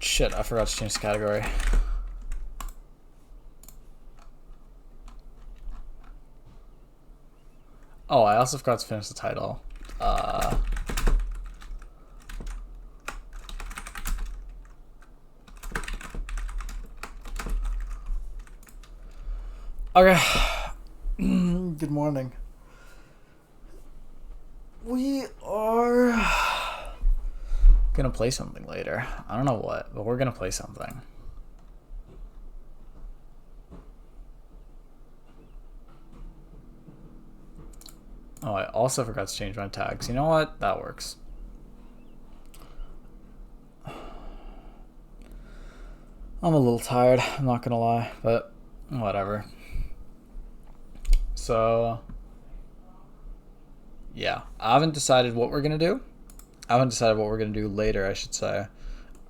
Shit, I forgot to change the category. Oh, I also forgot to finish the title. Okay. Good morning. We are gonna play something later. I don't know what, but we're gonna play something. Oh, I also forgot to change my tags. You know what? That works. I'm a little tired, I'm not gonna lie, but whatever. So, yeah, I haven't decided what we're gonna do. I haven't decided what we're gonna do later, I should say.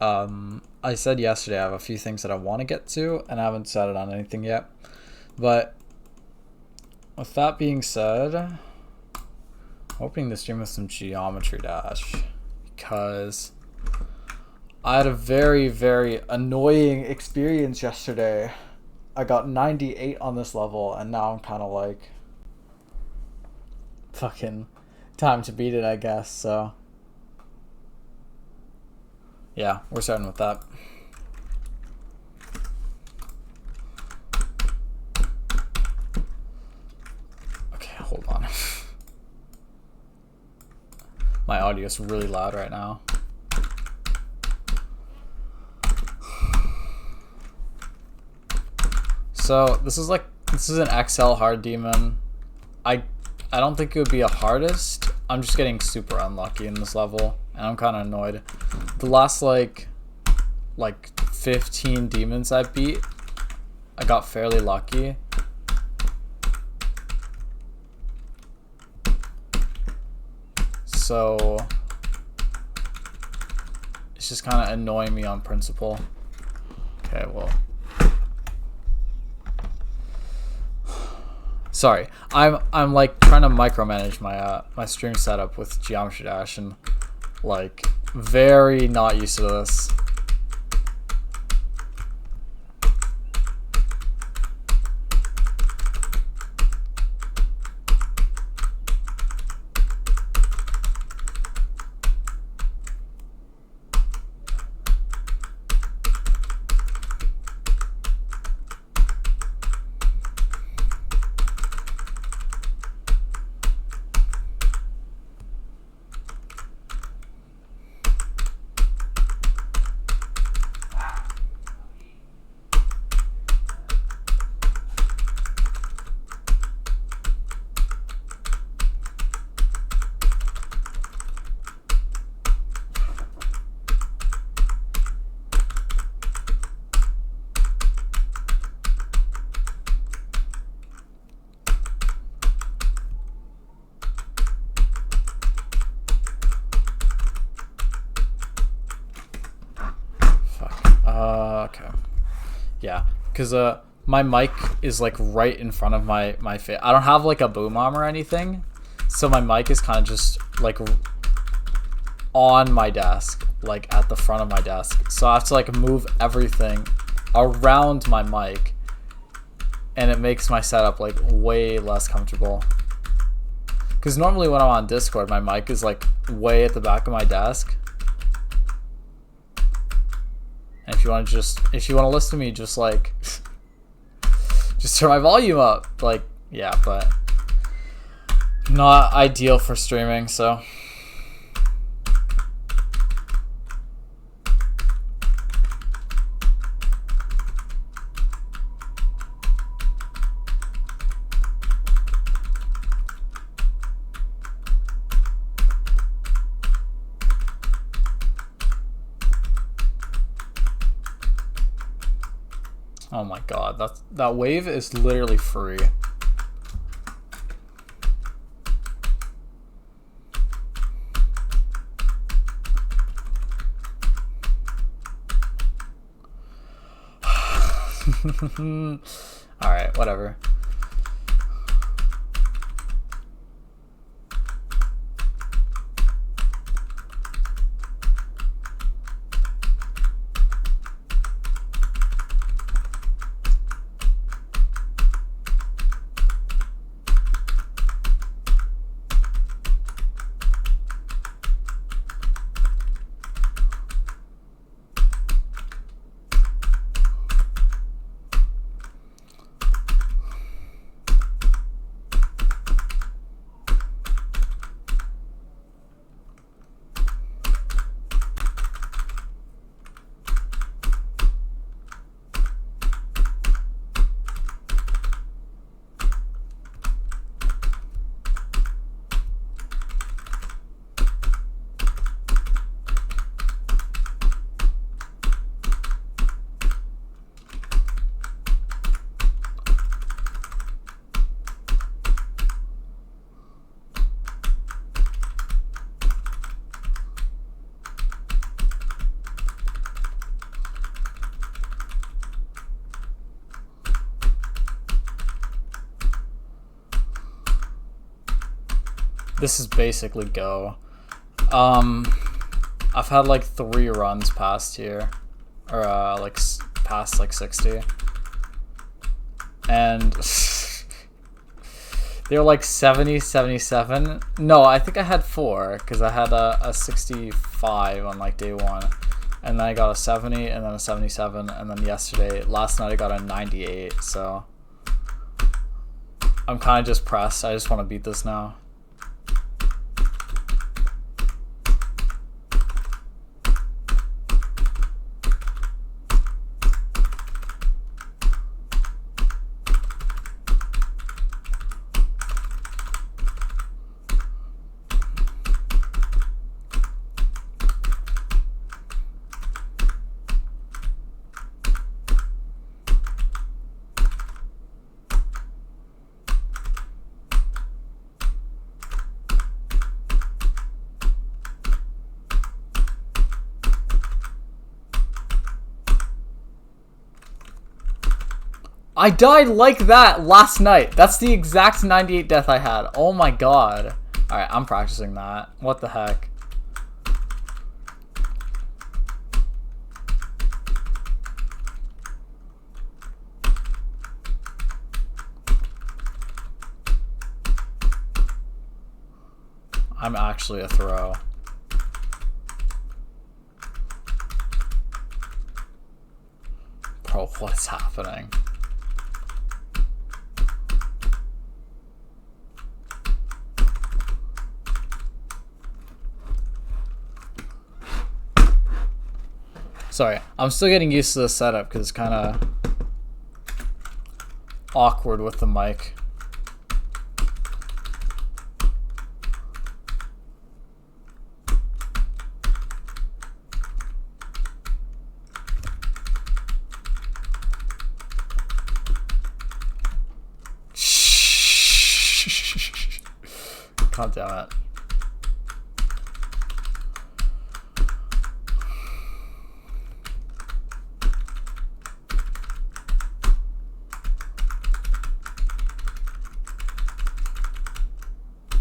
I said yesterday I have a few things that I want to get to, and I haven't decided on anything yet. But with that being said, I'm opening the stream with some Geometry Dash because I had a very, very annoying experience yesterday. I got 98 on this level, and now I'm kind of like, fucking time to beat it, I guess. So yeah, we're starting with that. Okay, hold on. My audio is really loud right now. So this is an XL hard demon. I don't think it would be a hardest. I'm just getting super unlucky in this level, and I'm kind of annoyed. The last like 15 demons I beat, I got fairly lucky. So it's just kind of annoying me on principle. Okay, well. Sorry, I'm like trying to micromanage my my stream setup with Geometry Dash, and like very not used to this. Okay. Yeah, because my mic is like right in front of my face. I don't have like a boom arm or anything, so my mic is kind of just like on my desk, like at the front of my desk. So I have to like move everything around my mic, and it makes my setup like way less comfortable. Because normally when I'm on Discord, my mic is like way at the back of my desk. And if you want to listen to me, just like, just turn my volume up. Like, yeah, but not ideal for streaming, so. Oh my god, that wave is literally free. Alright, whatever. This is basically go. I've had like 3 runs past here, or like past like 60, and they're like 70, 77. No, I think I had 4 because I had a 65 on like day 1, and then I got a 70, and then a 77, and then last night I got a 98. So I'm kind of just pressed. I just want to beat this now. I died like that last night. That's the exact 98 death I had. Oh my god. Alright, I'm practicing that. What the heck? I'm actually a throw. Bro, what's happening? Sorry, I'm still getting used to the setup because it's kind of awkward with the mic. God damn it.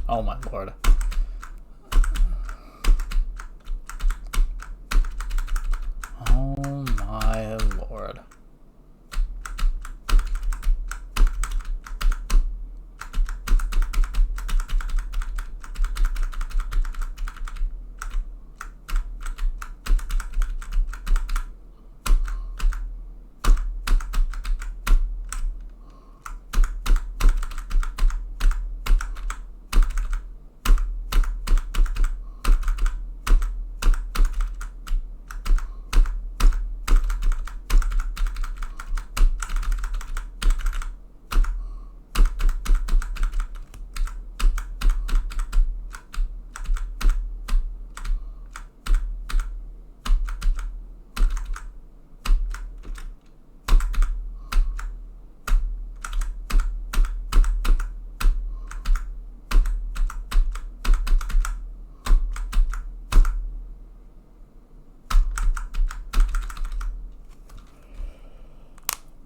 Oh my lord. Oh my lord.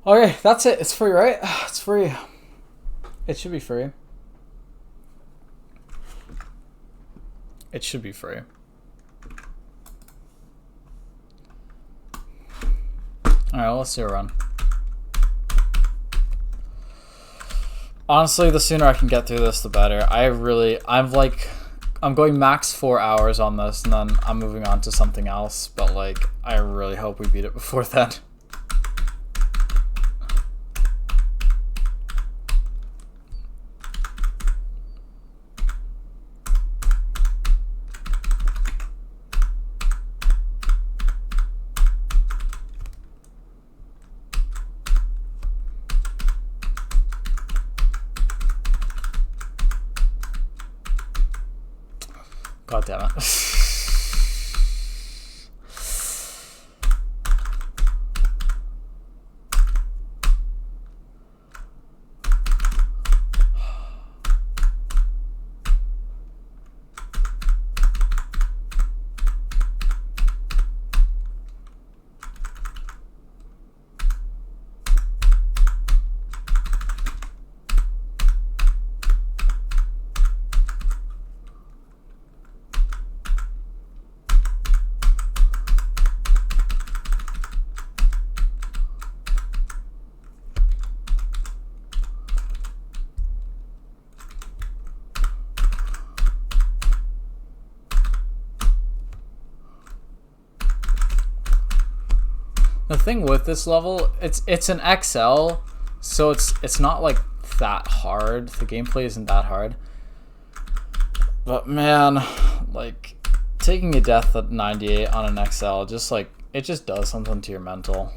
Okay, that's it. It's free, right? It's free. It should be free. It should be free. Alright, let's do a run. Honestly, the sooner I can get through this, the better. I'm going max 4 hours on this, and then I'm moving on to something else. But, like, I really hope we beat it before then. God damn it. The thing with this level, it's an XL, so it's not like that hard. The gameplay isn't that hard. But man, like taking a death at 98 on an XL, just like it just does something to your mental.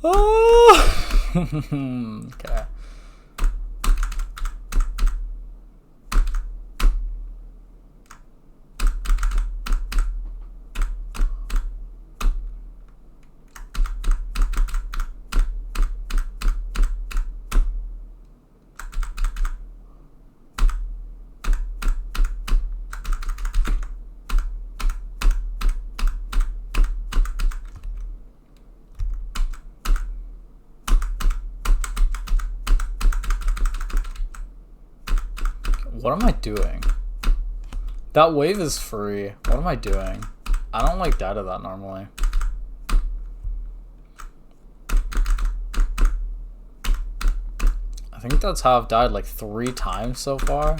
Oh! Okay. What am I doing? That wave is free. What am I doing? I don't like die to that normally. I think that's how I've died like 3 times so far.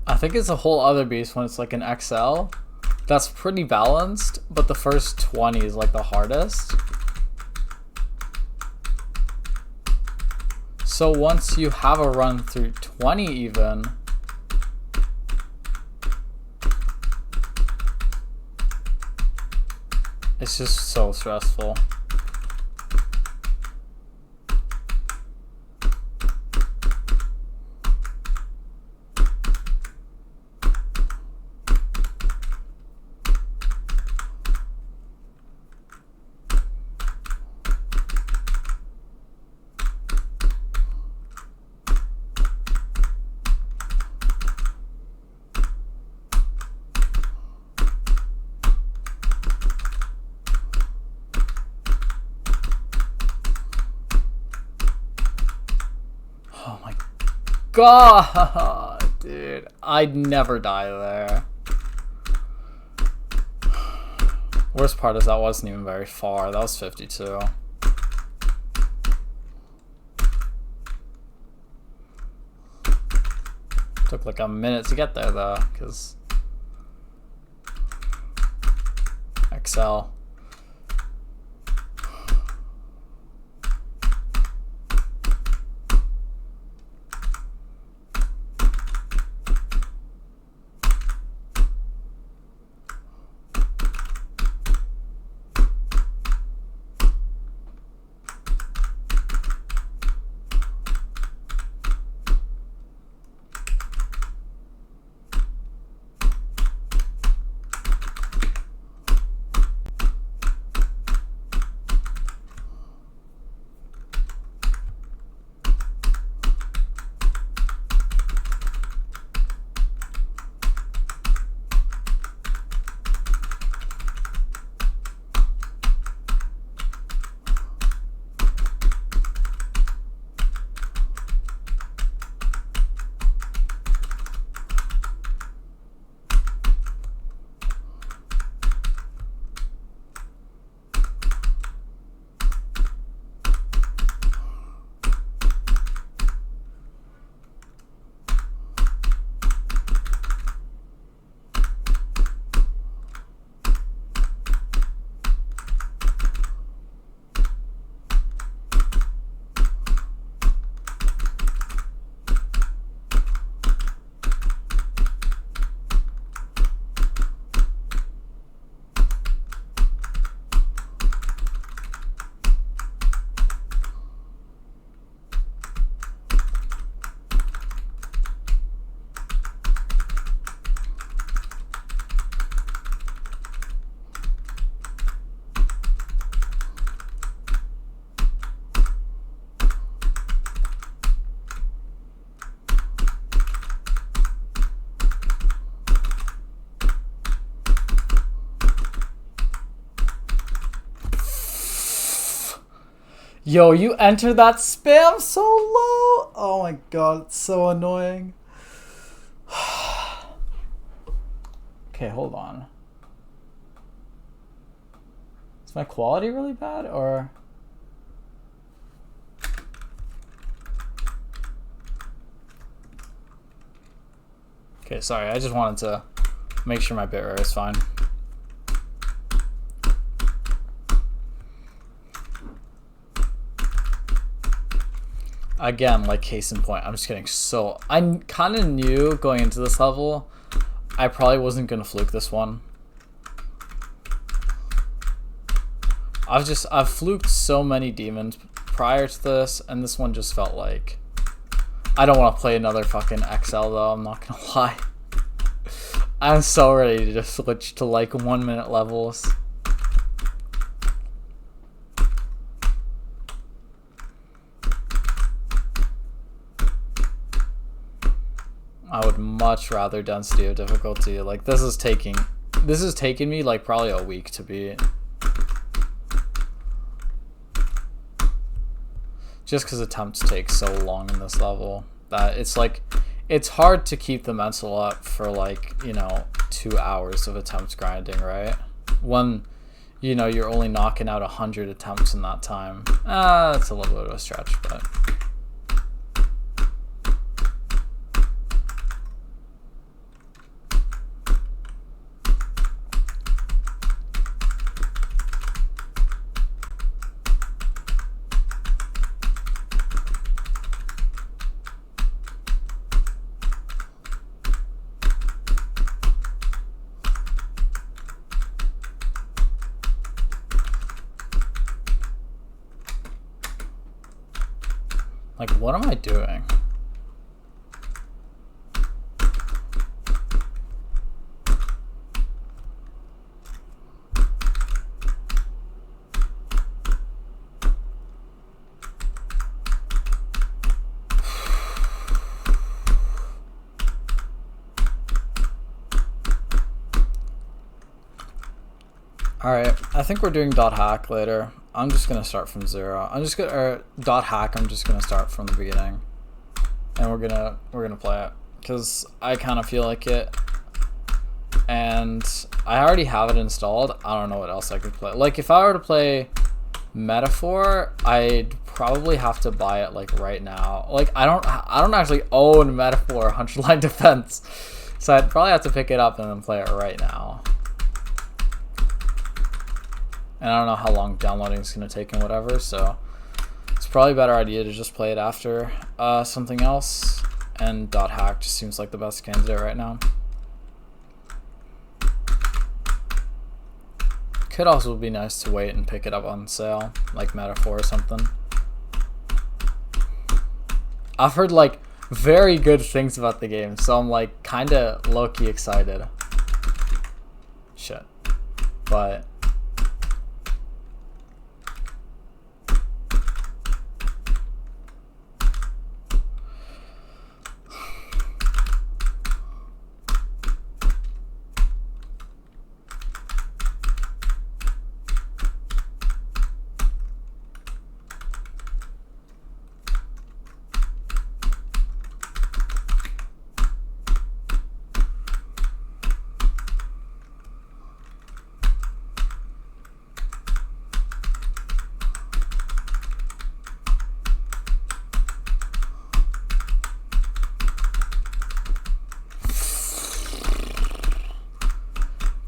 I think it's a whole other beast when it's like an XL. That's pretty balanced, but the first 20 is like the hardest. So once you have a run through 20 even, it's just so stressful. God, dude, I'd never die there. Worst part is that wasn't even very far. That was 52. Took like a minute to get there though, because XL. Yo, you enter that spam so low. Oh my god, it's so annoying. Okay, hold on. Is my quality really bad or? Okay, sorry, I just wanted to make sure my bitrate is fine. Again, like case in point, I'm just getting so... I kind of knew going into this level, I probably wasn't going to fluke this one. I've fluked so many demons prior to this, and this one just felt like... I don't want to play another fucking XL though, I'm not going to lie. I'm so ready to just switch to like 1 minute levels. I would much rather density of difficulty. Like this is taking me like probably a week to beat. Just because attempts take so long in this level that it's like it's hard to keep the mental up for like, you know, 2 hours of attempts grinding, right? When, you know, you're only knocking out 100 attempts in that time. That's a little bit of a stretch, but like, what am I doing? Alright, I think we're doing dot hack later. I'm just gonna start from 0. I'm just gonna dot hack. I'm just gonna start from the beginning, and we're gonna play it because I kind of feel like it, and I already have it installed. I don't know what else I could play. Like if I were to play Metaphor, I'd probably have to buy it like right now. Like I don't actually own Metaphor 100 line defense, so I'd probably have to pick it up and then play it right now. And I don't know how long downloading is going to take and whatever, so it's probably a better idea to just play it after something else. And dot hack just seems like the best candidate right now. Could also be nice to wait and pick it up on sale, like Metaphor or something. I've heard like very good things about the game, so I'm like kind of low-key excited. Shit. But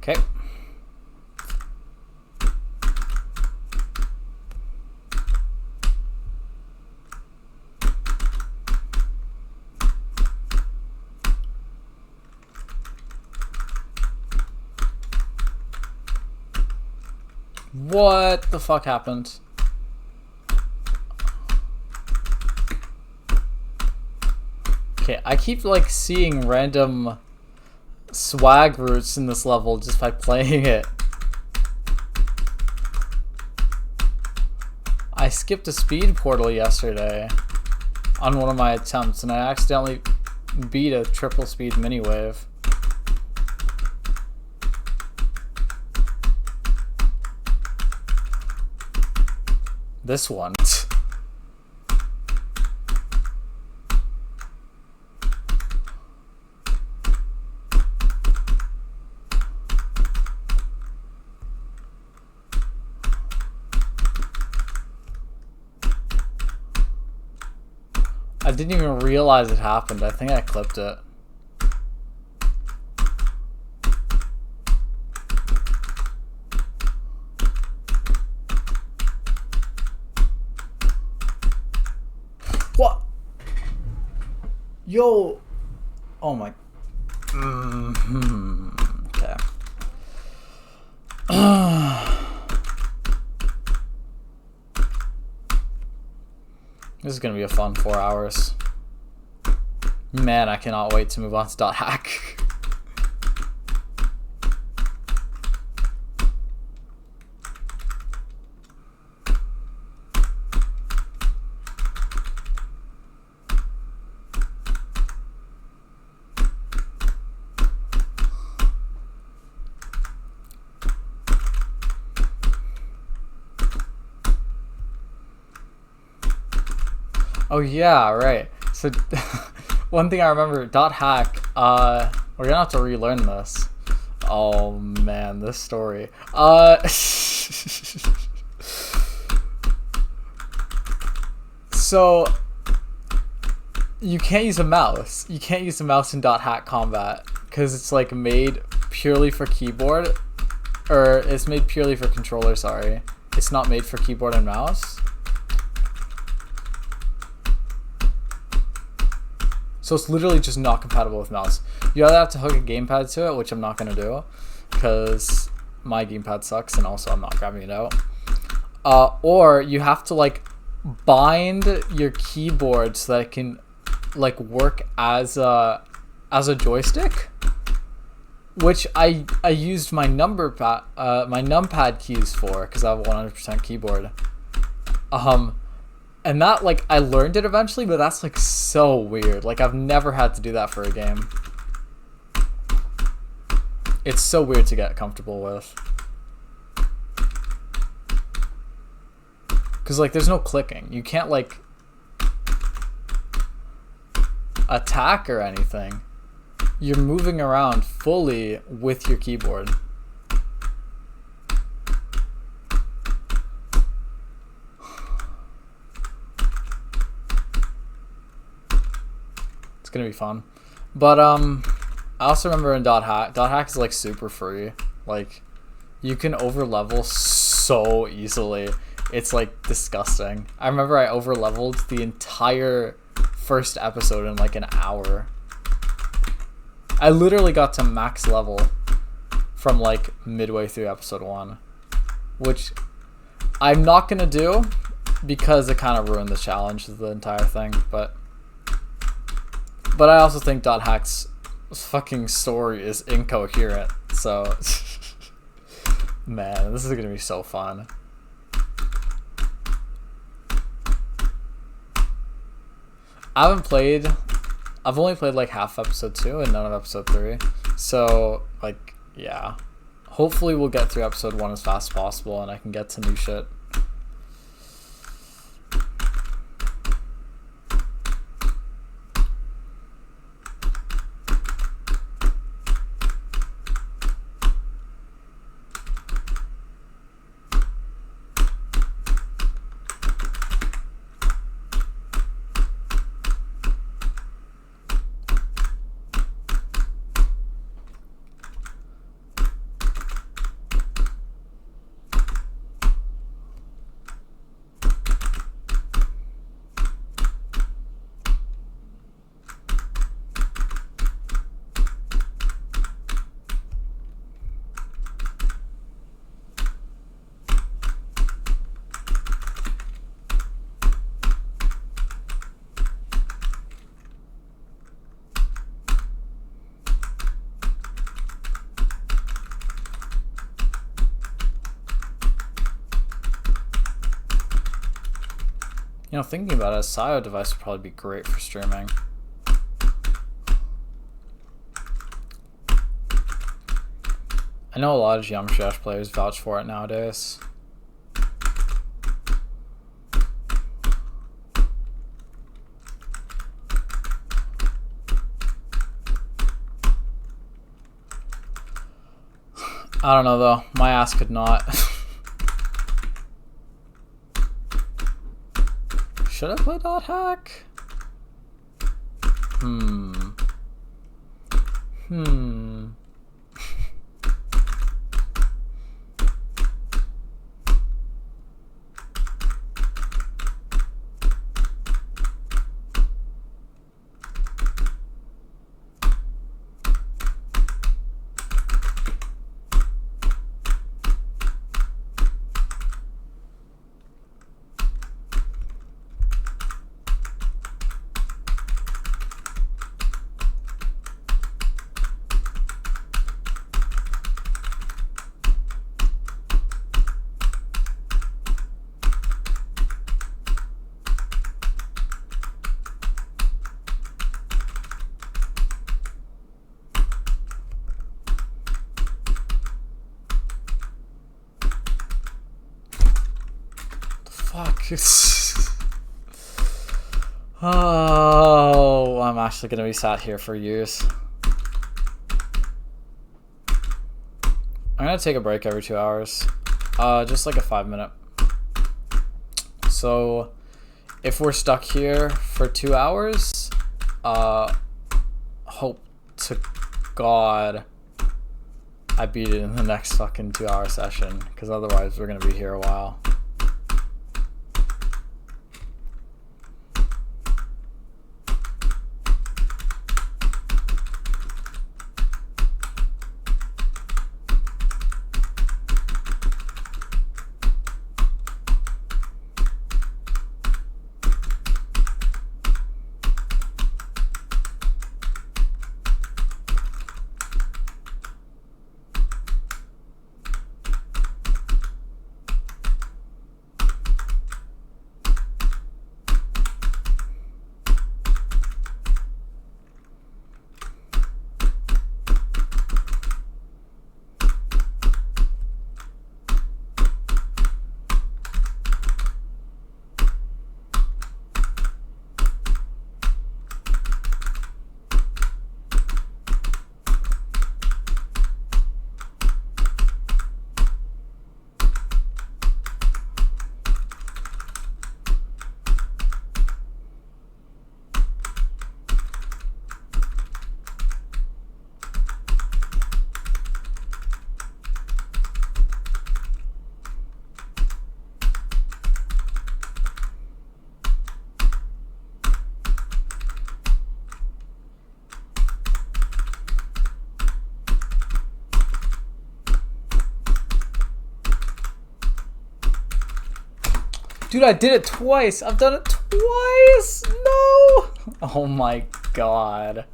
okay. What the fuck happened? Okay, I keep like seeing random swag routes in this level just by playing it. I skipped a speed portal yesterday on one of my attempts and I accidentally beat a triple speed mini wave. This one. I didn't even realize it happened. I think I clipped it. What? Yo. Oh my. Okay. This is gonna be a fun 4 hours. Man, I cannot wait to move on to .hack. Oh yeah, right. So one thing I remember, .hack, we're gonna have to relearn this. Oh man, this story. So you can't use a mouse. You can't use a mouse in .hack combat because it's like made purely for keyboard, or it's made purely for controller, sorry. It's not made for keyboard and mouse. So it's literally just not compatible with mouse. You either have to hook a gamepad to it, which I'm not going to do because my gamepad sucks and also I'm not grabbing it out. Or you have to like bind your keyboard so that it can like work as a joystick, which I used my numpad keys for because I have a 100% keyboard. And that, like, I learned it eventually, but that's, like, so weird. Like, I've never had to do that for a game. It's so weird to get comfortable with. Because, like, there's no clicking. You can't, like, attack or anything. You're moving around fully with your keyboard. It's gonna be fun. But I also remember in .hack is like super free. Like you can over level so easily. It's like disgusting. I remember I over leveled the entire first episode in like an hour. I literally got to max level from like midway through episode 1, which I'm not gonna do because it kind of ruined the challenge of the entire thing. But I also think .hack's fucking story is incoherent, so man, this is gonna be so fun. I've only played like half episode 2 and none of episode 3, so like yeah, hopefully we'll get through episode 1 as fast as possible and I can get to new shit. You know, thinking about it, a SIO device would probably be great for streaming. I know a lot of Yamshash players vouch for it nowadays. I don't know though, my ass could not. Should I play .hack? Oh, I'm actually gonna be sat here for years. I'm gonna take a break every 2 hours. Just like a 5-minute. So if we're stuck here for 2 hours, hope to God I beat it in the next fucking 2-hour session, because otherwise we're gonna be here a while. Dude, I did it twice. I've done it twice. No. Oh my God.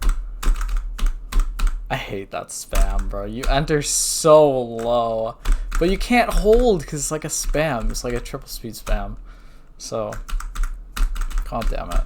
I hate that spam, bro. You enter so low, but you can't hold because it's like a spam. It's like a triple speed spam. So, god damn it.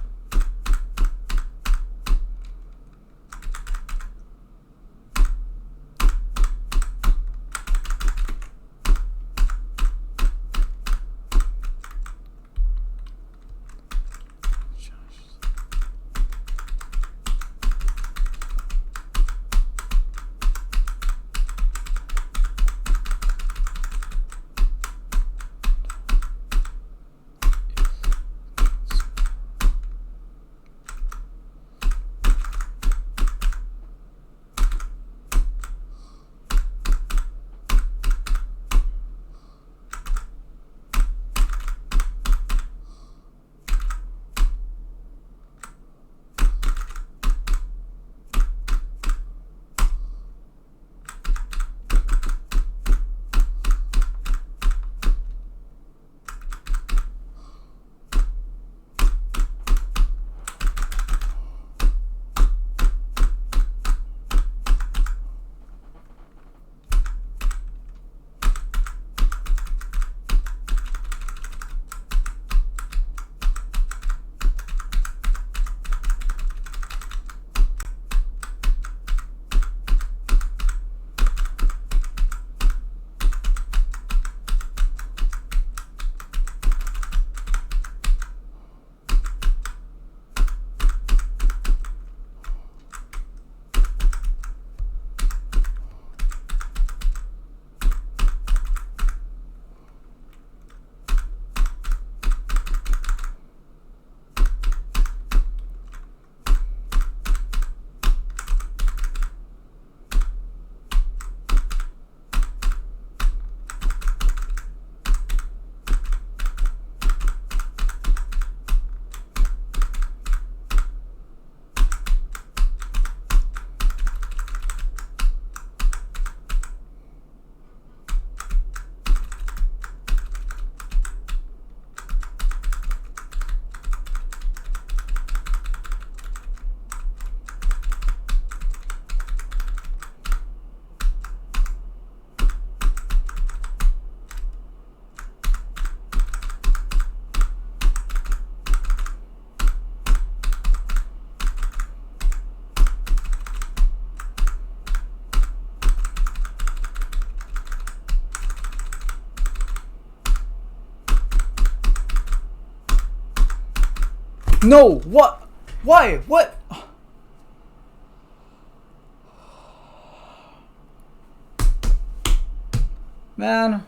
No, what? Why? What? Man.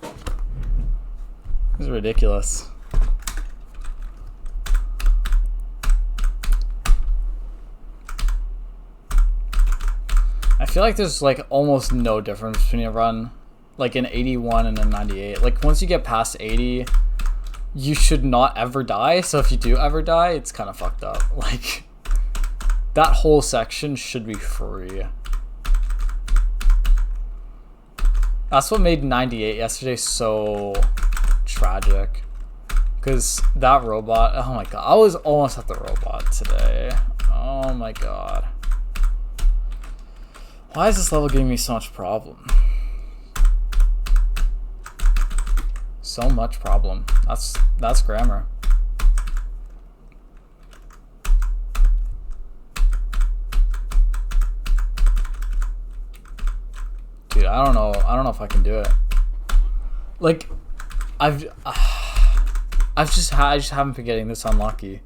This is ridiculous. I feel like there's like almost no difference between a run, like an 81 and a 98. Like once you get past 80, you should not ever die. So if you do ever die, it's kind of fucked up. Like that whole section should be free. That's what made 98 yesterday so tragic. Because that robot, oh my god, I was almost at the robot today. Oh my god. Why is this level giving me so much problem? So much problem. That's grammar. Dude, I don't know if I can do it. Like, I just haven't been getting this unlucky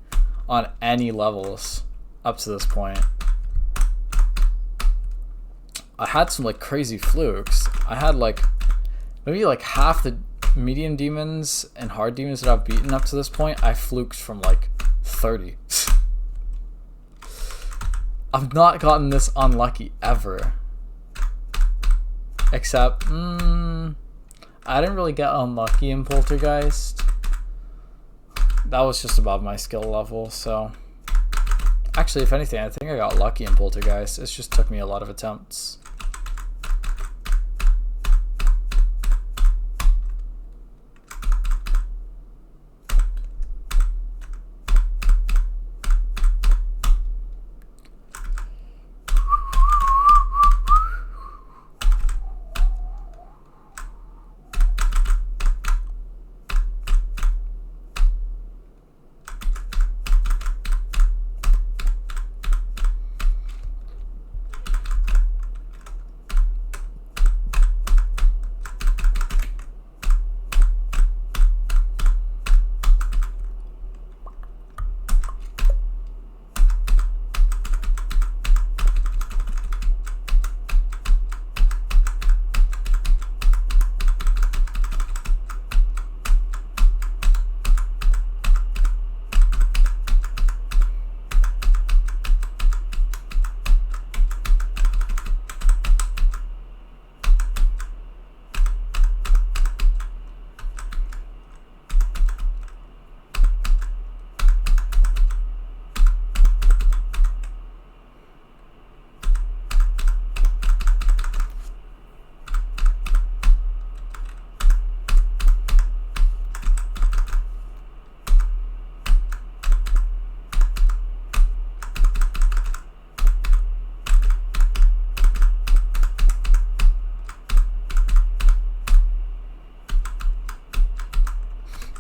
on any levels up to this point. I had some like crazy flukes. I had like maybe like half the medium demons and hard demons that I've beaten up to this point. I fluked from like 30. I've not gotten this unlucky ever. Except, I didn't really get unlucky in Poltergeist. That was just above my skill level, so... Actually, if anything, I think I got lucky in Poltergeist. It just took me a lot of attempts.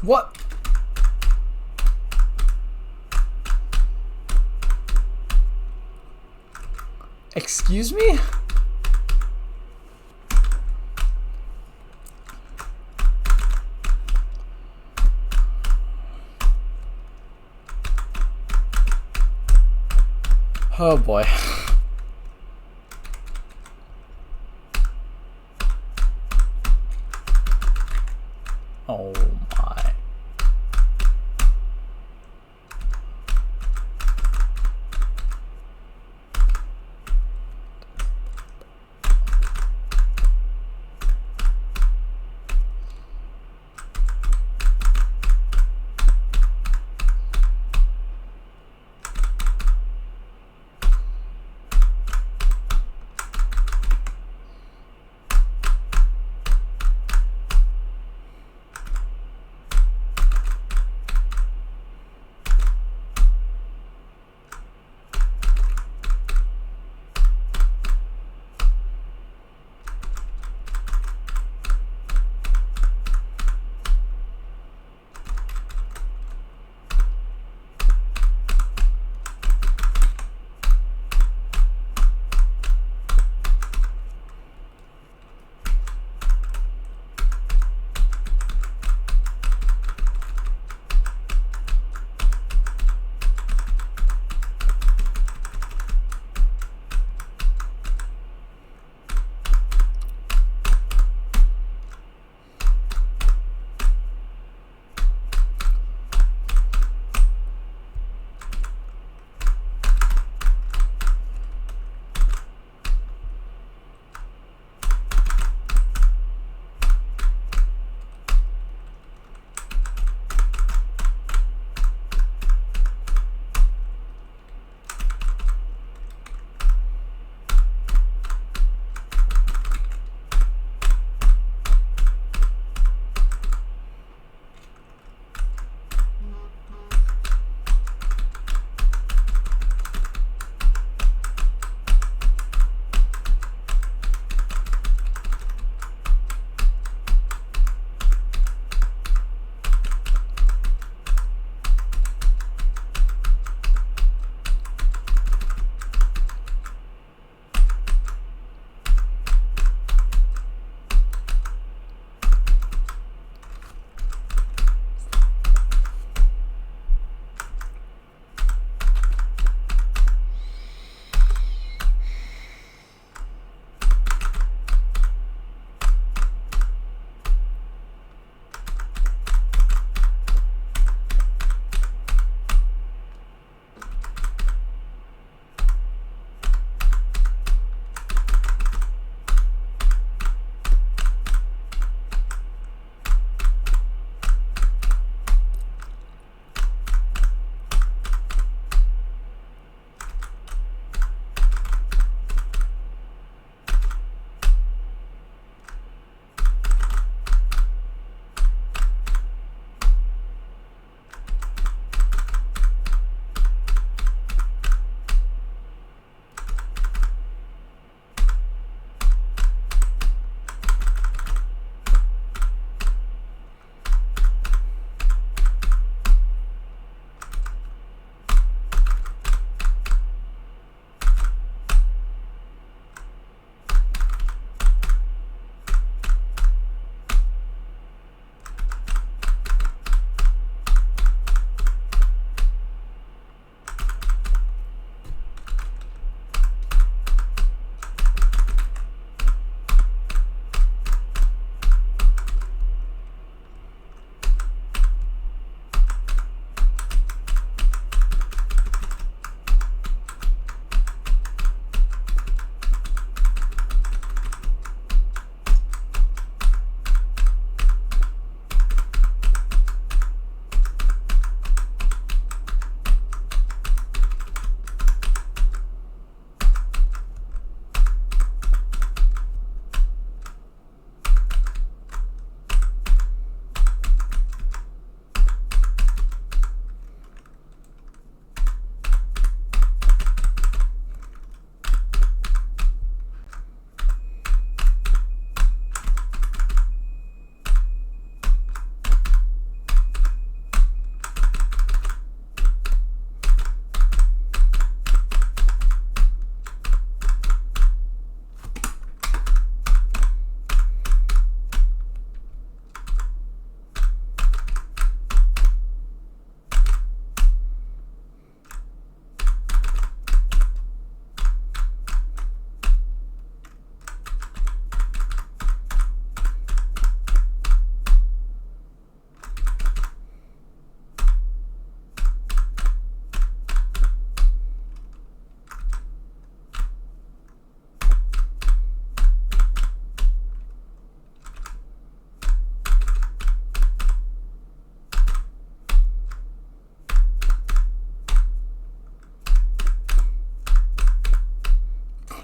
What? Excuse me? Oh boy. Oh my.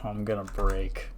I'm gonna break.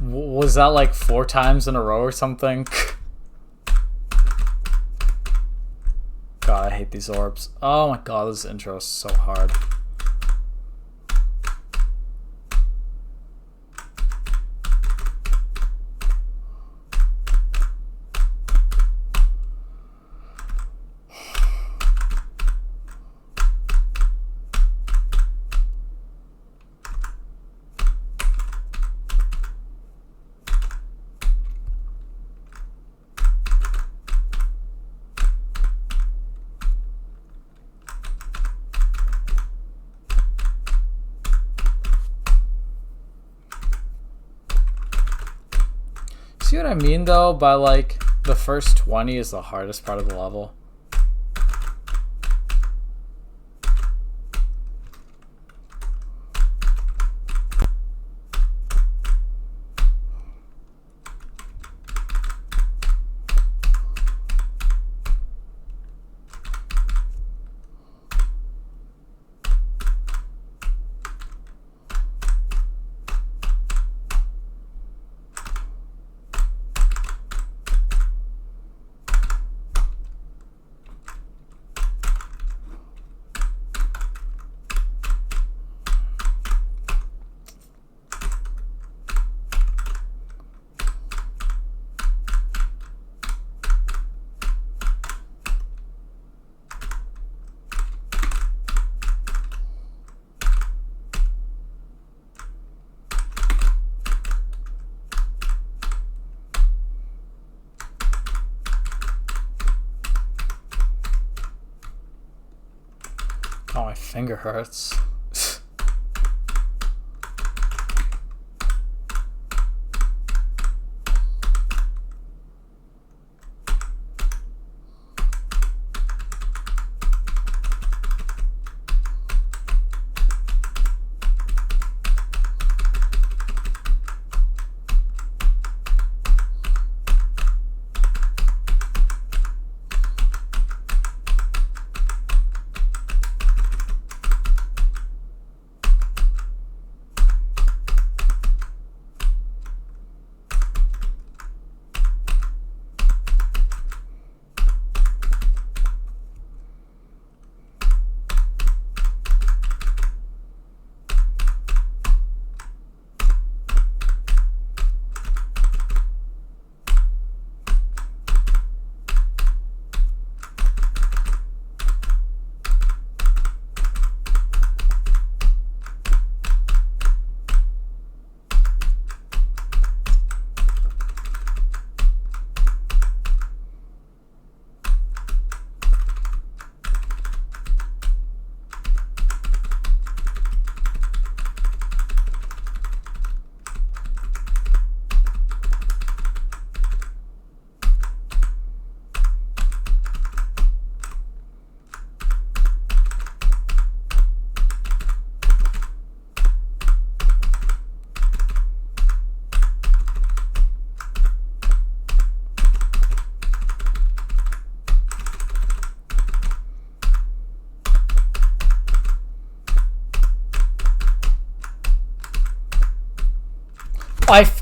Was that like 4 times in a row or something? God, I hate these orbs. Oh my god, this intro is so hard. See what I mean though by like the first 20 is the hardest part of the level? Oh, my finger hurts.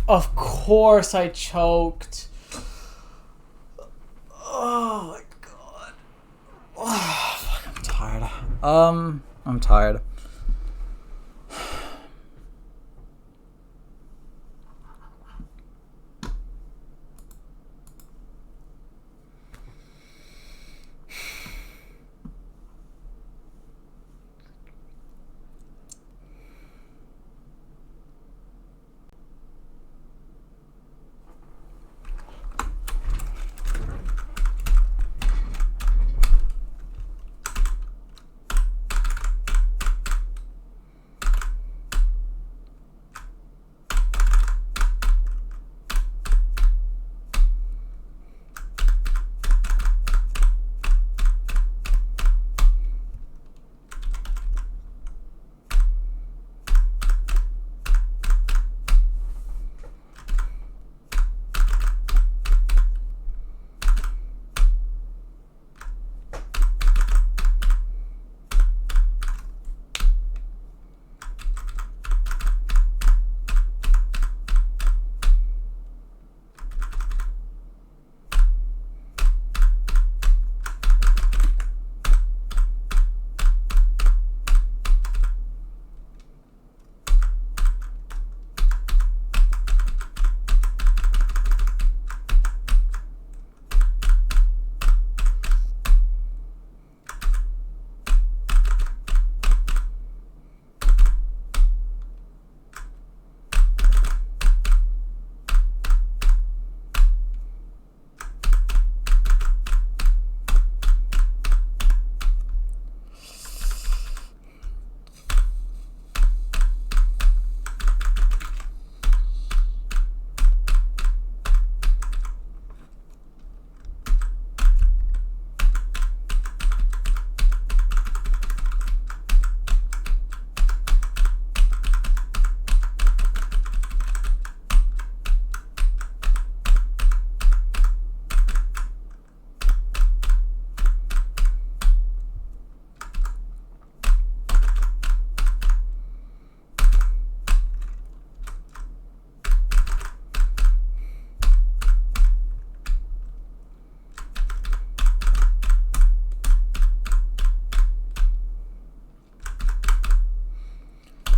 Of course I choked. Oh my god. Oh, fuck, I'm tired. I'm tired.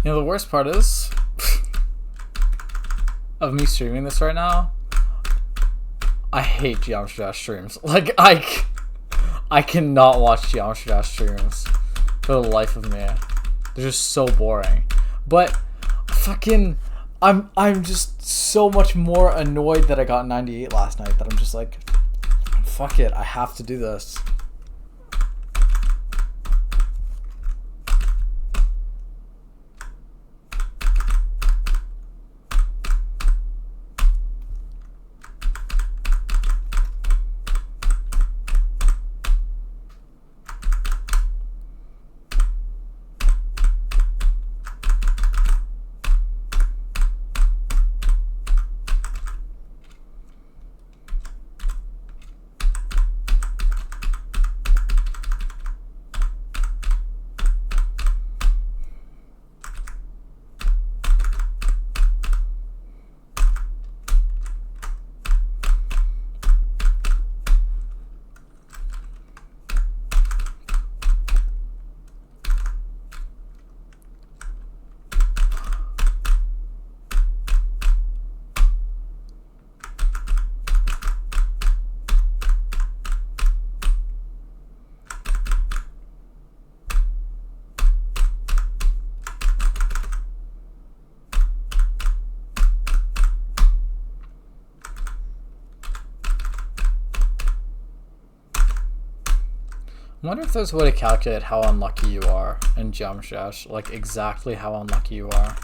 You know, the worst part is of me streaming this right now, I hate Geometry Dash streams. Like, I cannot watch Geometry Dash streams for the life of me. They're just so boring. But fucking, I'm just so much more annoyed that I got 98 last night that I'm just like, fuck it, I have to do this. I wonder if there's a way to calculate how unlucky you are in Geometry Dash, like exactly how unlucky you are.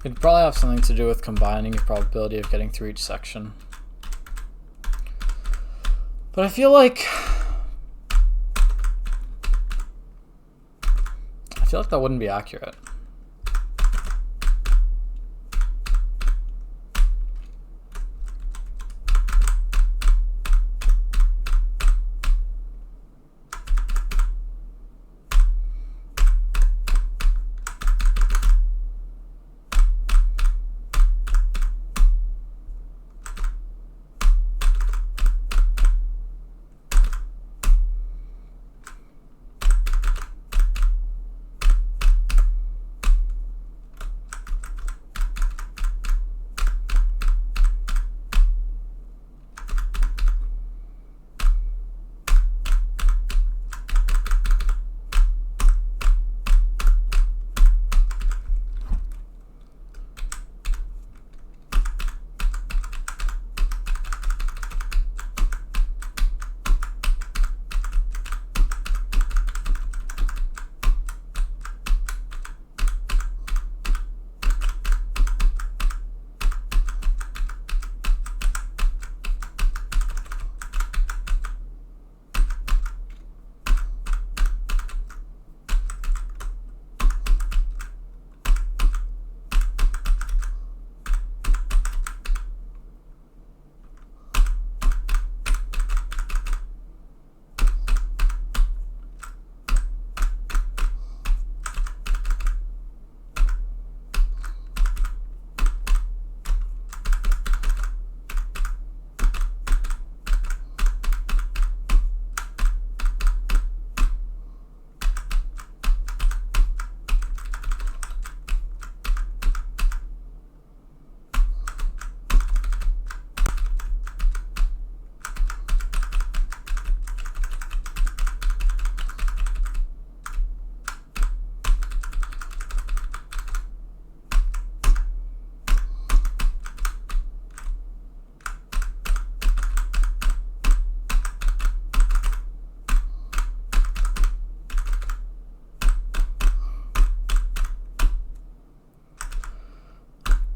It'd probably have something to do with combining your probability of getting through each section. But I feel like that wouldn't be accurate.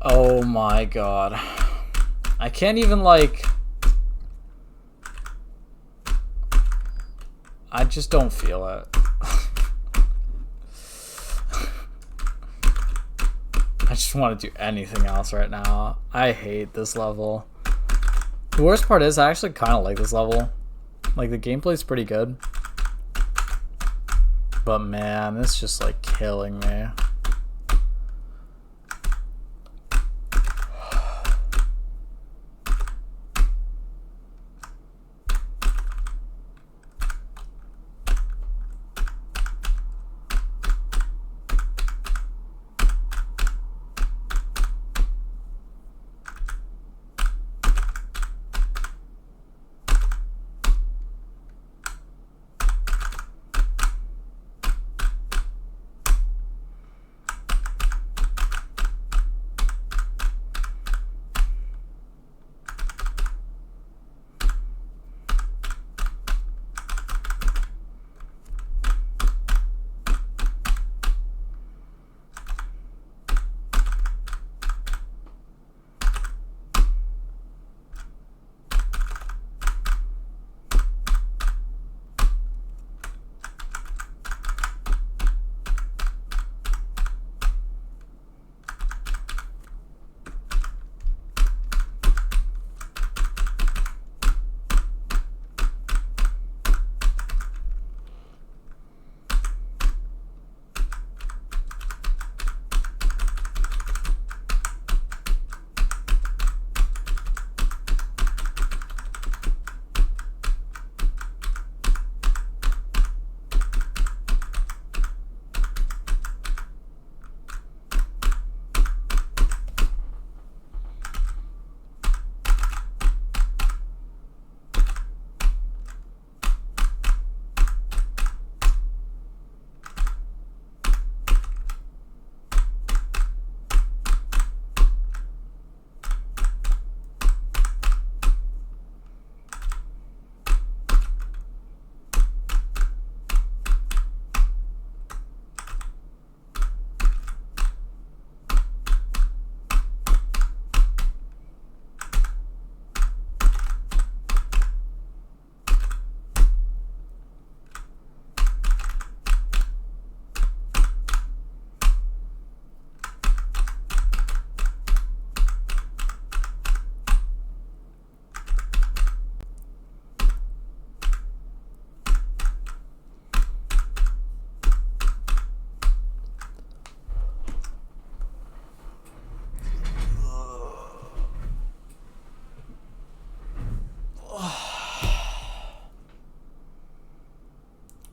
Oh my god. I can't even, like... I just don't feel it. I just want to do anything else right now. I hate this level. The worst part is I actually kind of like this level. Like, the gameplay's pretty good. But man, it's just like killing me.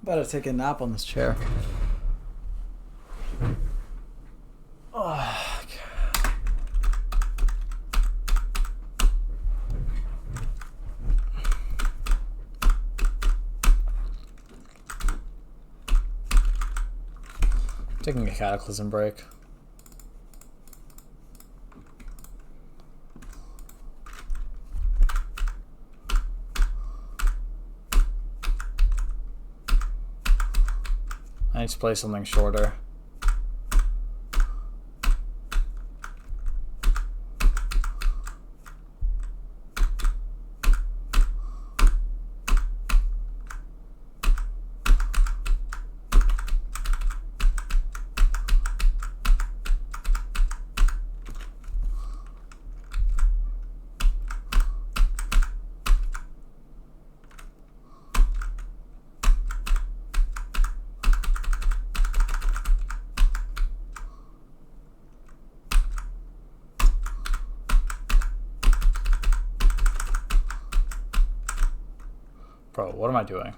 Better take a nap on this chair. Oh, okay. Taking a cataclysm break. I need to play something shorter. Bro, what am I doing?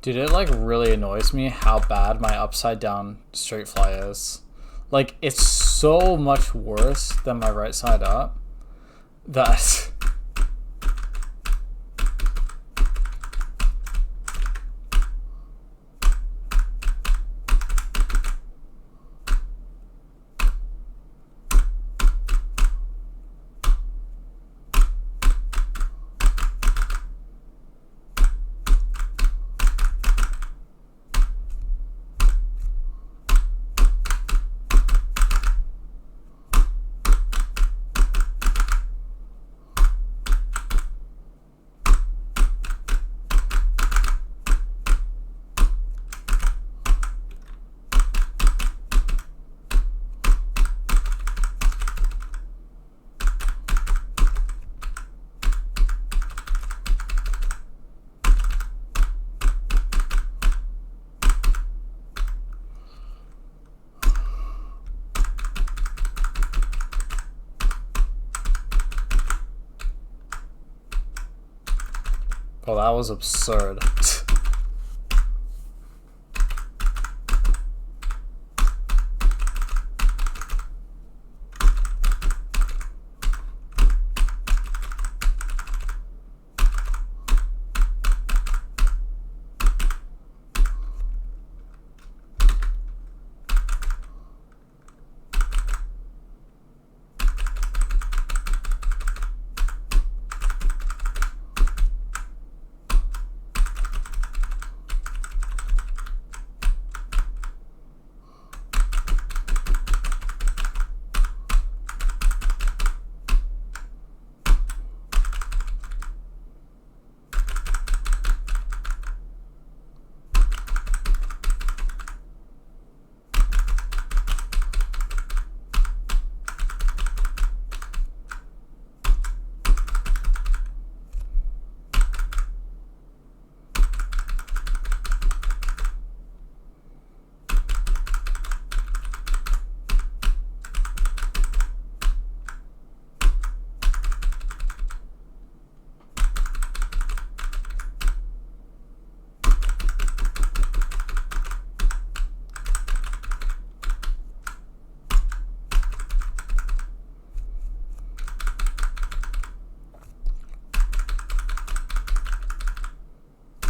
Dude, it like really annoys me how bad my upside down straight fly is. Like, it's so much worse than my right side up that well, that was absurd.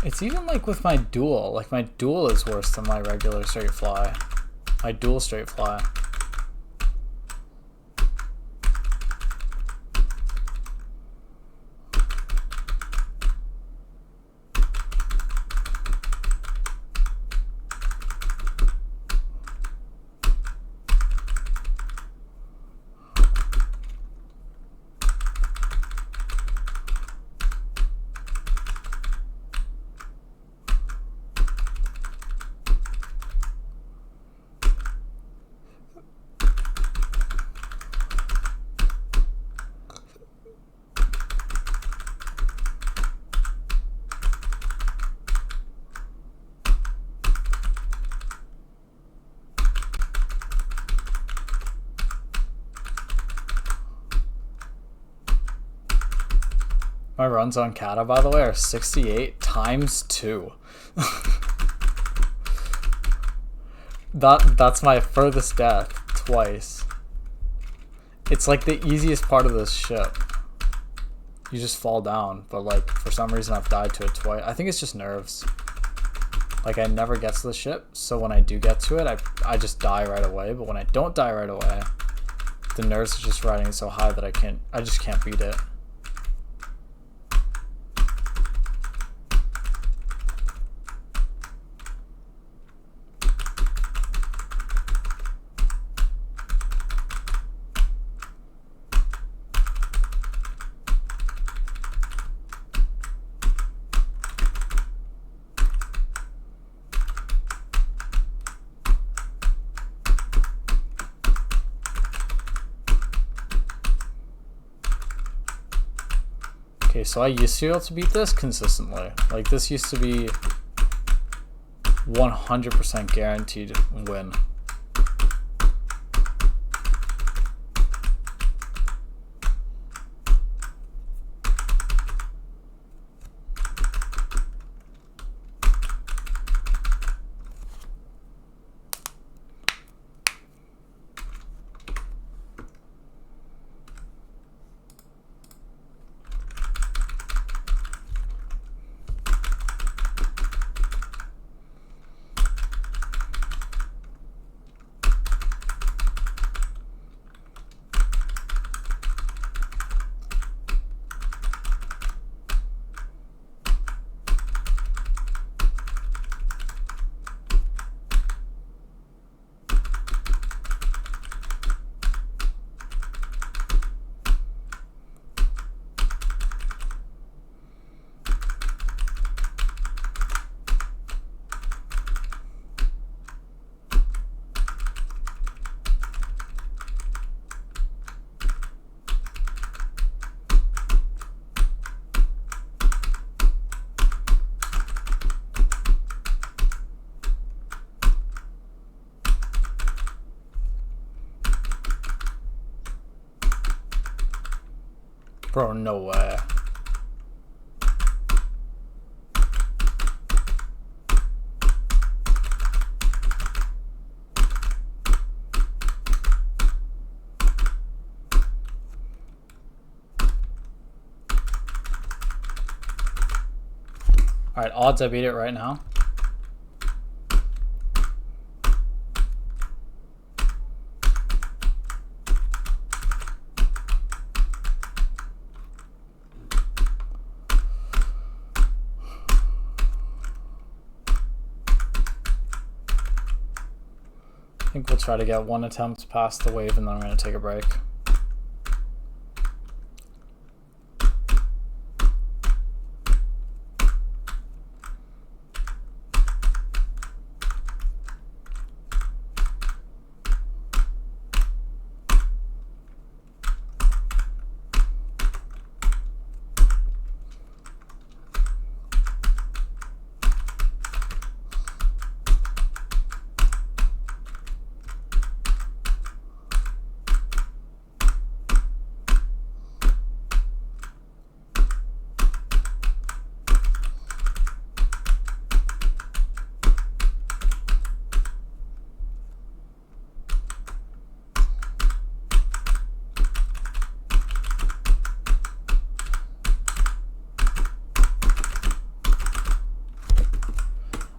It's even like with my dual. Like, my dual is worse than my regular straight fly. My dual straight fly. My runs on kata, by the way, are 68 times 2. That's my furthest death twice. It's like the easiest part of this ship. You just fall down, but like for some reason I've died to it twice. I think it's just nerves. Like, I never get to the ship, so when I do get to it, I just die right away. But when I don't die right away, the nerves are just riding so high that I just can't beat it. Okay, so I used to be able to beat this consistently. Like, this used to be 100% guaranteed win. Bro, no way. Alright, odds I beat it right now. I think we'll try to get one attempt past the wave and then I'm going to take a break.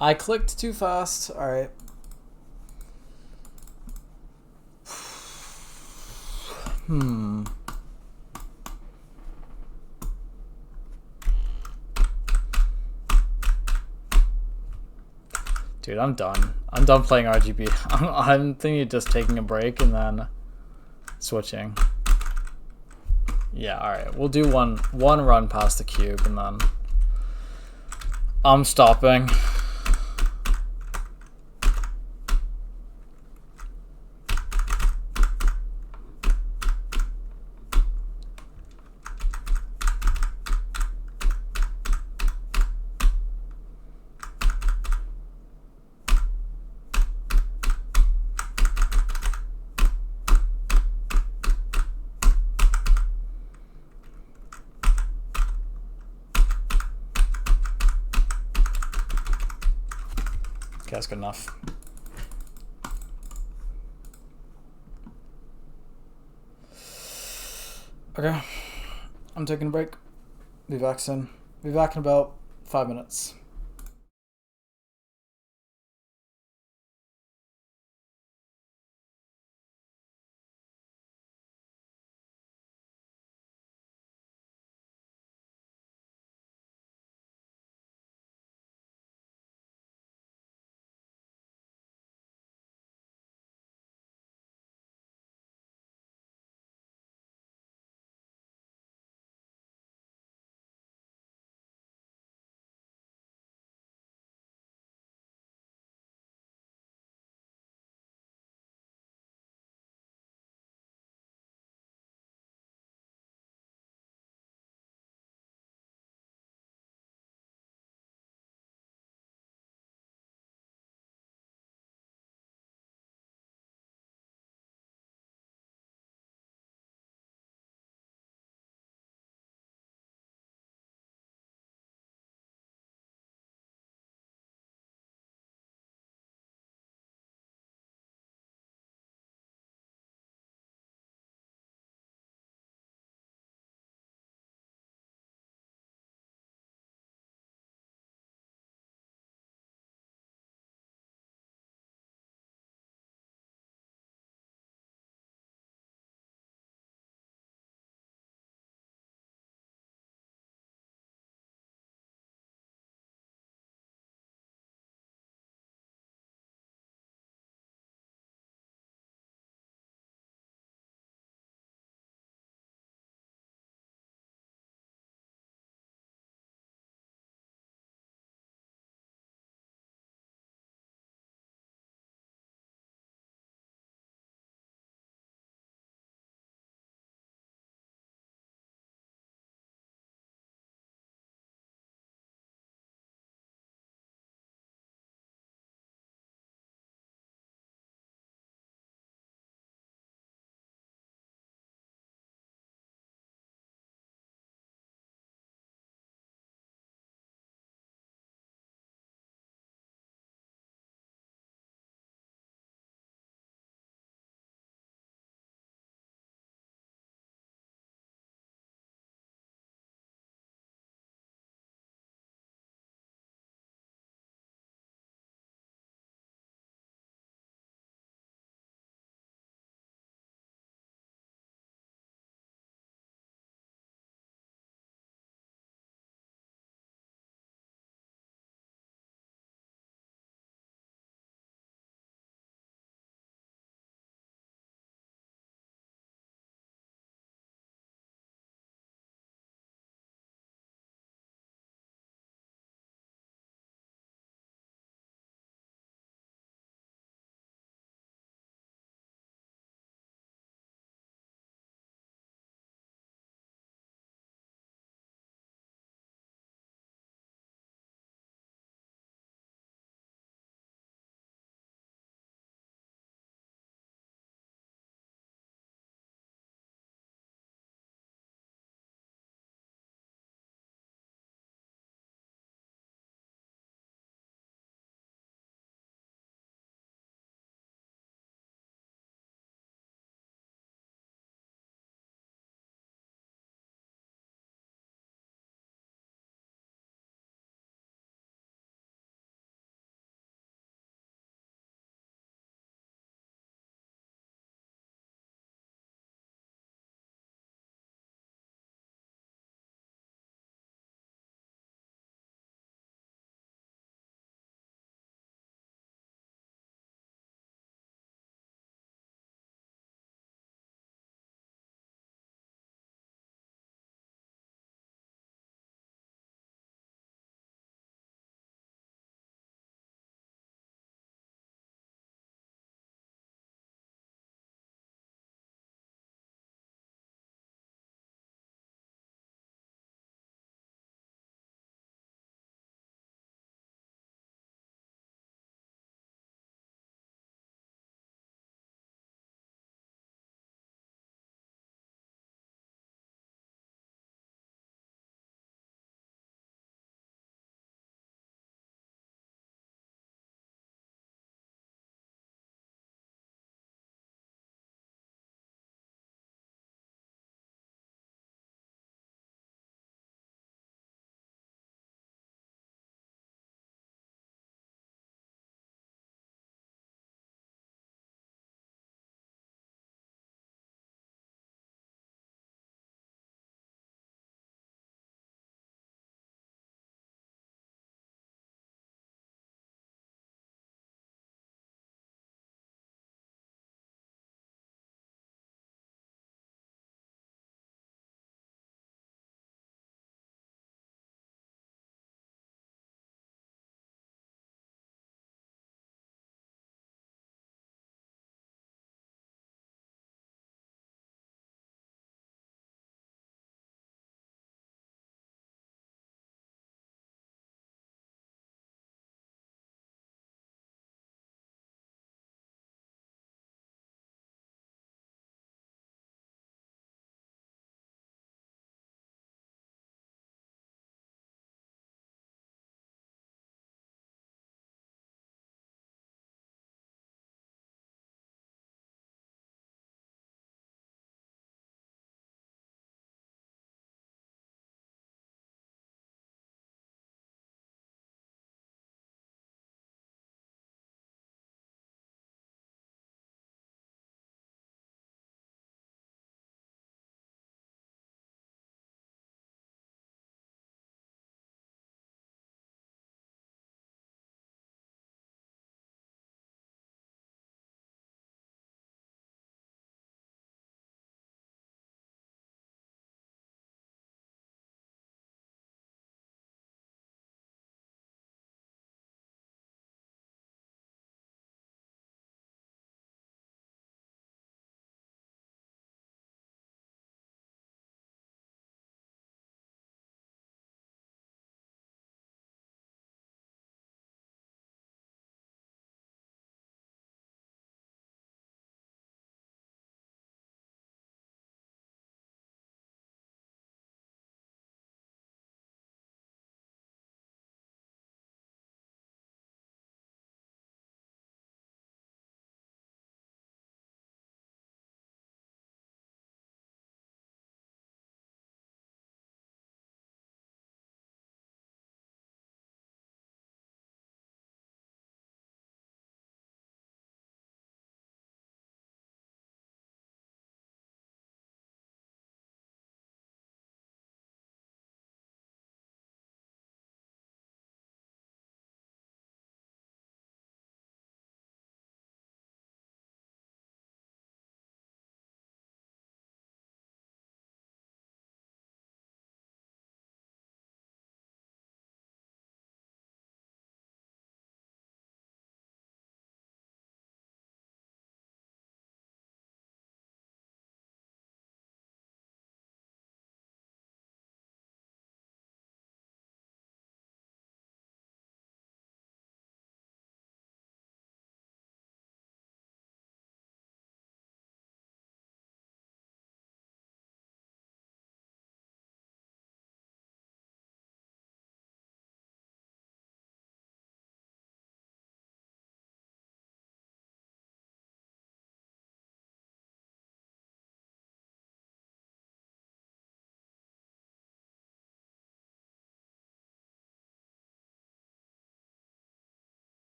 I clicked too fast. All right. Dude, I'm done. I'm done playing RGB. I'm thinking of just taking a break and then switching. Yeah, all right. We'll do one run past the cube and then I'm stopping. Okay, that's good enough. Okay, I'm taking a break. Be back soon. Be back in about 5 minutes.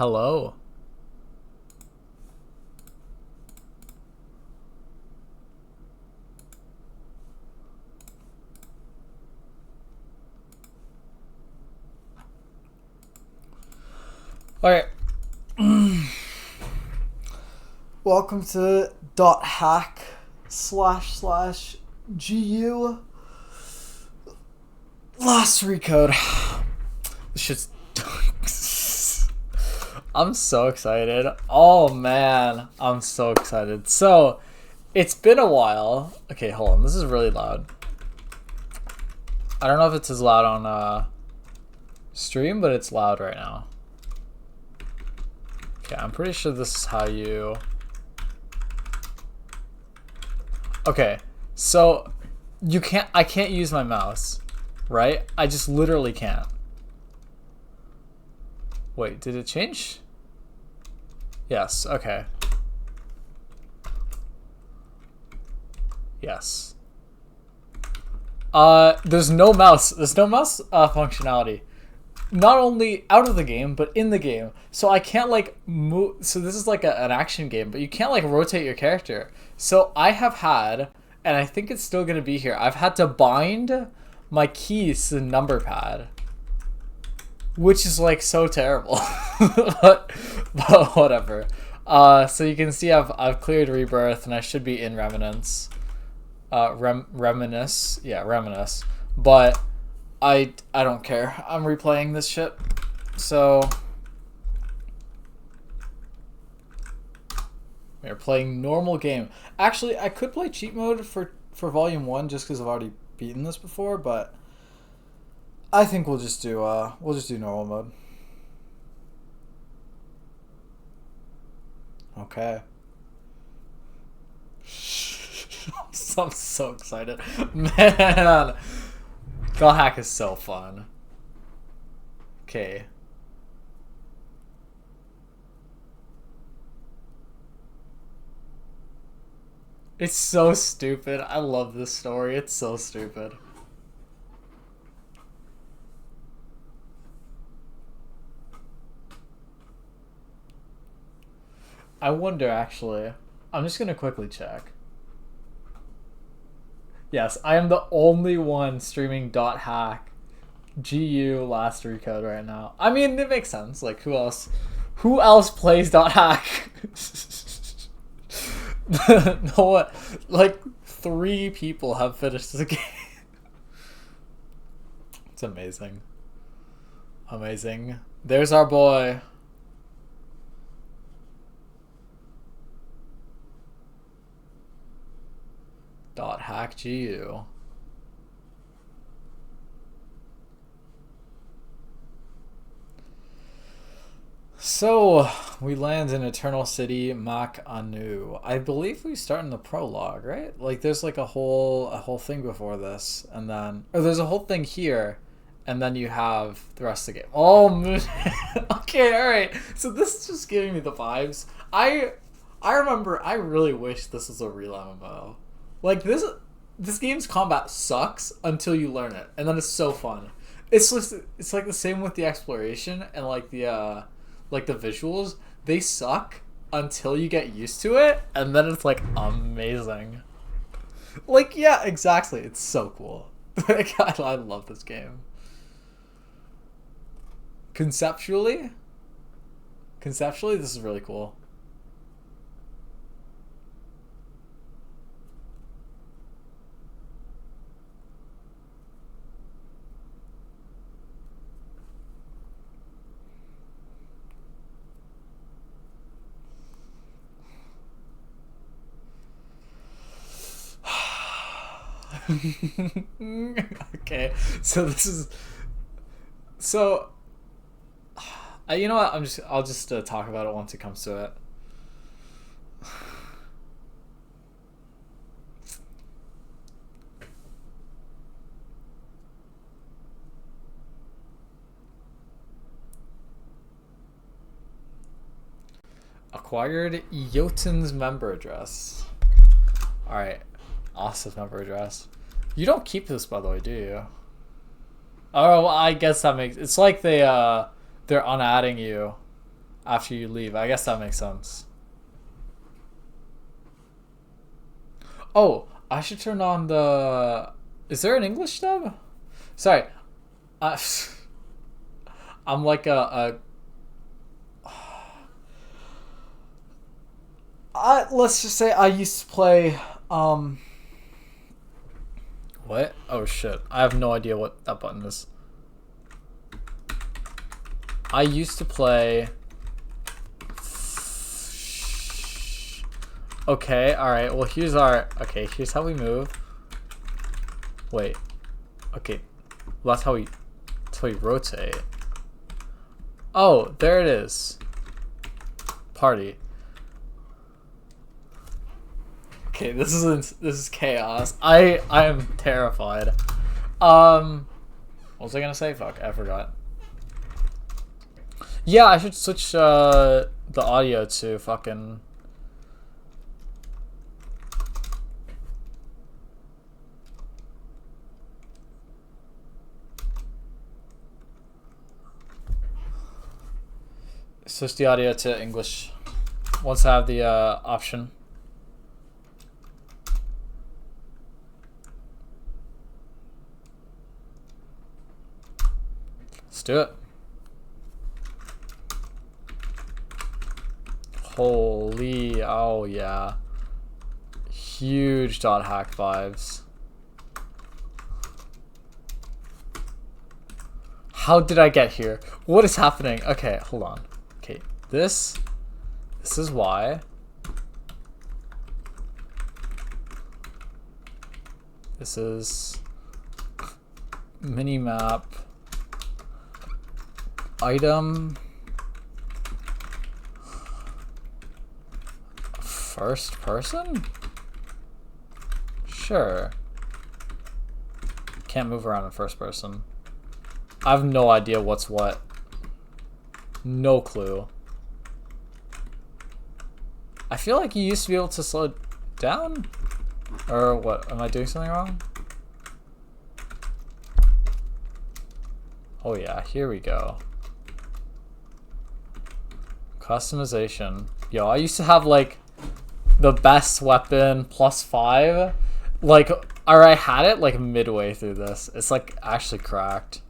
Hello. Alright. Welcome to .hack//GU last recode. This shit's I'm so excited. Oh man, I'm so excited. So, it's been a while. Okay, hold on. This is really loud. I don't know if it's as loud on stream, but it's loud right now. Okay, I'm pretty sure this is how you... Okay, so I can't use my mouse, right? I just literally can't. Wait, did it change? Yes, okay. Yes. There's no mouse functionality. Not only out of the game, but in the game. So I can't like move. So this is like an action game, but you can't like rotate your character. So I have had, and I think it's still going to be here, I've had to bind my keys to the number pad, which is like so terrible. but whatever. So you can see I've cleared Rebirth and I should be in Reminisce. Reminisce. Yeah, Reminisce. But I don't care. I'm replaying this shit. So we're playing normal game. Actually, I could play cheat mode for volume 1 just because I've already beaten this before, but I think we'll just do normal mode. Okay. I'm so excited. Man. God hack is so fun. Okay. It's so stupid. I love this story. It's so stupid. I wonder, actually. I'm just gonna quickly check. Yes, I am the only one streaming .hack GU last recode right now. I mean, it makes sense. Like, who else plays .hack? No one, like 3 people have finished the game. It's amazing. Amazing. There's our boy. .hack GU. So we land in Eternal City Mak Anu. I believe we start in the prologue, right? Like there's like a whole thing before this, and then there's a whole thing here, and then you have the rest of the game. Oh, okay, all right. So this is just giving me the vibes. I remember. I really wish this was a real MMO. Like this game's combat sucks until you learn it, and then it's so fun. It's like the same with the exploration and like the visuals. They suck until you get used to it, and then it's like amazing. Like yeah, exactly. It's so cool. I love this game. Conceptually, this is really cool. Okay, so this is you know what, I'll just talk about it once it comes to it. Acquired Jotun's member address. Alright. Awesome member address. You don't keep this, by the way, do you? Oh, well, I guess that makes... It's like they're unadding you after you leave. I guess that makes sense. Oh, I should turn on the... Is there an English dub? Sorry. I, I'm like let's just say I used to play... What? Oh shit. I have no idea what that button is. I used to play... Okay, alright. Well, here's our... Okay, here's how we move. Wait. Okay. Well, that's how we rotate. Oh, there it is. Party. Okay, this is chaos. I am terrified. What was I gonna say? Fuck, I forgot. Yeah, I should switch the audio to fucking... Switch the audio to English once I have the option. Let's do it. Holy, oh yeah. Huge dot hack vibes. How did I get here? What is happening? Okay, hold on. Okay, this is why. This is minimap item first person? Sure. Can't move around in first person. I have no idea what's what. No clue. I feel like you used to be able to slow down? Or what? Am I doing something wrong? Oh yeah, here we go. Customization. Yo, I used to have like the best weapon +5. Like, or I had it like midway through this. It's like actually cracked.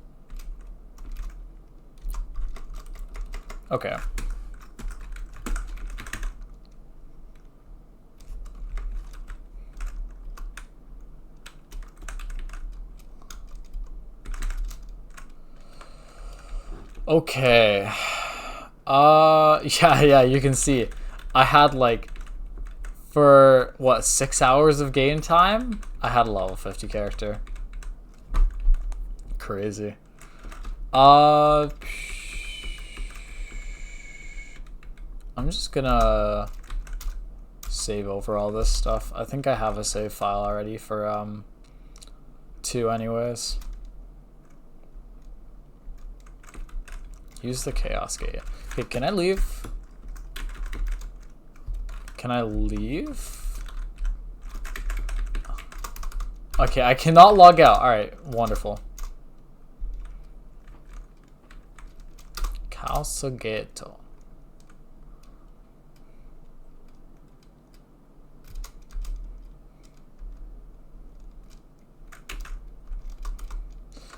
Okay. Okay. Yeah, you can see. I had like, for what, 6 hours of game time? I had a level 50 character. Crazy. I'm just gonna save over all this stuff. I think I have a save file already for 2 anyways. Use the chaos gate. Okay, can I leave? Can I leave? Okay, I cannot log out. Alright, wonderful. Chaos gate.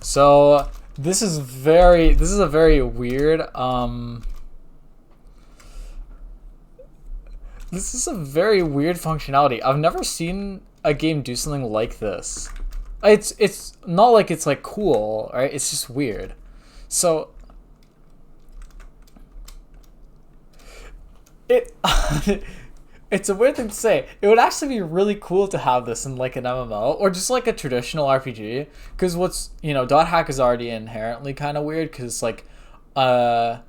So this is a very weird this is a very weird functionality. I've never seen a game do something like this. It's not like it's like cool, right? It's just weird. So it's a weird thing to say. It would actually be really cool to have this in like an MMO or just like a traditional RPG. Because what's, dot hack is already inherently kind of weird because it's like a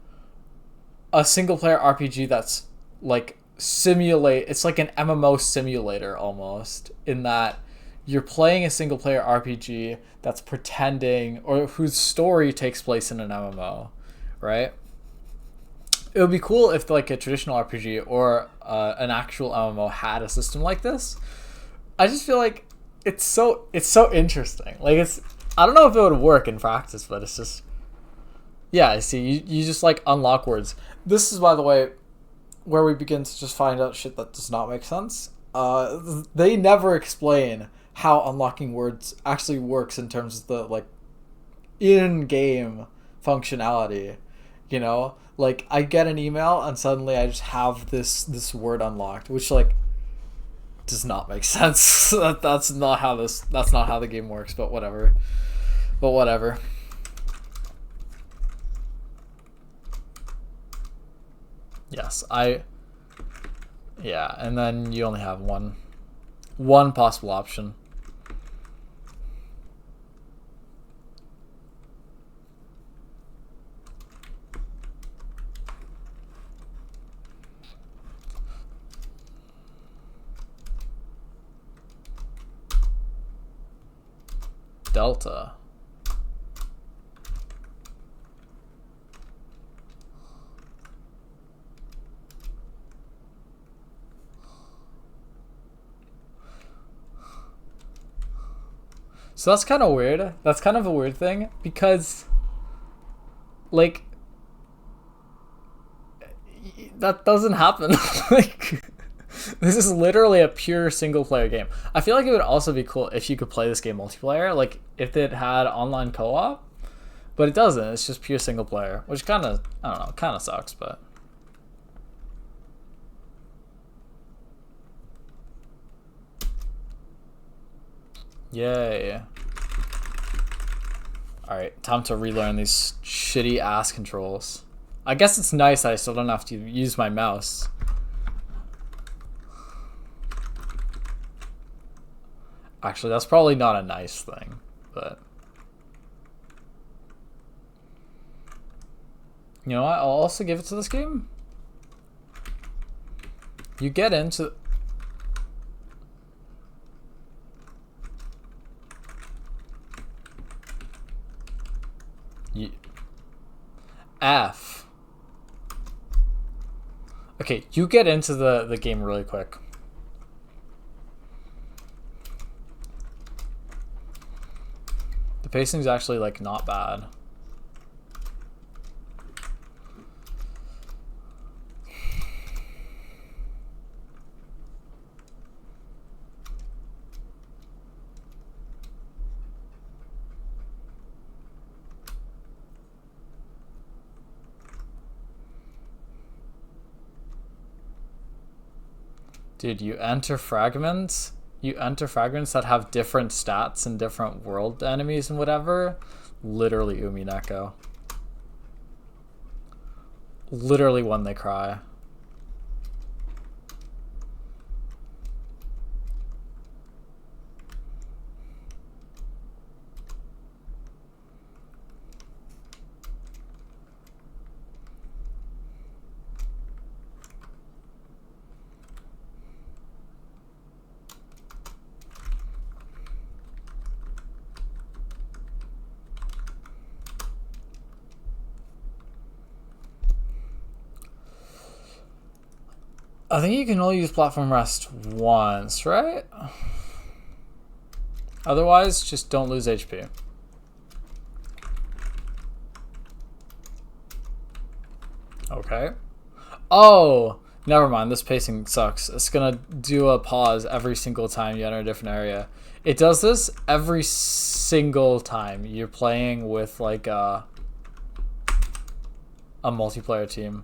single player RPG that's like it's like an MMO simulator almost, in that you're playing a single player RPG that's pretending, or whose story takes place in an MMO, right? It would be cool if like a traditional RPG or an actual MMO had a system like this. I just feel like it's so interesting. Like I don't know if it would work in practice, but it's just, Yeah, I see. You just like unlock words. This is, by the way, where we begin to just find out shit that does not make sense. They never explain how unlocking words actually works in terms of the like in-game functionality. You know, like I get an email and suddenly I just have this word unlocked, which like does not make sense. That's not how the game works. But whatever. But whatever. Yes, yeah, and then you only have one possible option. Delta. So that's kind of weird. That's kind of a weird thing because, like, that doesn't happen. Like, this is literally a pure single player game. I feel like it would also be cool if you could play this game multiplayer, like if it had online co-op, but it doesn't. It's just pure single player, which kind of, I don't know, kind of sucks, but. Yay. Alright, time to relearn these shitty ass controls. I guess it's nice I still don't have to use my mouse. Actually, that's probably not a nice thing, but... You know what? I'll also give it to this game. You get into... F. Okay, you get into the game really quick. The pacing's actually like not bad. Dude, you enter fragments that have different stats and different world enemies and whatever. Literally Umineko. Literally when they cry. I think you can only use platform rest once, right? Otherwise, just don't lose HP. Okay. Oh, never mind. This pacing sucks. It's gonna do a pause every single time you enter a different area. It does this every single time you're playing with like a multiplayer team.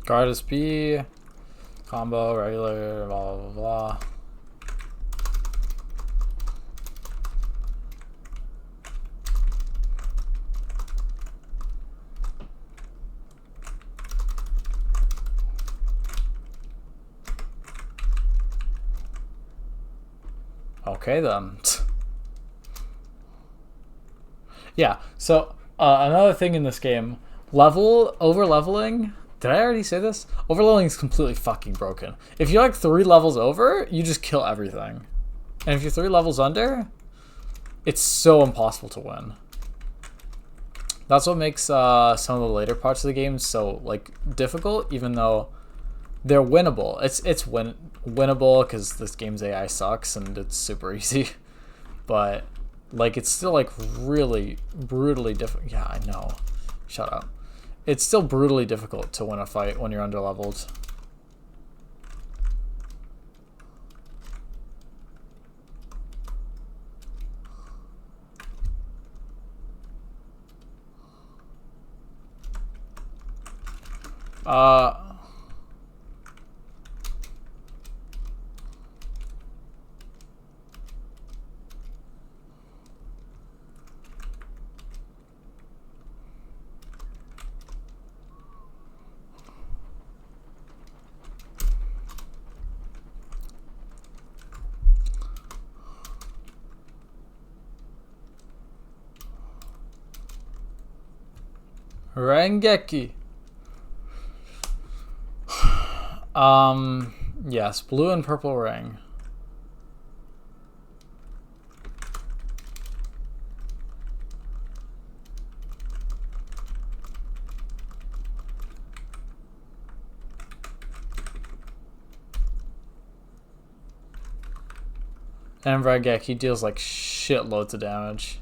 Guard is B. Combo, regular, blah, blah, blah. Okay then. Yeah, so another thing in this game, over leveling. Did I already say this? Over leveling is completely fucking broken. If you're like 3 levels over, you just kill everything. And if you're 3 levels under, it's so impossible to win. That's what makes some of the later parts of the game so like difficult, even though they're winnable. It's winnable because this game's AI sucks and it's super easy. But like it's still like really brutally difficult. Yeah, I know. Shut up. It's still brutally difficult to win a fight when you're underleveled. Rengeki. Yes, blue and purple ring. And Rengeki deals like shitloads of damage.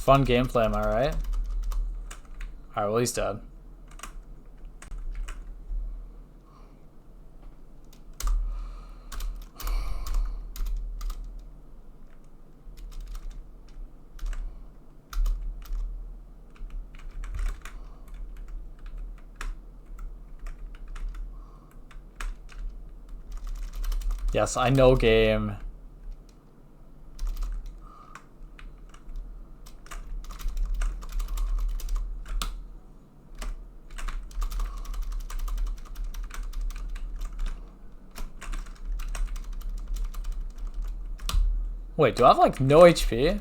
Fun gameplay, am I right? Alright, well he's dead. Yes, I know game. Wait, do I have like no HP?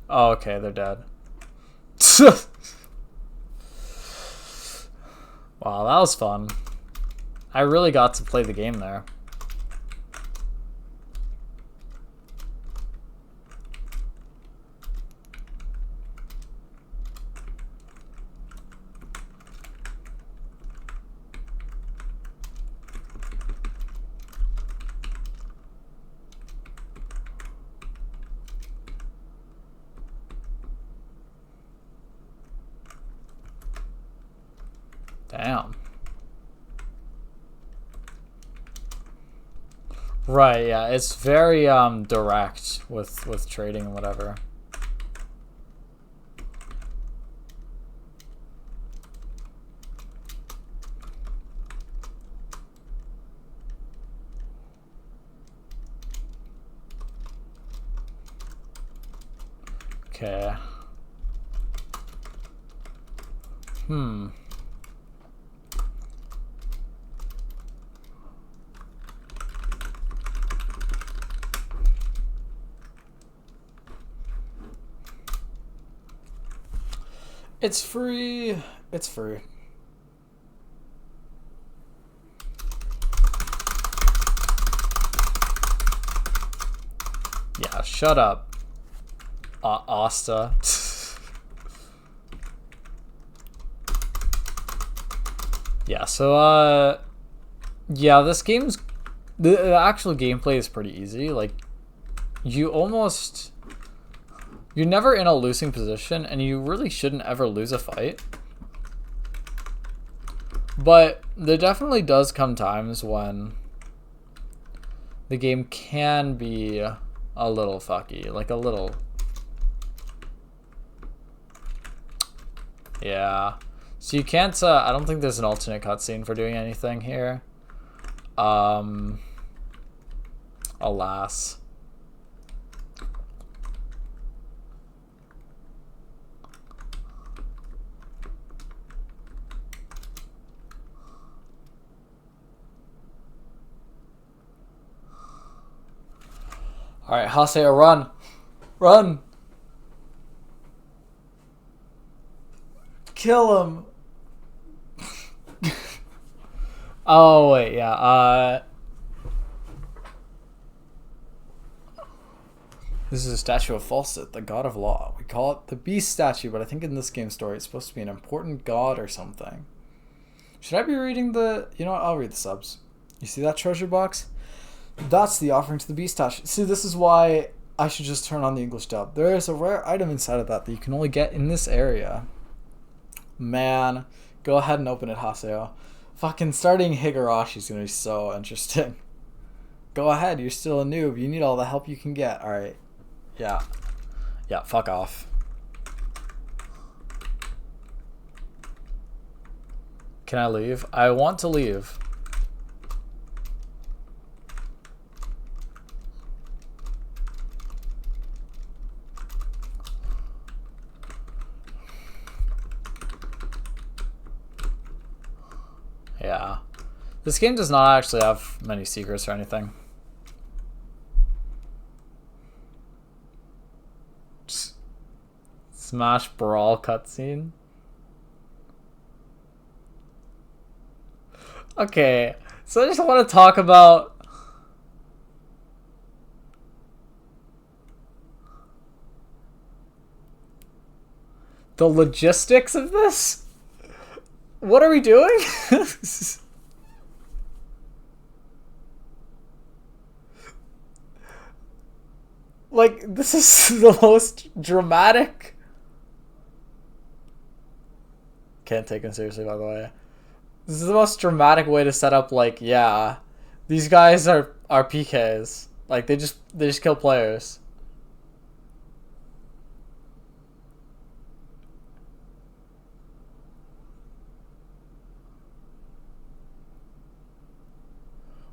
Oh, okay, they're dead. Wow, that was fun. I really got to play the game there. Damn. Right, yeah, it's very direct with trading and whatever. Okay. It's free. It's free. Yeah, shut up. Asta. Yeah, so yeah, this game's the actual gameplay is pretty easy. Like you're never in a losing position, and you really shouldn't ever lose a fight. But there definitely does come times when the game can be a little fucky, like a little. Yeah. So you can't, I don't think there's an alternate cutscene for doing anything here. Alas. Alright, Haseo, run! Run! Kill him! Oh, wait, yeah, this is a statue of Falset, the god of law. We call it the beast statue, but I think in this game story it's supposed to be an important god or something. Should I be reading the... You know what, I'll read the subs. You see that treasure box? That's the offering to the beast statue. See, this is why I should just turn on the English dub. There is a rare item inside of that you can only get in this area. Man, go ahead and open it, Haseo. Fucking starting Higarashi's gonna be so interesting. Go ahead, you're still a noob. You need all the help you can get. Alright. Yeah. Yeah, fuck off. Can I leave? I want to leave. Yeah. This game does not actually have many secrets or anything. Smash Brawl cutscene. Okay, so I just want to talk about the logistics of this. What are we doing? Like, this is the most dramatic. Can't take him seriously, by the way. This is the most dramatic way to set up, like, yeah, these guys are PKs. Like, they just kill players.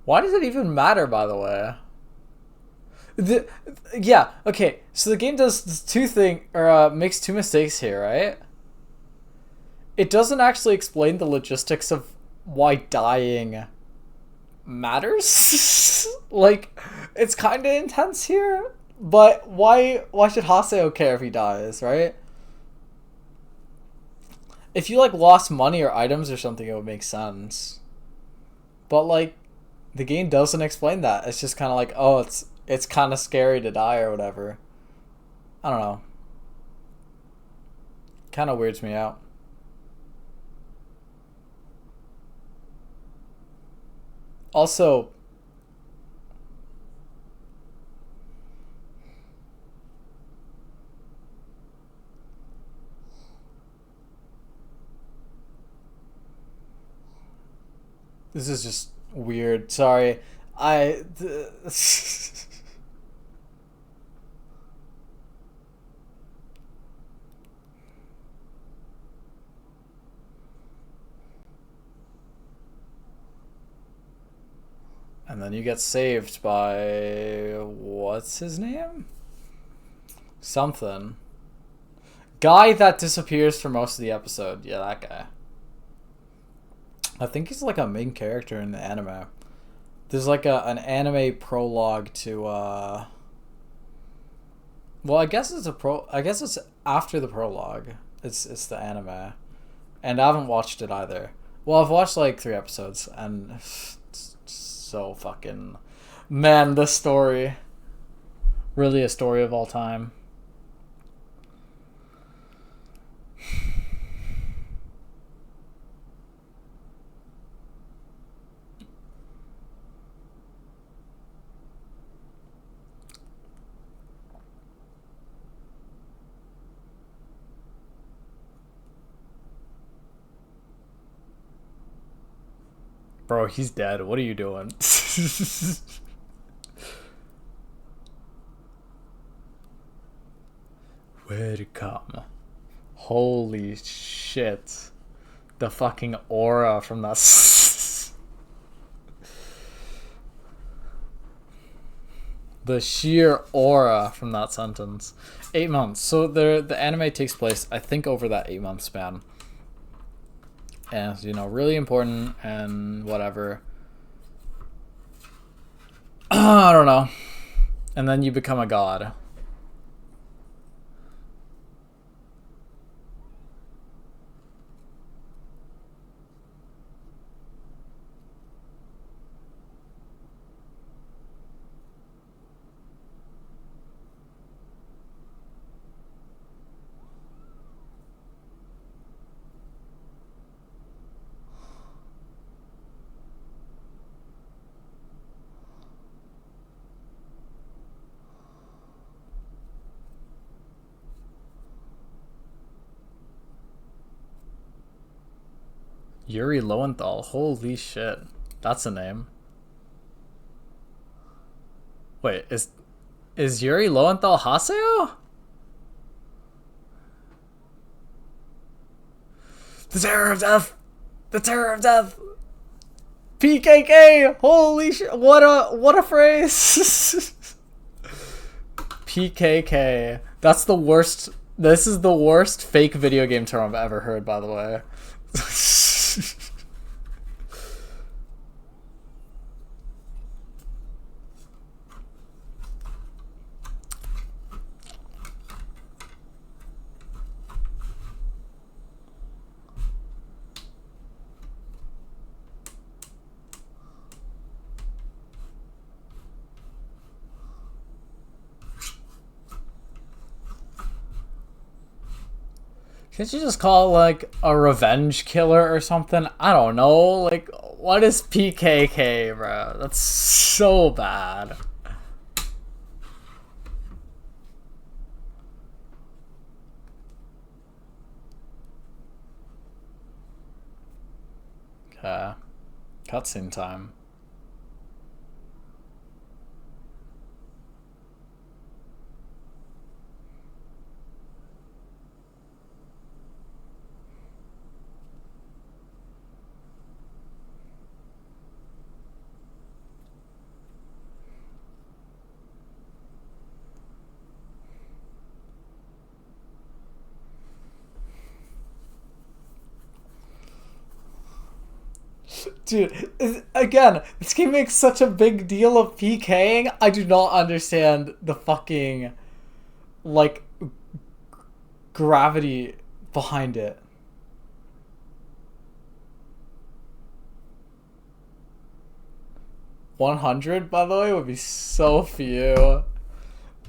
Why does it even matter, by the way? Yeah, okay, so the game does makes two mistakes here, right? It doesn't actually explain the logistics of why dying matters. Like, it's kind of intense here, but why should Haseo care if he dies, right? If you, like, lost money or items or something, it would make sense. But, like, the game doesn't explain that. It's just kind of like, oh, it's kind of scary to die or whatever. I don't know. Kind of weirds me out. Also, this is just weird. Sorry. And then you get saved by... What's his name? Something. Guy that disappears for most of the episode. Yeah, that guy. I think he's like a main character in the anime. There's like an anime prologue to... Well, I guess it's after the prologue. It's the anime. And I haven't watched it either. Well, I've watched like 3 episodes, and... So fucking... Man, this story. Really a story of all time. Bro, he's dead. What are you doing? Where'd it come? Holy shit. The fucking aura from that. The sheer aura from that sentence. 8 months. So the anime takes place, I think, over that 8-month span. And, you know, really important and whatever. I don't know. And then you become a god. Yuri Lowenthal. Holy shit. That's a name. Wait, is Yuri Lowenthal Haseo? The terror of death! The terror of death! PKK! Holy shit! What a phrase! PKK. That's the worst. This is the worst fake video game term I've ever heard, by the way. Can't you just call it like a revenge killer or something? I don't know. Like, what is PKK, bro? That's so bad. Okay. Cutscene time. Dude, again, this game makes such a big deal of PKing. I do not understand the fucking, like, gravity behind it. 100, by the way, would be so few.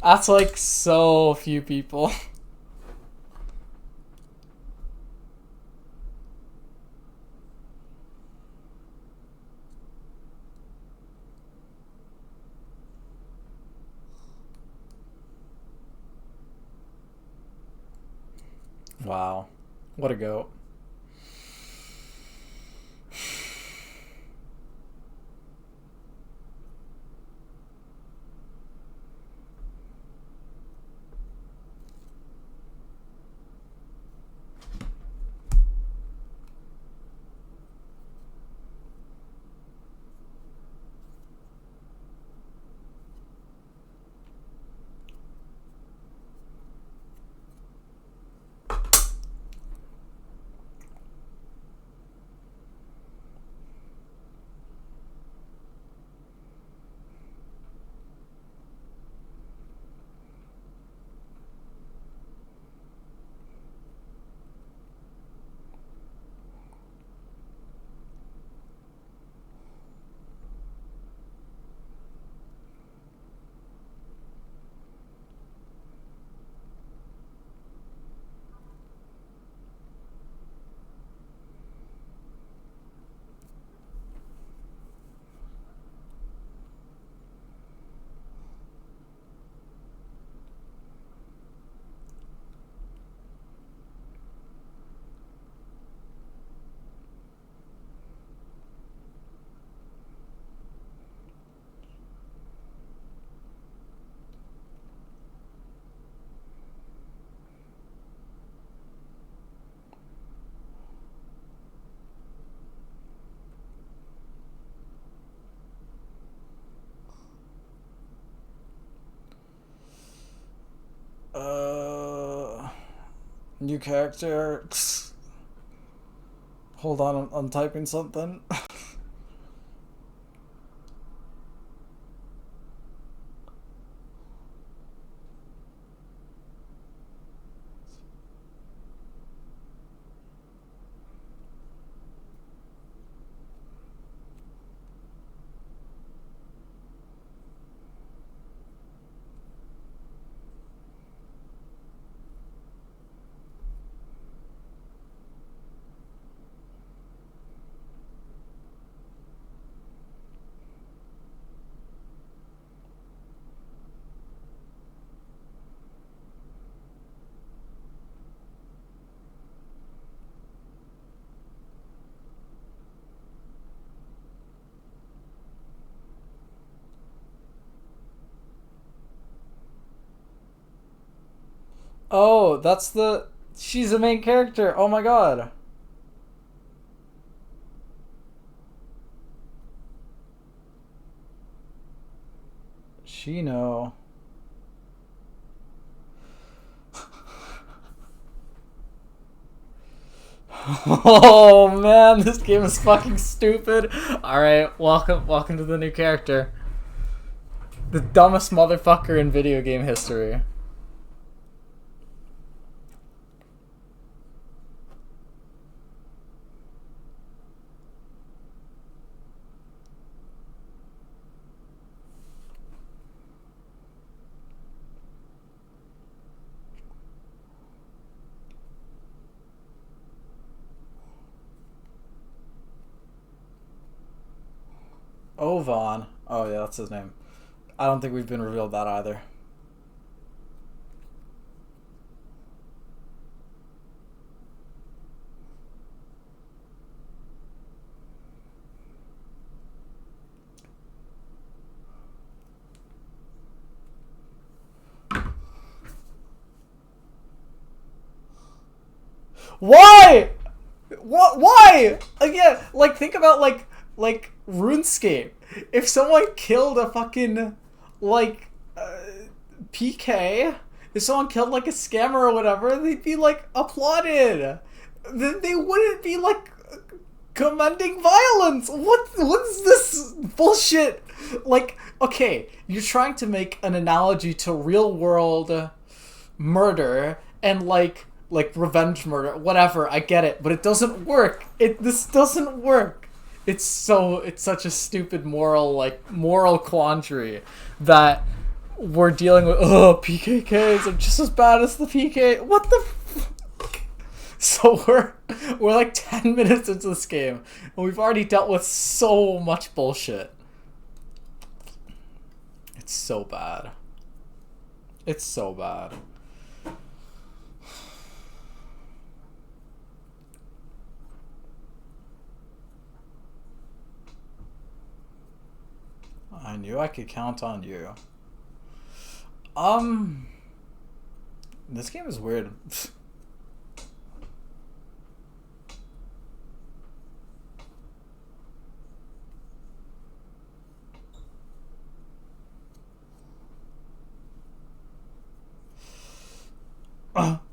That's like so few people. Wow. What a goat. New character. Hold on, I'm typing something. Oh, that's the. She's the main character. Oh my god. Shino. Oh man, this game is fucking stupid. Alright, welcome to the new character. The dumbest motherfucker in video game history. Ovan. Oh yeah, that's his name. I don't think we've been revealed that either. Why? What? Why? Again, like think about like RuneScape. If someone killed a fucking like PK, if someone killed like a scammer or whatever, they'd be like applauded. Then they wouldn't be like commending violence. What's this bullshit? Like, okay, you're trying to make an analogy to real world murder and like revenge murder, whatever. I get it, but it doesn't work. This doesn't work. It's such a stupid moral quandary that we're dealing with. Oh, PKKs are just as bad as the PK. What the fuck? So we're like 10 minutes into this game and we've already dealt with so much bullshit. It's so bad. It's so bad. I knew I could count on you. This game is weird.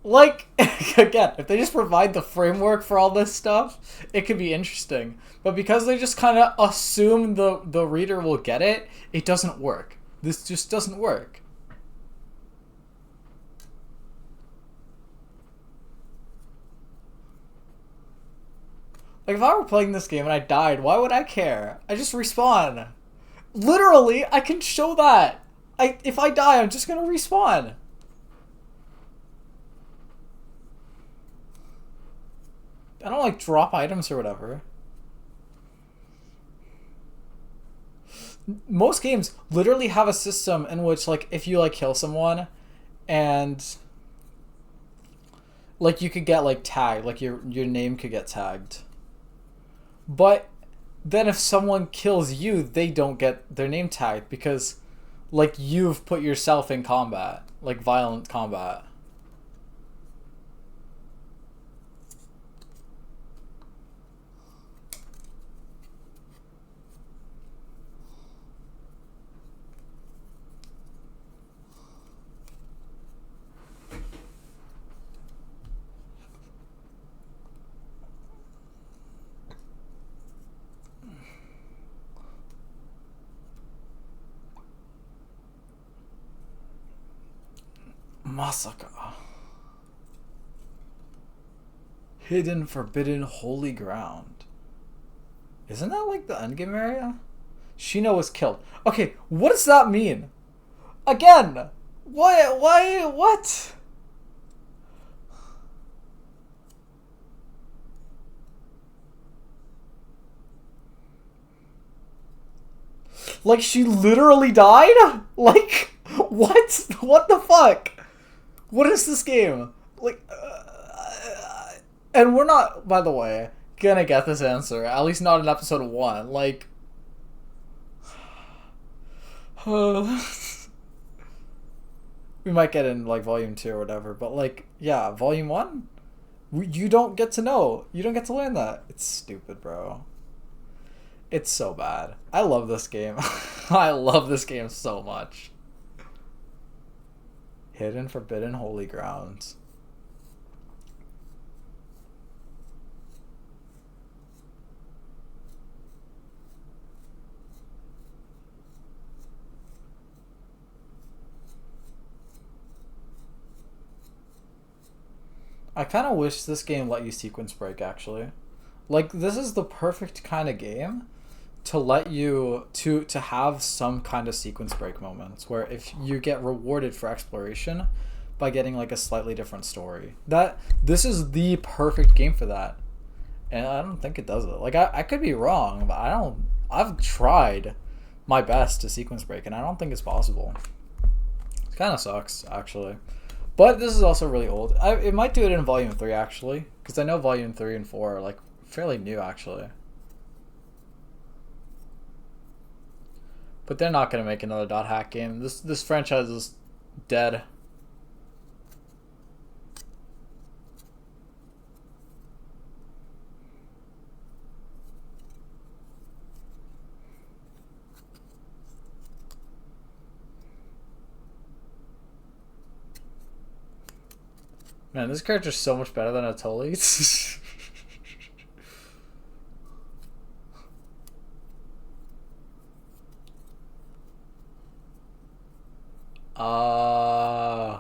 Like, again, if they just provide the framework for all this stuff, it could be interesting. But because they just kind of assume the reader will get it, it doesn't work. This just doesn't work. Like, if I were playing this game and I died, why would I care? I just respawn. Literally, I can show that. If I die, I'm just gonna respawn. I don't like drop items or whatever. Most games literally have a system in which, like, if you like kill someone and like you could get like tagged, like your name could get tagged. But then if someone kills you, they don't get their name tagged because like you've put yourself in combat, like violent combat. Masaka. Hidden, forbidden, holy ground. Isn't that like the endgame area? Shino was killed. Okay, what does that mean? Again! Why, what? Like, she literally died? Like, what? What the fuck? What is this game? Like, and we're not, by the way, gonna get this answer. At least not in episode 1. Like, we might get in, like, volume 2 or whatever. But, like, yeah, volume 1? You don't get to know. You don't get to learn that. It's stupid, bro. It's so bad. I love this game. I love this game so much. Hidden, forbidden, holy grounds. I kind of wish this game let you sequence break, actually. Like, this is the perfect kind of game to let you to have some kind of sequence break moments where if you get rewarded for exploration by getting like a slightly different story, that this is the perfect game for that. And I don't think it does it. Like, I could be wrong, but I've tried my best to sequence break and I don't think it's possible. It kind of sucks, actually. But this is also really old. It might do it in volume 3, actually, because I know volume 3 and 4 are like fairly new, actually. But they're not gonna make another dot hack game. This franchise is dead. Man, this character's so much better than Atoli.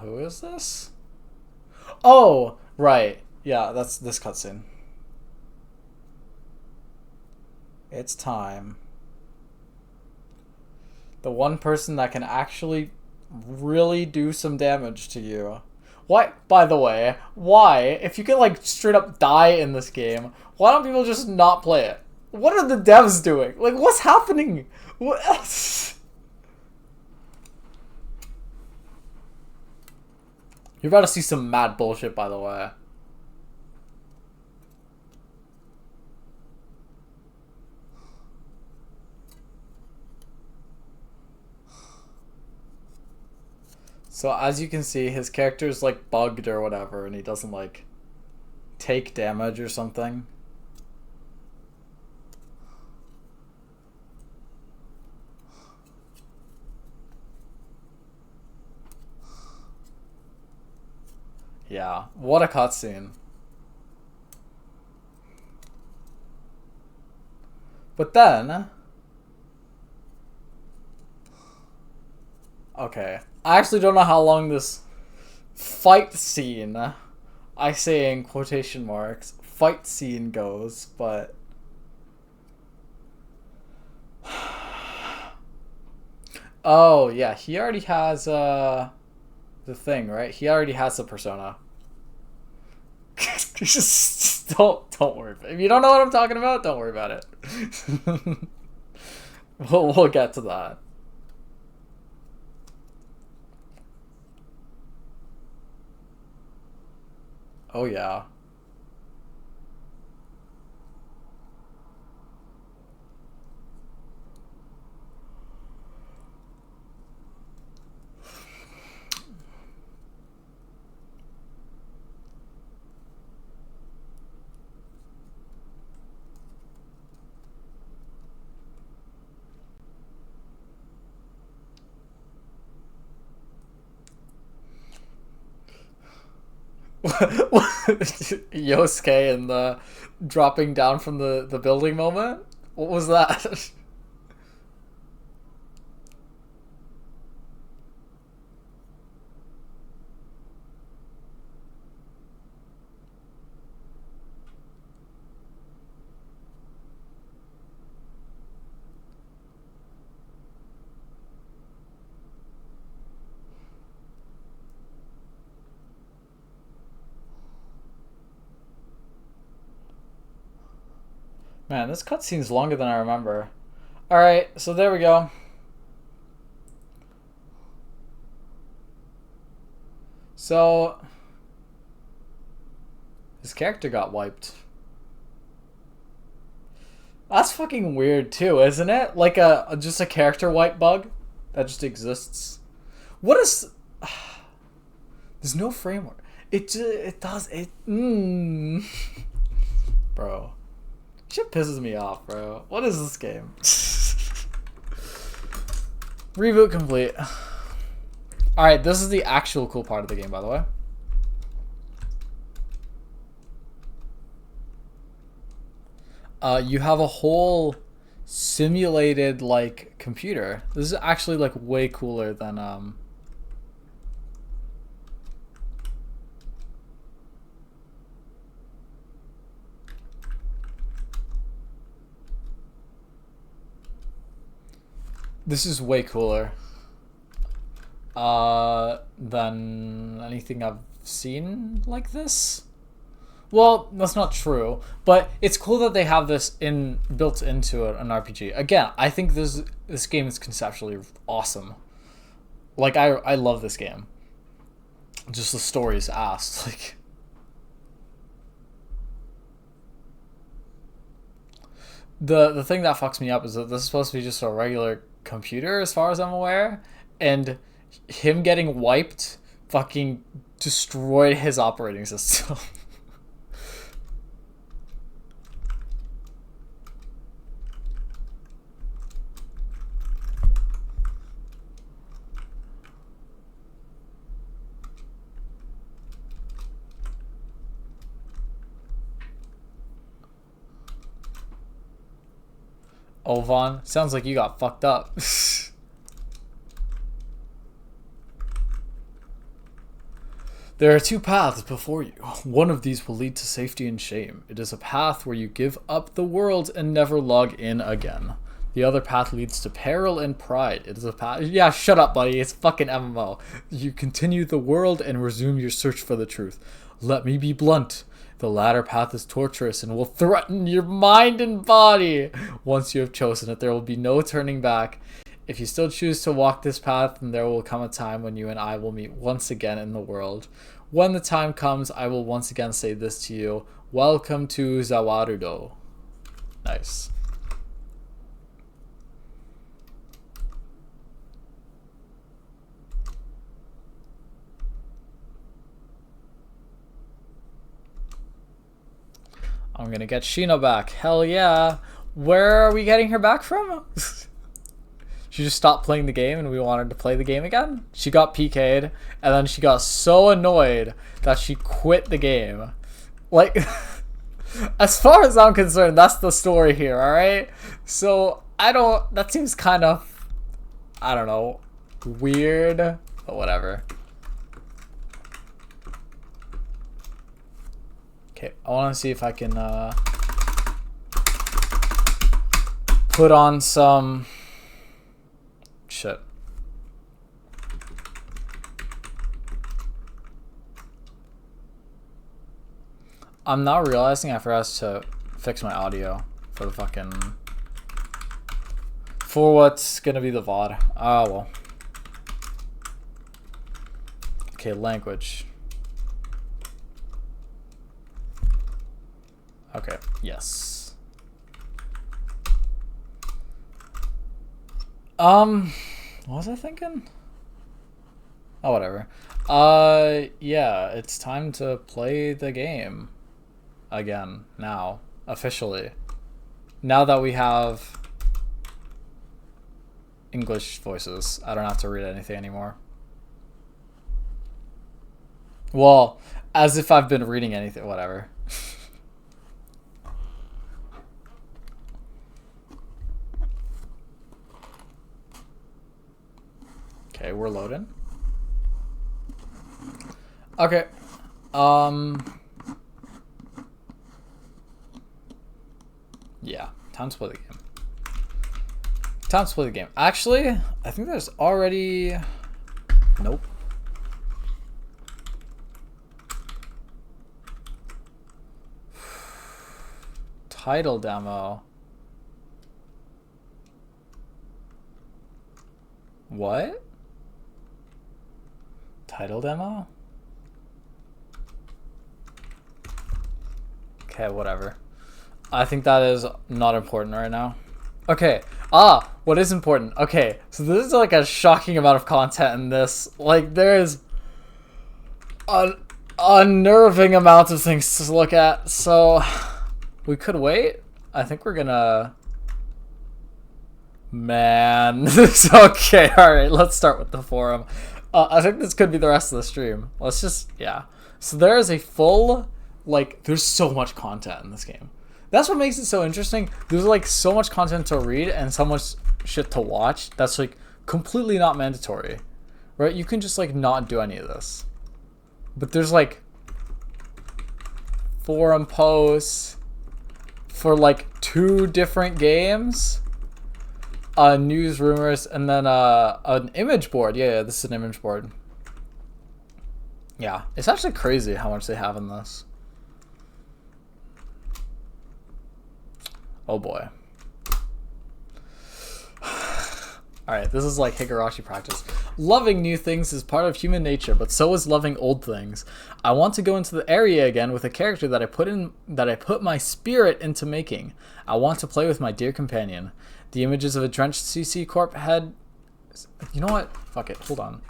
Who is this? Oh, right. Yeah, that's this cutscene. It's time. The one person that can actually really do some damage to you. Why, by the way, why, if you can like straight up die in this game, why don't people just not play it? What are the devs doing? Like, what's happening? What else? You're about to see some mad bullshit, by the way. So as you can see, his character's like bugged or whatever, and he doesn't like take damage or something. Yeah, what a cutscene. But then... Okay. I actually don't know how long this fight scene, I say in quotation marks, fight scene goes, but... Oh, yeah, he already has, the thing, right? He already has the persona. just don't worry. If you don't know what I'm talking about, don't worry about it. we'll get to that. Oh yeah. Yosuke and the dropping down from the building moment? What was that? Man, this cutscene's longer than I remember. Alright, so there we go. So his character got wiped. That's fucking weird too, isn't it? Like just a character wipe bug that just exists. What is? There's no framework. It does it. Bro, shit pisses me off, bro. What is this game? Reboot complete. All right, this is the actual cool part of the game, by the way. You have a whole simulated like computer. This is actually like way cooler than this is way cooler than anything I've seen like this. Well, that's not true, but it's cool that they have this built into an RPG. Again, I think this game is conceptually awesome. Like I love this game. Just the story is ass. Like the thing that fucks me up is that this is supposed to be just a regular computer, as far as I'm aware, and him getting wiped fucking destroyed his operating system. Ovan, sounds like you got fucked up. There are two paths before you. One of these will lead to safety and shame. It is a path where you give up the world and never log in again. The other path leads to peril and pride. It is a path... Yeah, shut up, buddy. It's fucking MMO. You continue the world and resume your search for the truth. Let me be blunt. The latter path is torturous and will threaten your mind and body. Once you have chosen it, there will be no turning back. If you still choose to walk this path, then there will come a time when you and I will meet once again in the world. When the time comes, I will once again say this to you. Welcome to Zawarudo. Nice. I'm gonna get Sheena back. Hell yeah. Where are we getting her back from? She just stopped playing the game and we wanted to play the game again. She got PK'd and then she got so annoyed that she quit the game. Like, as far as I'm concerned, that's the story here, alright? So, that seems kind of, I don't know, weird, but whatever. Okay, I want to see if I can put on some shit. I'm now realizing I forgot to fix my audio for the fucking... for what's gonna be the VOD. Ah, well. Okay, language. Okay, yes. What was I thinking? Oh, whatever. Yeah, it's time to play the game again now, officially. Now that we have English voices, I don't have to read anything anymore. Well, as if I've been reading anything, whatever. Okay, we're loading. Okay. Yeah, time to play the game. Time to play the game. Actually, I think there's already... Nope. Title demo. What? Title demo? Okay, whatever. I think that is not important right now. Okay. What is important? Okay, so this is like a shocking amount of content in this. Like, there's an unnerving amount of things to look at. So, we could wait. I think we're gonna... Man, this is okay. Alright, let's start with the forum. I think this could be the rest of the stream. Let's just, yeah. So there is a full, like, there's so much content in this game. That's what makes it so interesting. There's like so much content to read and so much shit to watch that's like completely not mandatory, right? You can just like not do any of this. But there's like forum posts for like 2 different games, news, rumors, and then an image board. Yeah, this is an image board. Yeah, it's actually crazy how much they have in this. Oh boy. Alright, this is like Higurashi practice. Loving new things is part of human nature, but so is loving old things. I want to go into the area again with a character that I put my spirit into making. I want to play with my dear companion. The images of a drenched CC Corp head... You know what? Fuck it. Hold on.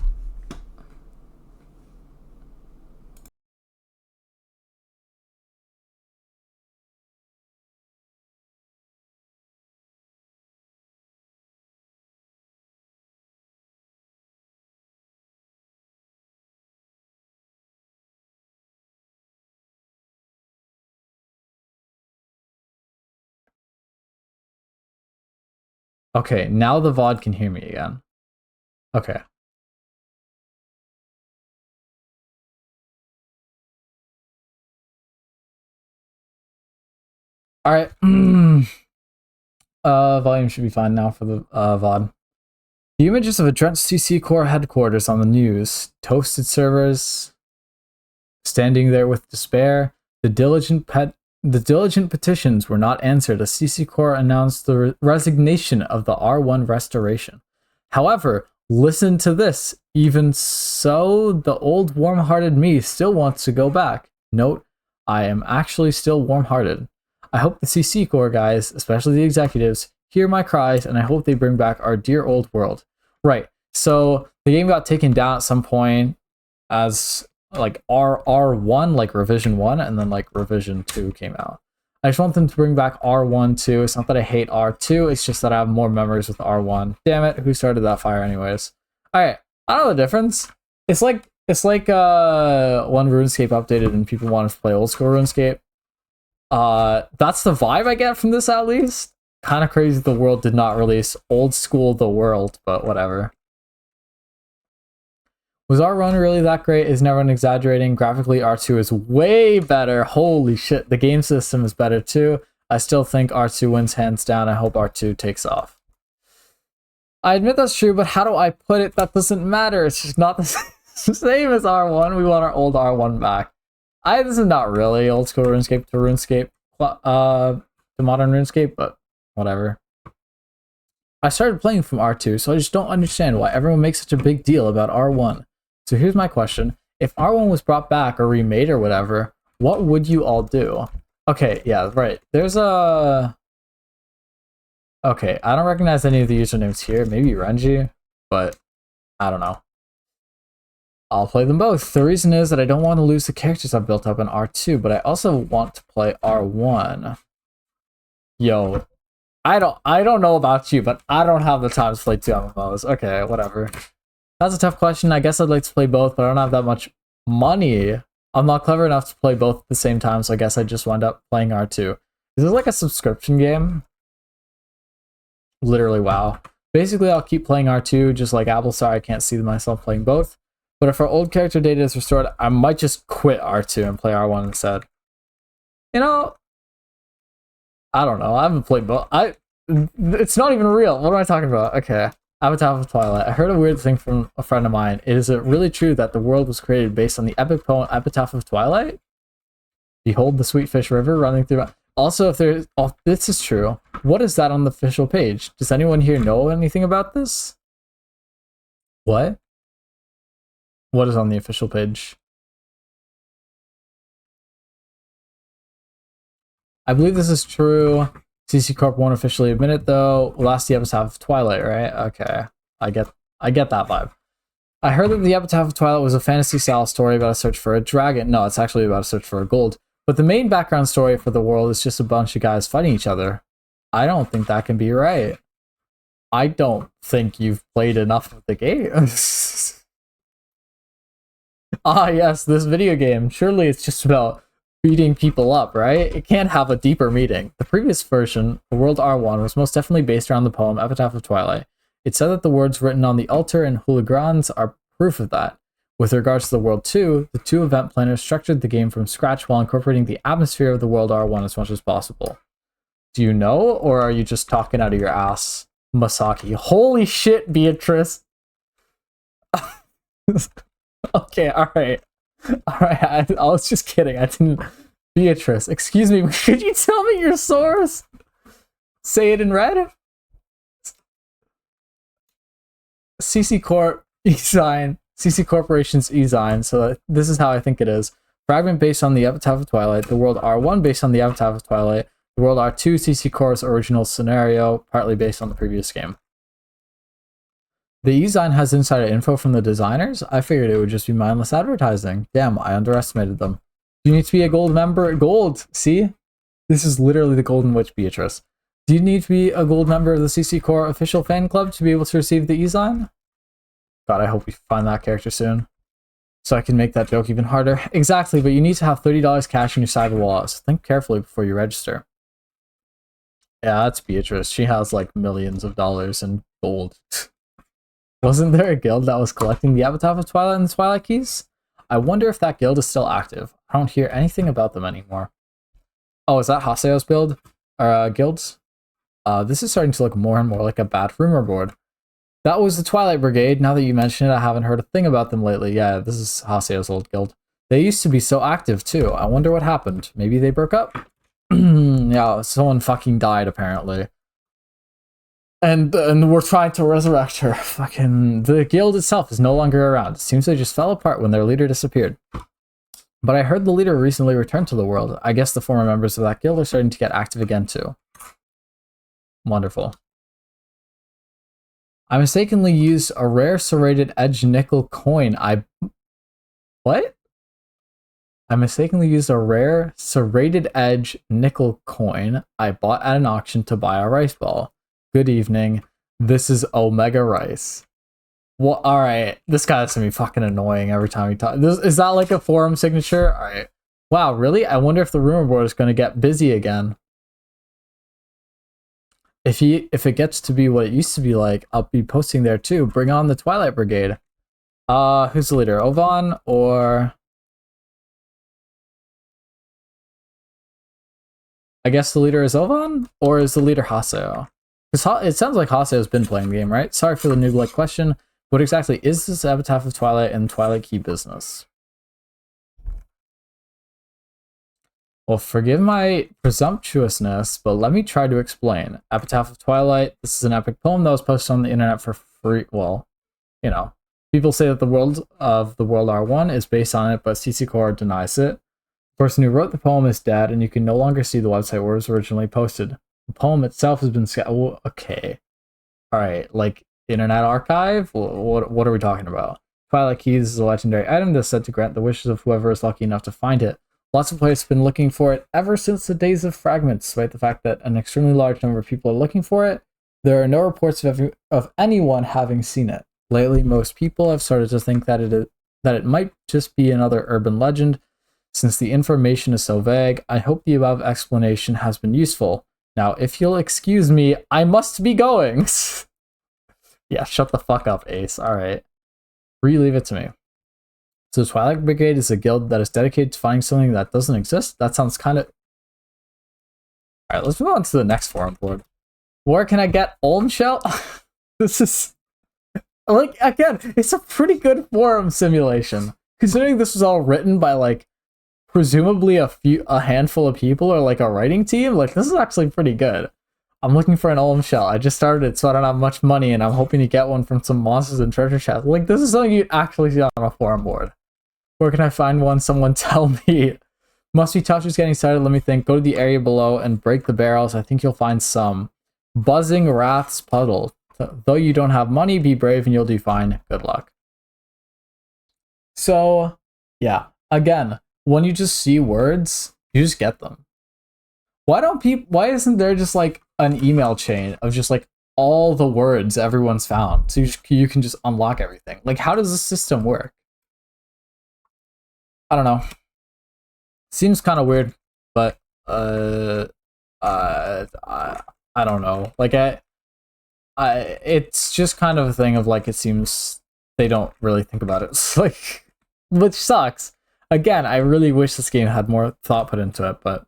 Okay, now the VOD can hear me again. Okay. Alright. Volume should be fine now for the VOD. The images of a drenched CC Core headquarters on the news. Toasted servers standing there with despair. The diligent petitions were not answered as CC Core announced the resignation of the R1 restoration. However, listen to this. Even so, the old warm-hearted me still wants to go back. Note, I am actually still warm-hearted. I hope the CC Core guys, especially the executives, hear my cries, and I hope they bring back our dear old world. Right, so the game got taken down at some point as like R1, like revision 1, and then like revision 2 came out. I just want them to bring back R1 too. It's not that I hate R2, it's just that I have more memories with R1. Damn it, who started that fire anyways? Alright, I don't know the difference. It's like when RuneScape updated and people wanted to play old school RuneScape. That's the vibe I get from this, at least. Kind of crazy the world did not release old school the world, but whatever. Was R1 really that great? Is never exaggerating. Graphically, R2 is way better. Holy shit, the game system is better too. I still think R2 wins hands down. I hope R2 takes off. I admit that's true, but how do I put it? That doesn't matter. It's just not the same as R1. We want our old R1 back. This is not really old school RuneScape to RuneScape, to modern RuneScape, but whatever. I started playing from R2, so I just don't understand why everyone makes such a big deal about R1. So here's my question. If R1 was brought back or remade or whatever, what would you all do? Okay, yeah, right. There's a... Okay, I don't recognize any of the usernames here. Maybe Renji, but I don't know. I'll play them both. The reason is that I don't want to lose the characters I've built up in R2, but I also want to play R1. Yo, I don't know about you, but I don't have the time to play 2 MMOs. Okay, whatever. That's a tough question. I guess I'd like to play both, but I don't have that much money. I'm not clever enough to play both at the same time, so I guess I just wind up playing R2. Is this like a subscription game? Literally, wow. Basically, I'll keep playing R2, just like Applestar. I can't see myself playing both. But if our old character data is restored, I might just quit R2 and play R1 instead. You know, I don't know. I haven't played both. It's not even real. What am I talking about? Okay. Epitaph of Twilight. I heard a weird thing from a friend of mine. Is it really true that the world was created based on the epic poem Epitaph of Twilight? Behold the sweet fish river running through... Also, if there's, oh, this is true. What is that on the official page? Does anyone here know anything about this? What? What is on the official page? I believe this is true. CC Corp won't officially admit it though. Last the epitaph of Twilight, right? Okay, I get that vibe. I heard that the epitaph of Twilight was a fantasy-style story about a search for a dragon. No, it's actually about a search for a gold. But the main background story for the world is just a bunch of guys fighting each other. I don't think that can be right. I don't think you've played enough of the game. Ah, yes, this video game. Surely it's just about beating people up, right? It can't have a deeper meaning. The previous version, the World R1, was most definitely based around the poem Epitaph of Twilight. It said that the words written on the altar and hooligans are proof of that. With regards to the World 2, the two event planners structured the game from scratch while incorporating the atmosphere of the World R1 as much as possible. Do you know, or are you just talking out of your ass, Masaki? Holy shit, Beatrice! Okay, alright. I was just kidding. I didn't... Beatrice, excuse me, could you tell me your source? Say it in red? CC Corp, E-Sign, CC Corporation's E-Sign, so this is how I think it is. Fragment based on the Epitaph of Twilight, the World R1 based on the Epitaph of Twilight, the World R2 CC Corp's original scenario, partly based on the previous game. The E-Sign has insider info from the designers? I figured it would just be mindless advertising. Damn, I underestimated them. Do you need to be a gold member? Gold! See? This is literally the Golden Witch, Beatrice. Do you need to be a gold member of the CC Core official fan club to be able to receive the E-Sign? God, I hope we find that character soon. So I can make that joke even harder. Exactly, but you need to have $30 cash in your cyber wallet, so think carefully before you register. Yeah, that's Beatrice. She has like millions of dollars in gold. Wasn't there a guild that was collecting the Epitaph of Twilight and the Twilight Keys? I wonder if that guild is still active. I don't hear anything about them anymore. Oh, is that Haseo's build? Or guilds? This is starting to look more and more like a bad rumor board. That was the Twilight Brigade. Now that you mention it, I haven't heard a thing about them lately. Yeah, this is Haseo's old guild. They used to be so active too. I wonder what happened. Maybe they broke up? Yeah, someone fucking died apparently. And we're trying to resurrect her. Fucking the guild itself is no longer around. It seems they just fell apart when their leader disappeared. But I heard the leader recently returned to the world. I guess the former members of that guild are starting to get active again too. Wonderful. I mistakenly used a rare serrated edge nickel coin. What? I mistakenly used a rare serrated edge nickel coin I bought at an auction to buy a rice ball. Good evening. This is Omega Rice. Well, alright. This guy's gonna be fucking annoying every time he talks. Is that like a forum signature? Alright. Wow, really? I wonder if the rumor board is gonna get busy again. If it gets to be what it used to be like, I'll be posting there too. Bring on the Twilight Brigade. Who's the leader? Ovan or... I guess the leader is Ovan? Or is the leader Haseo? Because it sounds like Haseo's been playing the game, right? Sorry for the noob-like question. What exactly is this Epitaph of Twilight and Twilight Key business? Well, forgive my presumptuousness, but let me try to explain. Epitaph of Twilight, this is an epic poem that was posted on the internet for free. Well, you know, people say that the world of the World R1 is based on it, but CC Core denies it. The person who wrote the poem is dead, and you can no longer see the website where it was originally posted. The poem itself has been... Oh, okay. Alright, like, Internet Archive? What are we talking about? Twilight Keys is a legendary item that's said to grant the wishes of whoever is lucky enough to find it. Lots of players have been looking for it ever since the days of Fragments. Despite the fact that an extremely large number of people are looking for it, there are no reports of anyone having seen it. Lately, most people have started to think that it might just be another urban legend. Since the information is so vague, I hope the above explanation has been useful. Now, if you'll excuse me, I must be going. Yeah, shut the fuck up, Ace. Alright. Leave it to me. So Twilight Brigade is a guild that is dedicated to finding something that doesn't exist? That sounds kind of... Alright, let's move on to the next forum board. Where can I get Olm Shell? This is... Like, again, it's a pretty good forum simulation. Considering this was all written by, like, presumably a handful of people or like a writing team. Like, this is actually pretty good. I'm looking for an Olm shell. I just started it, so I don't have much money, and I'm hoping to get one from some monsters and treasure chests. Like, this is something you'd actually see on a forum board. Where can I find one? Someone tell me. Must be tough just getting started. Let me think. Go to the area below and break the barrels. I think you'll find some. Buzzing Wrath's Puddle. Though you don't have money, be brave and you'll do fine. Good luck. So, yeah. Again, when you just see words, you just get them. Why isn't there just like an email chain of just like all the words everyone's found, so you can just unlock everything? Like, how does the system work? I don't know. Seems kind of weird, but I don't know. Like, it's just kind of a thing of like, it seems they don't really think about it. It's like, which sucks. Again, I really wish this game had more thought put into it, but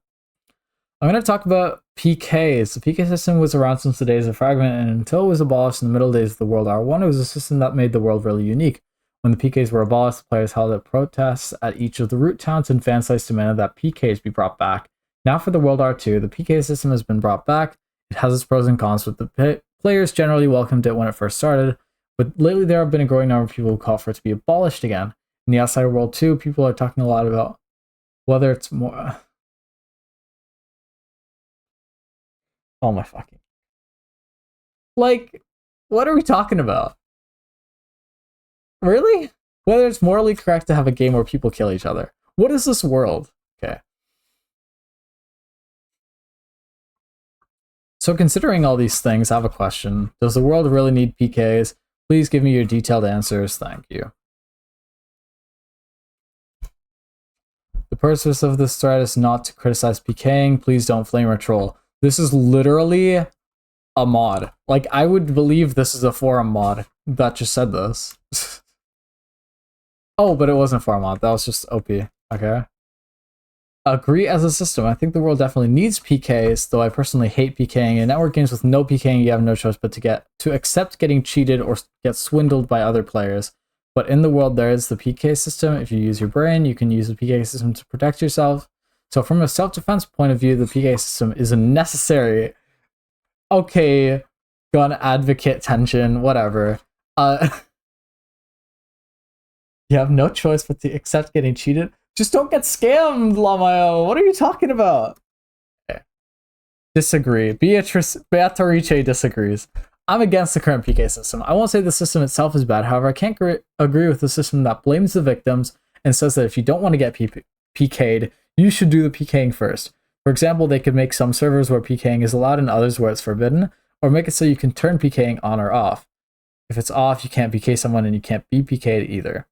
I'm going to talk about PKs. The PK system was around since the days of Fragment, and until it was abolished in the middle days of the World War I, it was a system that made the world really unique. When the PKs were abolished, the players held up protests at each of the root towns, and fan sites demanded that PKs be brought back. Now for the World War II, the PK system has been brought back. It has its pros and cons, but the players generally welcomed it when it first started. But lately there have been a growing number of people who call for it to be abolished again. In the outside world too, people are talking a lot about whether it's more... Oh my fucking... Like, what are we talking about? Really? Whether it's morally correct to have a game where people kill each other. What is this world? Okay. So considering all these things, I have a question. Does the world really need PKs? Please give me your detailed answers. Thank you. The purpose of this thread is not to criticize PKing. Please don't flame or troll. This is literally a mod. Like, I would believe this is a forum mod that just said this. Oh, but it wasn't forum mod. That was just OP. Okay. Agree as a system. I think the world definitely needs PKs, though I personally hate PKing. In network games with no PKing, you have no choice but to accept getting cheated or get swindled by other players. But in the world, there is the PK system. If you use your brain, you can use the PK system to protect yourself. So from a self-defense point of view, the PK system is a necessary... Okay, gun advocate tension, whatever. You have no choice but to accept getting cheated. Just don't get scammed, Lamayo. What are you talking about? Okay. Disagree. Beatrice disagrees. I'm against the current PK system. I won't say the system itself is bad. However, I can't agree with the system that blames the victims and says that if you don't want to get PK'd, you should do the PKing first. For example, they could make some servers where PKing is allowed and others where it's forbidden, or make it so you can turn PKing on or off. If it's off, you can't PK someone and you can't be PK'd either.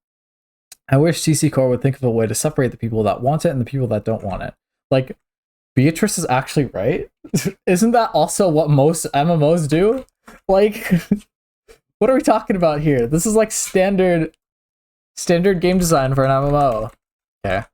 I wish CC Core would think of a way to separate the people that want it and the people that don't want it. Like, Beatrice is actually right. Isn't that also what most MMOs do? Like, what are we talking about here? This is like standard game design for an MMO. Okay.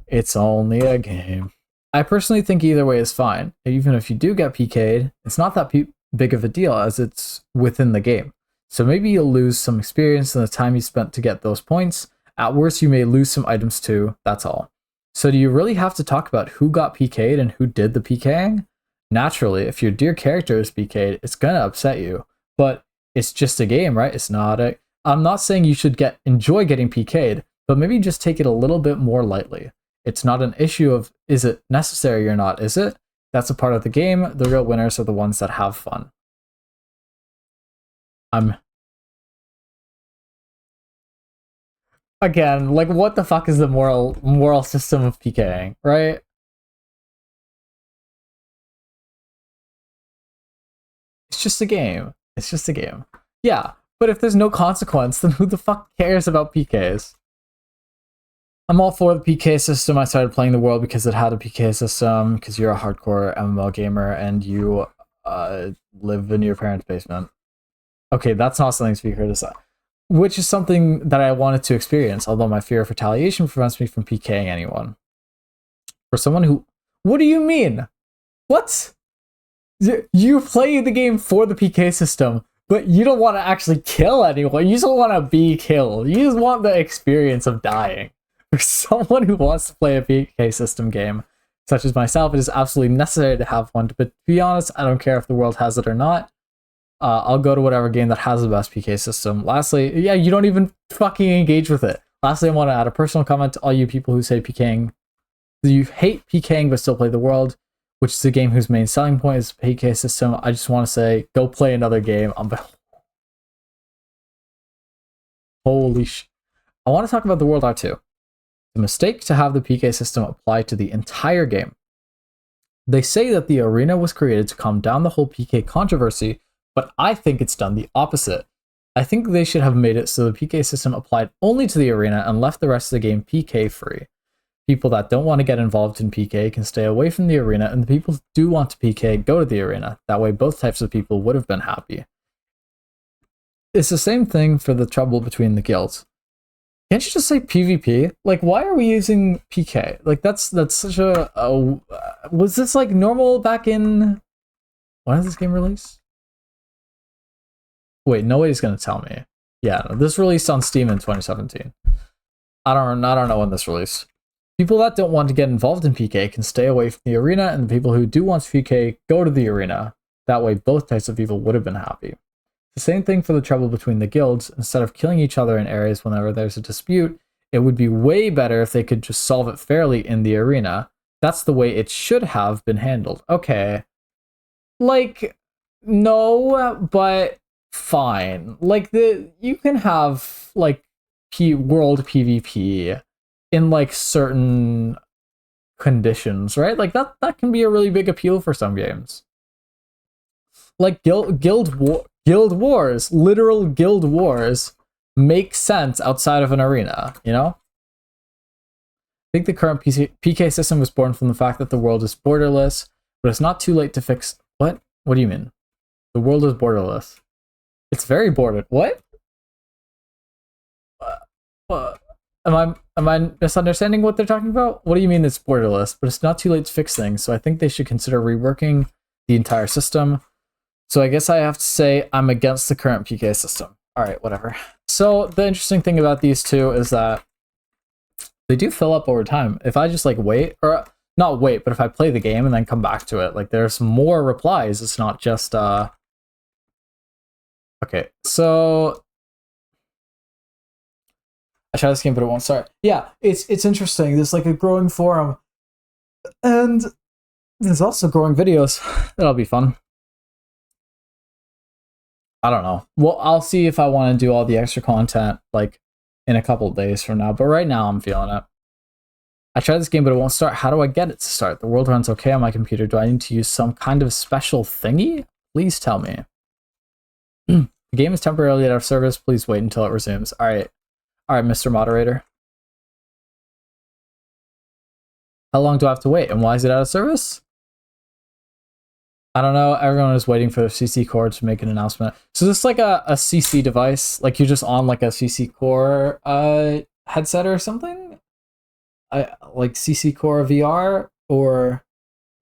It's only a game. I personally think either way is fine. Even if you do get PK'd, it's not that big of a deal as it's within the game. So maybe you'll lose some experience in the time you spent to get those points. At worst, you may lose some items too, that's all. So do you really have to talk about who got PK'd and who did the PKing? Naturally, if your dear character is PK'd, it's gonna upset you. But it's just a game, right? It's not a... I'm not saying you should enjoy getting PK'd, but maybe just take it a little bit more lightly. It's not an issue of, is it necessary or not, is it? That's a part of the game. The real winners are the ones that have fun. Again, like, what the fuck is the moral system of PKing, right? It's just a game. It's just a game. Yeah, but if there's no consequence, then who the fuck cares about PKs? I'm all for the PK system. I started playing the world because it had a PK system, because you're a hardcore MMO gamer and you live in your parents' basement. Okay, that's not something to be criticized. Which is something that I wanted to experience, although my fear of retaliation prevents me from PKing anyone. For someone who... What do you mean? What? You play the game for the PK system, but you don't want to actually kill anyone. You just want to be killed. You just want the experience of dying. For someone who wants to play a PK system game, such as myself, it is absolutely necessary to have one. But to be honest, I don't care if the world has it or not. I'll go to whatever game that has the best PK system. Lastly, yeah, you don't even fucking engage with it. Lastly, I want to add a personal comment to all you people who say PKing. You hate PKing but still play the world, which is a game whose main selling point is the PK system. I just want to say, go play another game. Holy sh! I want to talk about the World War II. The mistake to have the PK system apply to the entire game. They say that the arena was created to calm down the whole PK controversy, but I think it's done the opposite. I think they should have made it so the PK system applied only to the arena and left the rest of the game PK free. People that don't want to get involved in PK can stay away from the arena, and the people who do want to PK go to the arena. That way both types of people would have been happy. It's the same thing for the trouble between the guilds. Can't you just say PvP? Like, why are we using PK? Like, that's such a was this like normal back in... When did this game release? Wait, nobody's gonna tell me. Yeah, no, this released on Steam in 2017. I don't know when this released. People that don't want to get involved in PK can stay away from the arena, and the people who do want to PK go to the arena. That way both types of people would have been happy. The same thing for the trouble between the guilds. Instead of killing each other in areas whenever there's a dispute, it would be way better if they could just solve it fairly in the arena. That's the way it should have been handled. Okay. Like, no, but fine. Like, you can have, like, world PvP in, like, certain conditions, right? Like, that can be a really big appeal for some games. Like, guild wars, literal guild wars, make sense outside of an arena, you know? I think the current PK system was born from the fact that the world is borderless, but it's not too late to fix... What? What do you mean? The world is borderless. It's very bordered. What? Am I misunderstanding what they're talking about? What do you mean it's borderless? But it's not too late to fix things, so I think they should consider reworking the entire system. So I guess I have to say I'm against the current PK system. All right, whatever. So the interesting thing about these two is that they do fill up over time. If I just like wait, or not wait, but if I play the game and then come back to it, like there's more replies. It's not just okay. So I tried this game, but it won't start. Yeah, it's interesting. There's like a growing forum, and there's also growing videos. That'll be fun. I don't know. Well, I'll see if I want to do all the extra content like in a couple of days from now. But right now, I'm feeling it. I tried this game, but it won't start. How do I get it to start? The world runs okay on my computer. Do I need to use some kind of special thingy? Please tell me. The game is temporarily out of service. Please wait until it resumes. All right, Mr. Moderator. How long do I have to wait? And why is it out of service? I don't know. Everyone is waiting for the CC core to make an announcement. So this is like a CC device. Like you're just on like a CC core headset or something? Like CC core VR, or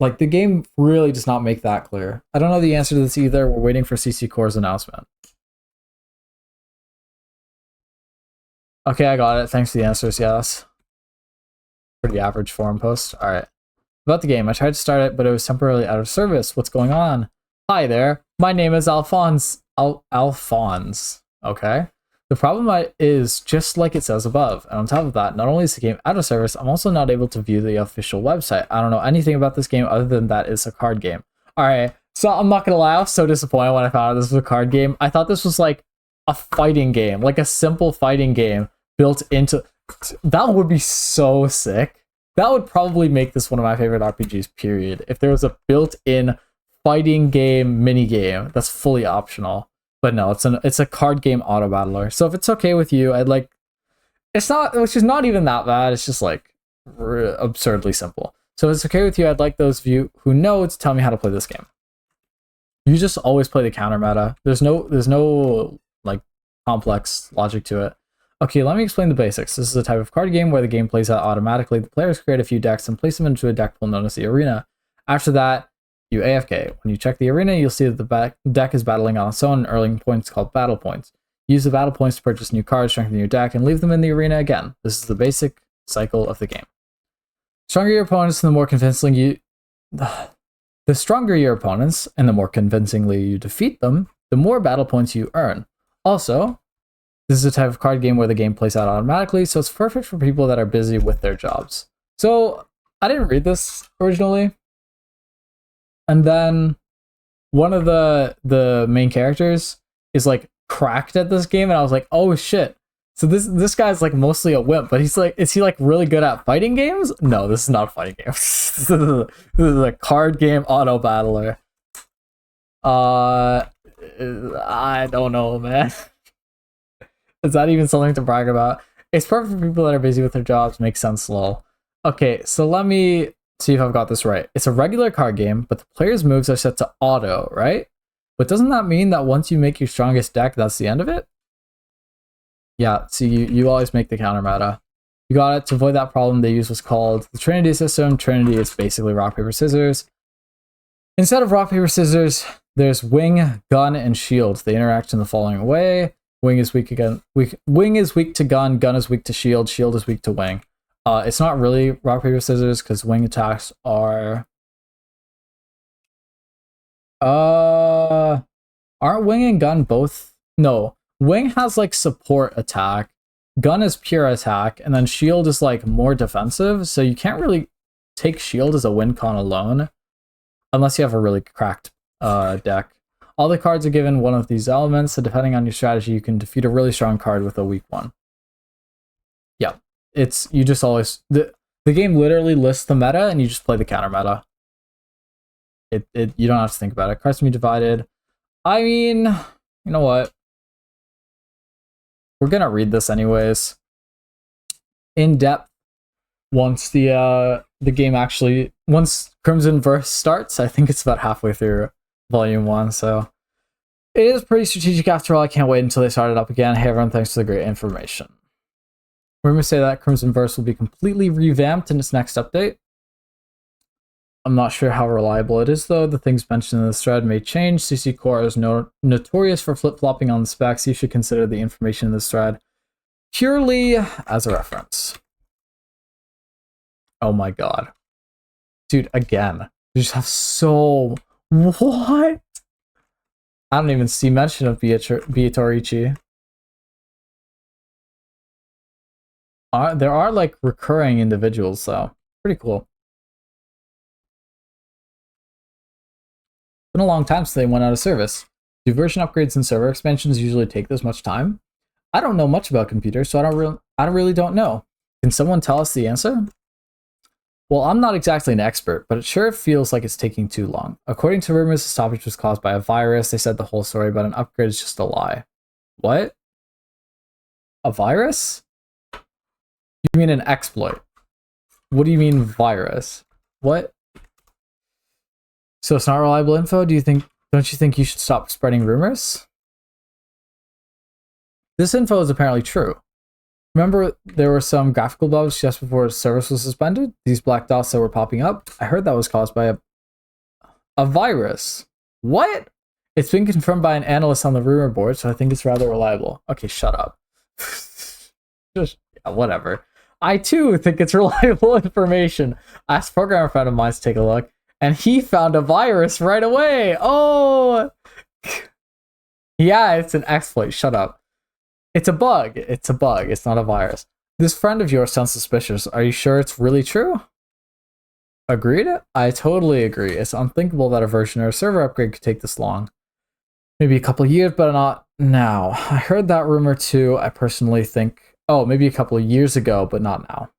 like the game really does not make that clear. I don't know the answer to this either. We're waiting for CC core's announcement. Okay, I got it. Thanks for the answers. Yeah, that's pretty average forum post. All right. About the game, I tried to start it, but it was temporarily out of service. What's going on? Hi there, my name is Alphonse. Alphonse. Okay. The problem is just like it says above, and on top of that, not only is the game out of service, I'm also not able to view the official website. I don't know anything about this game other than that it's a card game. All right, so I'm not gonna lie, I was so disappointed when I found out this was a card game. I thought this was like a fighting game, like a simple fighting game built into. That would be so sick. That would probably make this one of my favorite RPGs, period. If there was a built-in fighting game mini game that's fully optional. But no, it's a card game auto battler. So if it's okay with you, I'd like... Which is not even that bad. It's just like absurdly simple. So if it's okay with you, I'd like those of you who know to tell me how to play this game. You just always play the counter meta. There's no like complex logic to it. Okay, let me explain the basics. This is a type of card game where the game plays out automatically. The players create a few decks and place them into a deck pool known as the arena. After that, you AFK. When you check the arena, you'll see that the deck is battling on its own and earning points called battle points. Use the battle points to purchase new cards, strengthen your deck, and leave them in the arena again. This is the basic cycle of the game. Stronger your opponents, and the more convincingly you... The stronger your opponents, and the more convincingly you defeat them, the more battle points you earn. Also, this is a type of card game where the game plays out automatically, so it's perfect for people that are busy with their jobs. So, I didn't read this originally. And then one of the main characters is like cracked at this game, and I was like, oh shit. So this guy's like mostly a wimp, but he's like, is he like really good at fighting games? No, this is not a fighting game. This is a card game auto battler. I don't know, man. Is that even something to brag about? It's perfect for people that are busy with their jobs. Makes sense, lol. Okay, so let me see if I've got this right. It's a regular card game, but the player's moves are set to auto, right? But doesn't that mean that once you make your strongest deck, that's the end of it? Yeah, see, you always make the counter meta. You got it. To avoid that problem, they use what's called the Trinity system. Trinity is basically rock, paper, scissors. Instead of rock, paper, scissors, there's wing, gun, and shield. They interact in the following way. Wing is weak again. Wing is weak to gun is weak to shield is weak to wing. It's not really rock, paper, scissors because wing attacks are... Aren't wing and gun both? No. Wing has like support attack, gun is pure attack, and then shield is like more defensive, so you can't really take shield as a win con alone, unless you have a really cracked deck. All the cards are given one of these elements, so depending on your strategy, you can defeat a really strong card with a weak one. Yeah, you just always... The game literally lists the meta, and you just play the counter meta. You don't have to think about it. Cards can be divided. I mean, you know what? We're gonna read this anyways. In depth, once the game actually... Once Crimson Verse starts, I think it's about halfway through Volume 1, so... It is pretty strategic after all. I can't wait until they start it up again. Hey everyone, thanks for the great information. Rumors say that Crimson Verse will be completely revamped in its next update. I'm not sure how reliable it is, though. The things mentioned in this thread may change. CC Core is notorious for flip-flopping on the specs. You should consider the information in this thread purely as a reference. Oh my god. Dude, again. You just have so... What? I don't even see mention of Beatorici. There are, like, recurring individuals, though. Pretty cool. Been a long time since they went out of service. Do version upgrades and server expansions usually take this much time? I don't know much about computers, so I really don't know. Can someone tell us the answer? Well, I'm not exactly an expert, but it sure feels like it's taking too long. According to rumors, the stoppage was caused by a virus. They said the whole story about an upgrade is just a lie. What? A virus? You mean an exploit? What do you mean virus? What? So it's not reliable info? Don't you think you should stop spreading rumors? This info is apparently true. Remember there were some graphical bugs just before service was suspended? These black dots that were popping up? I heard that was caused by a virus. What? It's been confirmed by an analyst on the rumor board, so I think it's rather reliable. Okay, shut up. Just, yeah, whatever. I too think it's reliable information. I asked a programmer friend of mine to take a look, and he found a virus right away. Oh! Yeah, it's an exploit. Shut up. It's a bug. It's a bug. It's not a virus. This friend of yours sounds suspicious. Are you sure it's really true? Agreed? I totally agree. It's unthinkable that a version or a server upgrade could take this long. Maybe a couple of years, but not now. I heard that rumor too. I personally think... Oh, maybe a couple of years ago, but not now.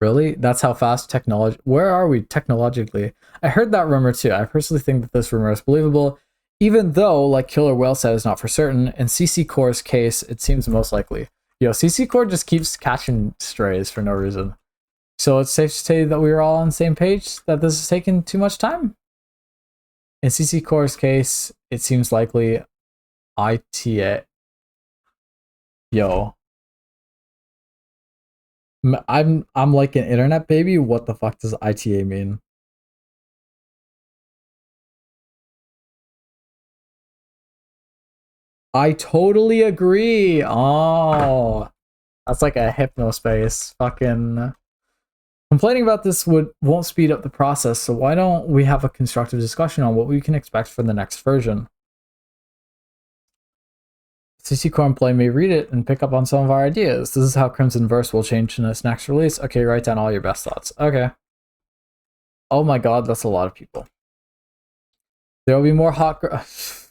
Really? That's how fast technology... Where are we technologically? I heard that rumor too. I personally think that this rumor is believable, even though, like Killer Whale said, it's not for certain. In CC Core's case, it seems most likely. Yo, CC Core just keeps catching strays for no reason. So it's safe to say that we are all on the same page, that this has taken too much time? In CC Core's case, it seems likely ITA... Yo. I'm like an internet baby. What the fuck does ITA mean? I totally agree. Oh, That's like a hypnospace. Fucking complaining about this won't speed up the process, so why don't we have a constructive discussion on what we can expect for the next version? CC Core Play may read it and pick up on some of our ideas. This is how Crimson Verse will change in its next release. Okay, write down all your best thoughts. Okay. Oh my god, that's a lot of people. There will be more hot Shut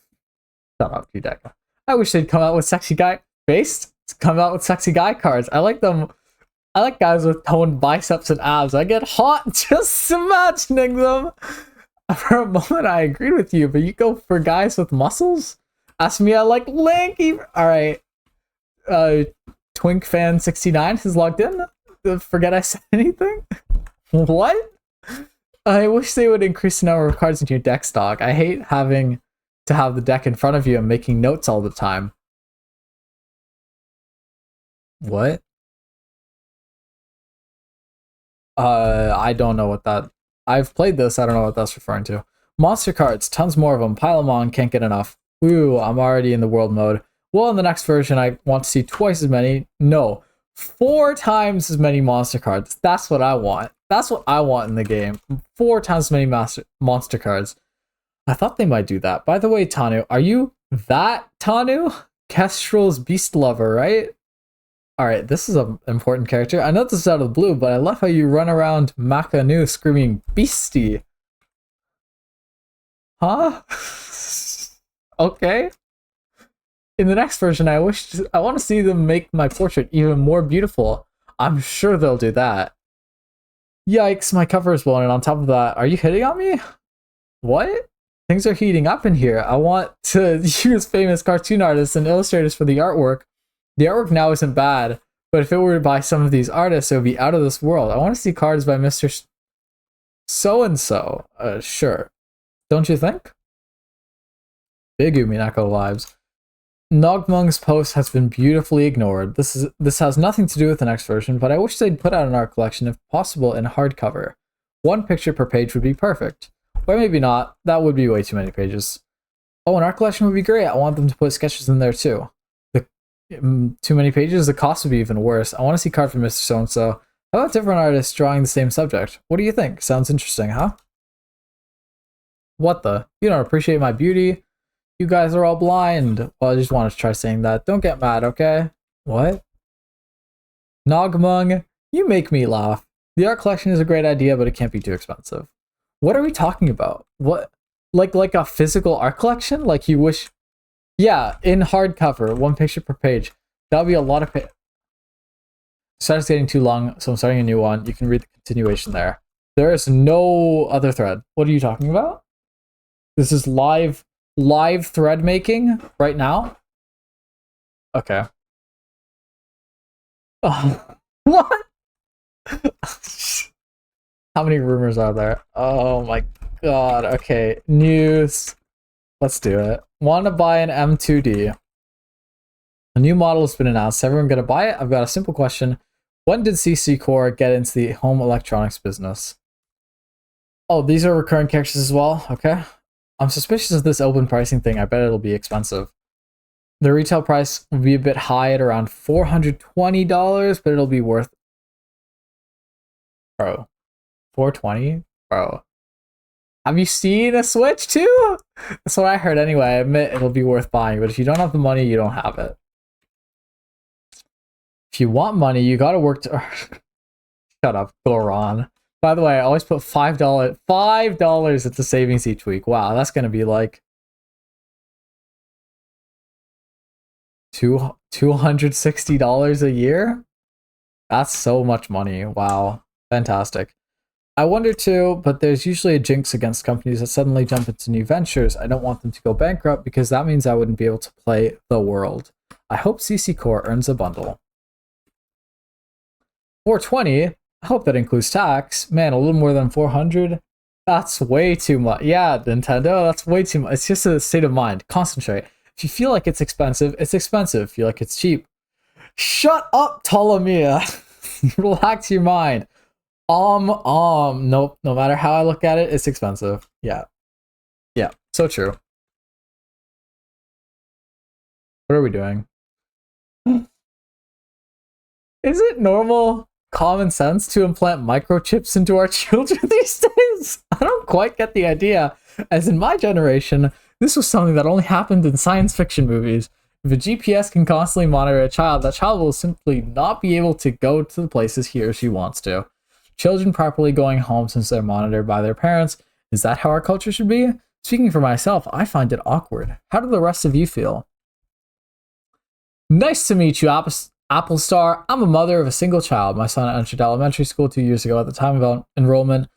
up, Kudeka. I wish they'd come out with sexy guy based. Come out with sexy guy cards. I like them. I like guys with toned biceps and abs. I get hot just imagining them. For a moment, I agreed with you, but you go for guys with muscles? Ask me, I like lanky. All right. Twink fan 69 has logged in. Forget I said anything. What? I wish they would increase the number of cards in your deck stock. I hate having to have the deck in front of you and making notes all the time. What? I don't know what that... I've played this, I don't know what that's referring to. Monster cards, tons more of them. Pile them on, can't get enough. Ooh, I'm already in the world mode. Well, in the next version, I want to see twice as many. No, 4 times as many monster cards. That's what I want. That's what I want in the game. 4 times as many monster cards. I thought they might do that. By the way, Tanu, are you that Tanu? Kestrel's beast lover, right? Alright, this is an important character. I know this is out of the blue, but I love how you run around Makanu screaming beastie. Huh? Okay. In the next version, I want to see them make my portrait even more beautiful. I'm sure they'll do that. Yikes, my cover is blown, and on top of that, are you hitting on me? What? Things are heating up in here. I want to use famous cartoon artists and illustrators for the artwork. The artwork now isn't bad, but if it were by some of these artists, it would be out of this world. I want to see cards by Mr. So-and-so. Sure. Don't you think? Big Uminako lives. Nogmung's post has been beautifully ignored. This has nothing to do with the next version, but I wish they'd put out an art collection if possible in hardcover. 1 picture per page would be perfect. Or maybe not. That would be way too many pages. Oh, an art collection would be great. I want them to put sketches in there too. Too many pages, the cost would be even worse. I want to see card from Mr. So-and-so. How about different artists drawing the same subject? What do you think? Sounds interesting, huh? What the? You don't appreciate my beauty? You guys are all blind. Well, I just wanted to try saying that. Don't get mad, okay? What? Nogmung, you make me laugh. The art collection is a great idea, but it can't be too expensive. What are we talking about? What? Like a physical art collection? Like you wish... Yeah, in hardcover, 1 picture per page. That would be a lot of pages. Starts getting too long, so I'm starting a new one. You can read the continuation there. There is no other thread. What are you talking about? This is live thread making right now? Okay. What? How many rumors are there? Oh my god. Okay, news. Let's do it. Want to buy an M2D. A new model has been announced. Everyone gonna buy it? I've got a simple question. When did CC Core get into the home electronics business? Oh, these are recurring characters as well? Okay. I'm suspicious of this open pricing thing. I bet it'll be expensive. The retail price will be a bit high at around $420, but it'll be worth... Bro. $420? Bro. Have you seen a Switch too? That's what I heard anyway. I admit it'll be worth buying, but if you don't have the money, you don't have it. If you want money, you gotta work to... Shut up, Goron. By the way, I always put $5 into savings each week. Wow, that's gonna be like... $260 a year? That's so much money. Wow. Fantastic. I wonder too, but there's usually a jinx against companies that suddenly jump into new ventures. I don't want them to go bankrupt because that means I wouldn't be able to play the world. I hope CC Core earns a bundle. $420? I hope that includes tax. Man, a little more than 400? That's way too much. Yeah, Nintendo, that's way too much. It's just a state of mind. Concentrate. If you feel like it's expensive, it's expensive. If you feel like it's cheap, shut up, Ptolemia. Relax your mind. Nope. No matter how I look at it, it's expensive. Yeah. Yeah. So true. What are we doing? Is it normal common sense to implant microchips into our children these days? I don't quite get the idea. As in my generation, this was something that only happened in science fiction movies. If a GPS can constantly monitor a child, that child will simply not be able to go to the places he or she wants to. Children properly going home since they're monitored by their parents. Is that how our culture should be? Speaking for myself, I find it awkward. How do the rest of you feel? Nice to meet you, Apple Star. I'm a mother of a single child. My son entered elementary school 2 years ago. At the time of enrollment,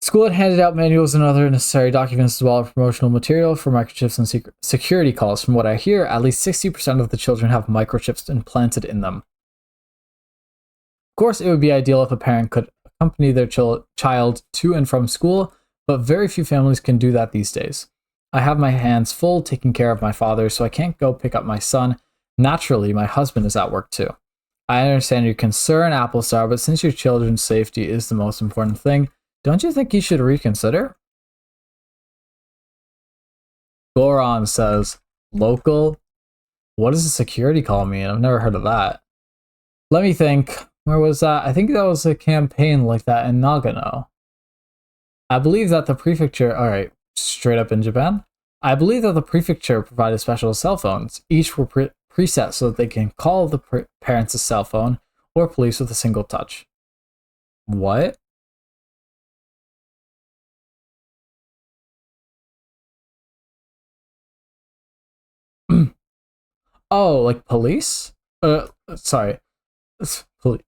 school had handed out manuals and other necessary documents as well as promotional material for microchips and security calls. From what I hear, at least 60% of the children have microchips implanted in them. Of course, it would be ideal if a parent could accompany their child to and from school, but very few families can do that these days. I have my hands full taking care of my father, so I can't go pick up my son. Naturally, my husband is at work too. I understand your concern, Apple Star, but since your children's safety is the most important thing, don't you think you should reconsider? Goron says, local? What does a security call mean? I've never heard of that. Let me think. Where was that? I think that was a campaign like that in Nagano. I believe that the prefecture... Alright, straight up in Japan. I believe that the prefecture provided special cell phones. Each were preset so that they can call the parents' cell phone or police with a single touch. What? Oh, like police? Sorry.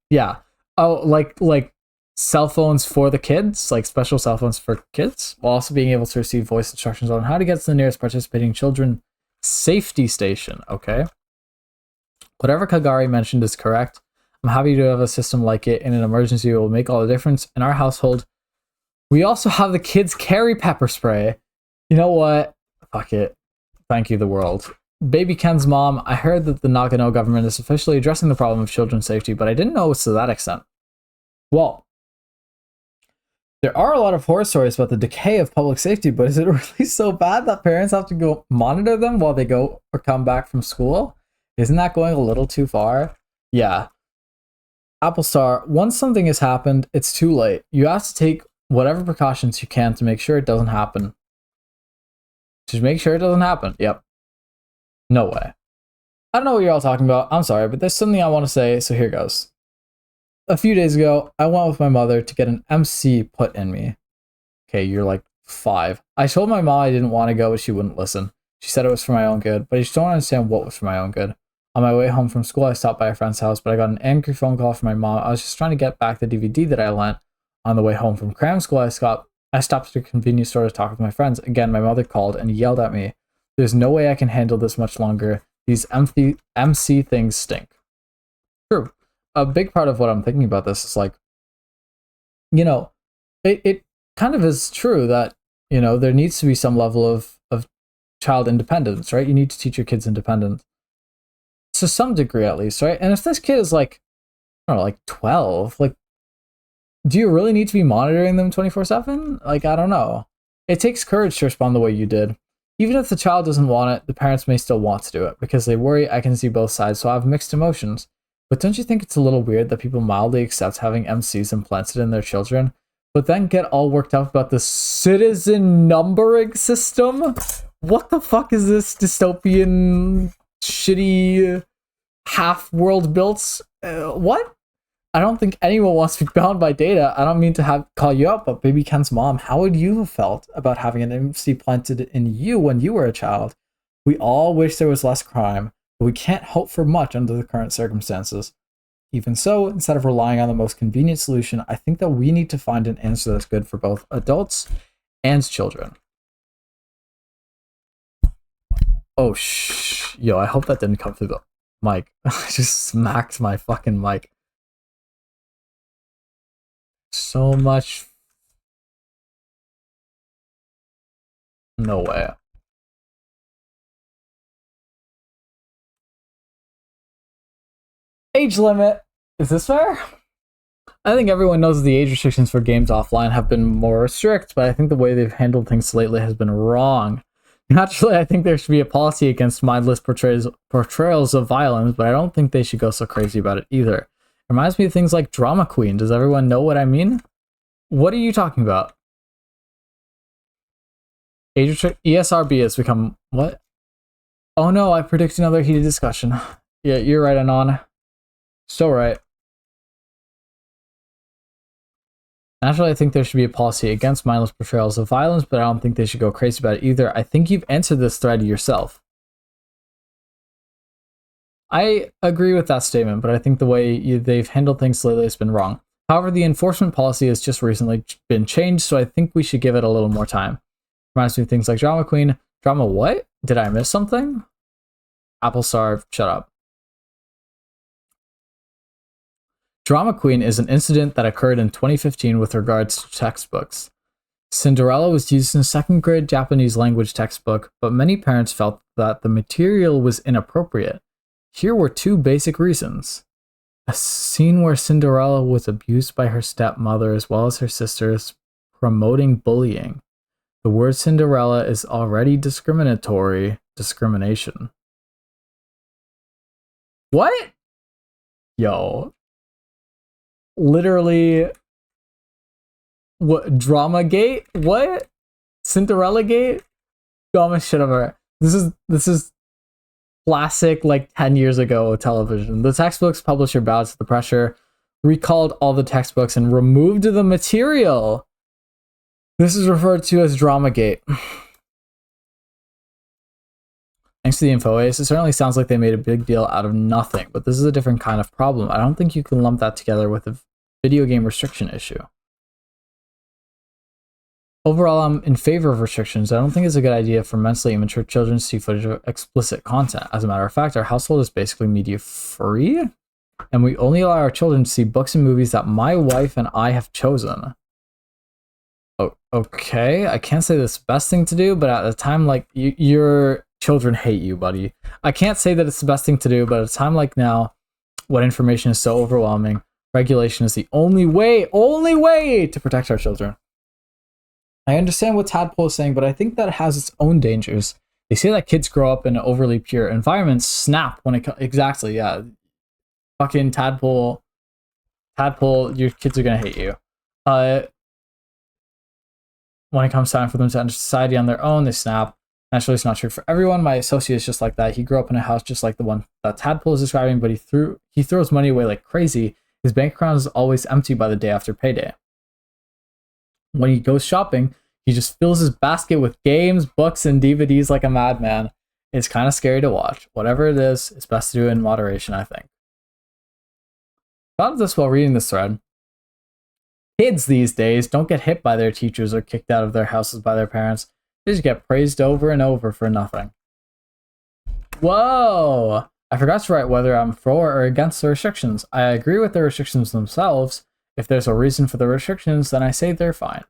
Yeah. Oh, like cell phones for the kids, like special cell phones for kids, while also being able to receive voice instructions on how to get to the nearest participating children safety station. Okay. Whatever Kagari mentioned is correct. I'm happy to have a system like it in an emergency. It will make all the difference in our household. We also have the kids carry pepper spray. You know what? Fuck it. Thank you, the world. Baby Ken's mom, I heard that the Nagano government is officially addressing the problem of children's safety, but I didn't know it was to that extent. Well, there are a lot of horror stories about the decay of public safety, but is it really so bad that parents have to go monitor them while they go or come back from school? Isn't that going a little too far? Yeah. Apple Star, once something has happened, it's too late. You have to take whatever precautions you can to make sure it doesn't happen. Just make sure it doesn't happen. Yep. No way. I don't know what you're all talking about. I'm sorry, but there's something I want to say, so here goes. A few days ago, I went with my mother to get an MC put in me. Okay, you're like 5. I told my mom I didn't want to go, but she wouldn't listen. She said it was for my own good, but I just don't understand what was for my own good. On my way home from school, I stopped by a friend's house, but I got an angry phone call from my mom. I was just trying to get back the DVD that I lent. On the way home from cram school, I stopped at a convenience store to talk with my friends. Again, my mother called and yelled at me. There's no way I can handle this much longer. These MC things stink. True. A big part of what I'm thinking about this is like, you know, it kind of is true that, you know, there needs to be some level of child independence, right? You need to teach your kids independence. To some degree, at least, right? And if this kid is like, I don't know, like 12, like, do you really need to be monitoring them 24/7? Like, I don't know. It takes courage to respond the way you did. Even if the child doesn't want it, the parents may still want to do it because they worry. I can see both sides, so I have mixed emotions. But don't you think it's a little weird that people mildly accept having MCs implanted in their children, but then get all worked up about the citizen numbering system? What the fuck is this dystopian, shitty, half-world built? What? I don't think anyone wants to be bound by data. I don't mean to call you out, but Baby Ken's mom, how would you have felt about having an MC planted in you when you were a child? We all wish there was less crime, but we can't hope for much under the current circumstances. Even so, instead of relying on the most convenient solution, I think that we need to find an answer that's good for both adults and children. Oh, shh. Yo, I hope that didn't come through the mic. I just smacked my fucking mic. So much. No way. Age limit. Is this fair? I think everyone knows that the age restrictions for games offline have been more strict, but I think the way they've handled things lately has been wrong. Naturally, I think there should be a policy against mindless portrayals of violence, but I don't think they should go so crazy about it either. Reminds me of things like Drama Queen. Does everyone know what I mean? What are you talking about? ESRB has become what? Oh no, I predict another heated discussion. Yeah, you're right, Anon. So right. Naturally, I think there should be a policy against mindless portrayals of violence, but I don't think they should go crazy about it either. I think you've answered this thread yourself. I agree with that statement, but I think the way they've handled things lately has been wrong. However, the enforcement policy has just recently been changed, so I think we should give it a little more time. Reminds me of things like Drama Queen. Drama what? Did I miss something? Apple Star, shut up. Drama Queen is an incident that occurred in 2015 with regards to textbooks. Cinderella was used in a second grade Japanese language textbook, but many parents felt that the material was inappropriate. Here were two basic reasons. A scene where Cinderella was abused by her stepmother as well as her sisters, promoting bullying. The word Cinderella is already discrimination. What? Yo. Literally. What? Drama Gate? What? Cinderella Gate? Drama shit over. This is classic, like 10 years ago television. The textbooks publisher bowed to the pressure, recalled all the textbooks, and removed the material. This is referred to as Dramagate. Thanks to the info ace, it certainly sounds like they made a big deal out of nothing, but this is a different kind of problem. I don't think you can lump that together with a video game restriction issue. Overall, I'm in favor of restrictions. I don't think it's a good idea for mentally immature children to see footage of explicit content. As a matter of fact, our household is basically media free, and we only allow our children to see books and movies that my wife and I have chosen. Oh, okay, I can't say this is the best thing to do, but at the time, like, your children hate you, buddy. I can't say that it's the best thing to do, but at a time like now, when information is so overwhelming, regulation is the only way to protect our children. I understand what Tadpole is saying, but I think that it has its own dangers. They say that kids grow up in overly pure environments, snap when it exactly, yeah. Fucking Tadpole, your kids are gonna hate you. When it comes time for them to enter society on their own, they snap. Naturally, it's not true for everyone. My associate is just like that. He grew up in a house just like the one that Tadpole is describing, but he throws money away like crazy. His bank account is always empty by the day after payday. When he goes shopping, he just fills his basket with games, books, and DVDs like a madman. It's kind of scary to watch. Whatever it is, it's best to do it in moderation, I think. Thought of this while reading this thread. Kids these days don't get hit by their teachers or kicked out of their houses by their parents. They just get praised over and over for nothing. Whoa! I forgot to write whether I'm for or against the restrictions. I agree with the restrictions themselves. If there's a reason for the restrictions, then I say they're fine.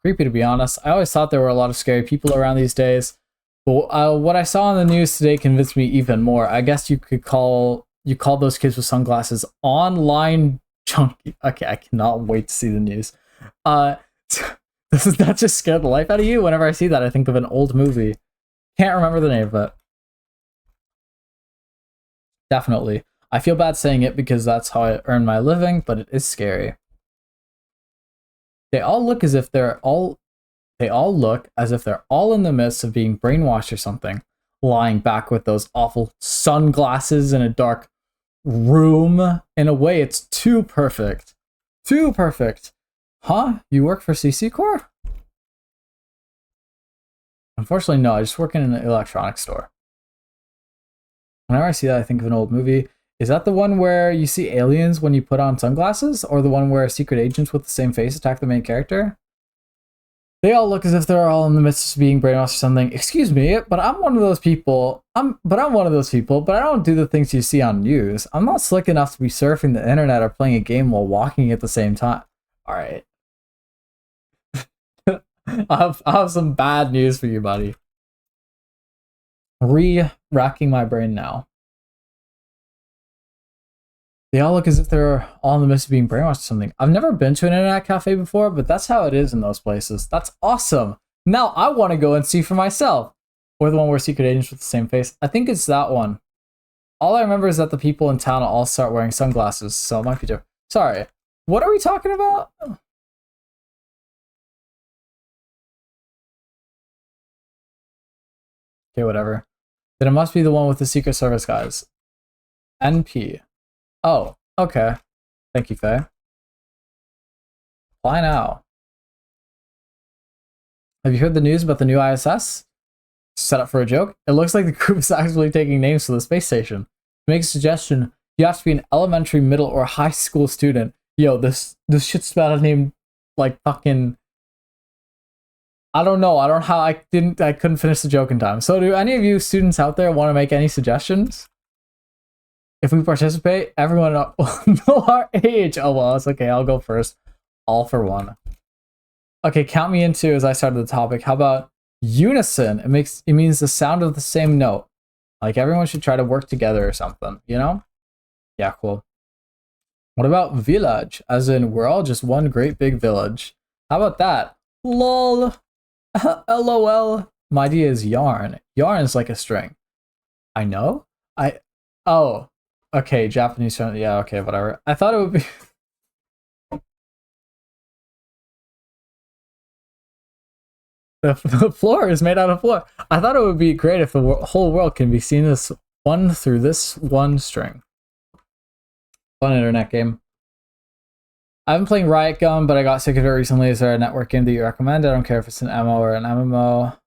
Creepy, to be honest. I always thought there were a lot of scary people around these days. But what I saw on the news today convinced me even more. I guess you could call those kids with sunglasses online junkie. Okay, I cannot wait to see the news. Does that just scare the life out of you? Whenever I see that, I think of an old movie. Can't remember the name of it. Definitely. I feel bad saying it because that's how I earn my living, but it is scary. They all look as if they're all in the midst of being brainwashed or something, lying back with those awful sunglasses in a dark room. In a way, it's too perfect. Too perfect. Huh? You work for CC Corp? Unfortunately, no. I just work in an electronics store. Whenever I see that, I think of an old movie. Is that the one where you see aliens when you put on sunglasses? Or the one where secret agents with the same face attack the main character? They all look as if they're all in the midst of being brainwashed or something. Excuse me, but I'm one of those people. But I don't do the things you see on news. I'm not slick enough to be surfing the internet or playing a game while walking at the same time. Alright. I have some bad news for you, buddy. Racking my brain now. They all look as if they're all in the midst of being brainwashed or something. I've never been to an internet cafe before, but that's how it is in those places. That's awesome. Now I want to go and see for myself. Or the one where secret agents with the same face. I think it's that one. All I remember is that the people in town all start wearing sunglasses, so it might be different. Sorry. What are we talking about? Okay, whatever. Then it must be the one with the Secret Service guys. NP. Oh, okay. Thank you, Faye. Apply now. Have you heard the news about the new ISS? Set up for a joke? It looks like the group is actually taking names for the space station. To make a suggestion, you have to be an elementary, middle, or high school student. Yo, this shit's about a name like fucking... I don't know. I couldn't finish the joke in time. So do any of you students out there want to make any suggestions? If we participate, everyone will know our age. Oh well, it's okay. I'll go first. All for one. Okay, count me into as I started the topic. How about unison? It means the sound of the same note. Like everyone should try to work together or something, you know? Yeah, cool. What about village? As in, we're all just one great big village. How about that? LOL. LOL. My idea is yarn. Yarn is like a string. I know? Oh. Okay, Japanese. Yeah, okay, whatever. I thought it would be... The floor is made out of floor. I thought it would be great if the whole world can be seen as one through this one string. Fun internet game. I've been playing Riot Gun, but I got sick of it recently. Is there a network game that you recommend? I don't care if it's an MO or an MMO.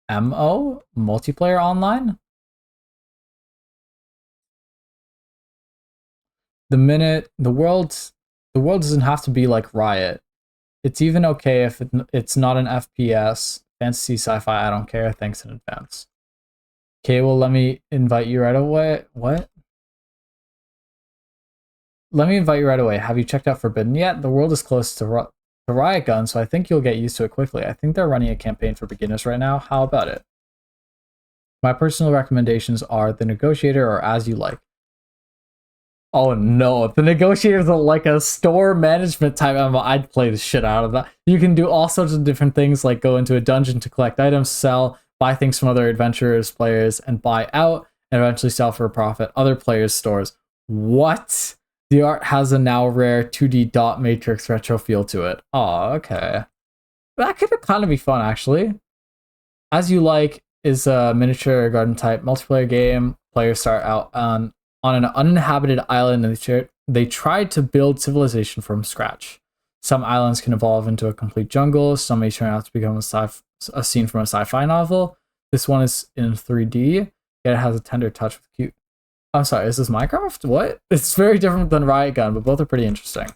MO? Multiplayer online? The world doesn't have to be like Riot. It's even okay if it's not an FPS, fantasy, sci-fi, I don't care. Thanks in advance. Okay, well, let me invite you right away. What? Let me invite you right away. Have you checked out Forbidden yet? The world is close to Riot Gun, so I think you'll get used to it quickly. I think they're running a campaign for beginners right now. How about it? My personal recommendations are The Negotiator or As You Like. Oh no, The Negotiator is like a store management type MMO. I'd play the shit out of that. You can do all sorts of different things, like go into a dungeon to collect items, sell, buy things from other adventurers, players, and buy out, and eventually sell for a profit other players' stores. What? The art has a now rare 2D dot matrix retro feel to it. Oh, okay. That could kind of be fun, actually. As You Like is a miniature garden type multiplayer game. Players start out on an uninhabited island and they tried to build civilization from scratch. Some islands can evolve into a complete jungle. Some may turn out to become a scene from a sci-fi novel. This one is in 3D, yet it has a tender touch with cute... I'm sorry, is this Minecraft? What? It's very different than Riot Gun, but both are pretty interesting.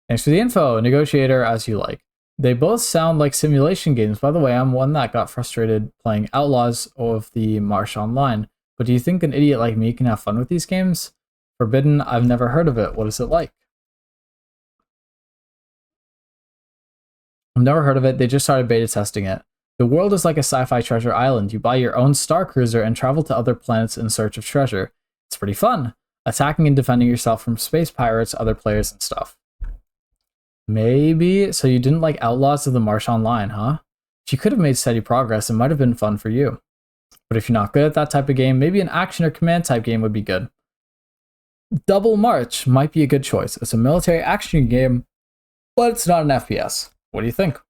Thanks for the info. Negotiator, As You Like. They both sound like simulation games. By the way, I'm one that got frustrated playing Outlaws of the Marsh Online. But do you think an idiot like me can have fun with these games? Forbidden, I've never heard of it. What is it like? I've never heard of it. They just started beta testing it. The world is like a sci-fi treasure island. You buy your own star cruiser and travel to other planets in search of treasure. It's pretty fun. Attacking and defending yourself from space pirates, other players, and stuff. Maybe. So you didn't like Outlaws of the Marsh Online, huh? If you could have made steady progress, it might have been fun for you. But if you're not good at that type of game, maybe an action or command type game would be good. Double March might be a good choice. It's a military action game, but it's not an FPS. What do you think?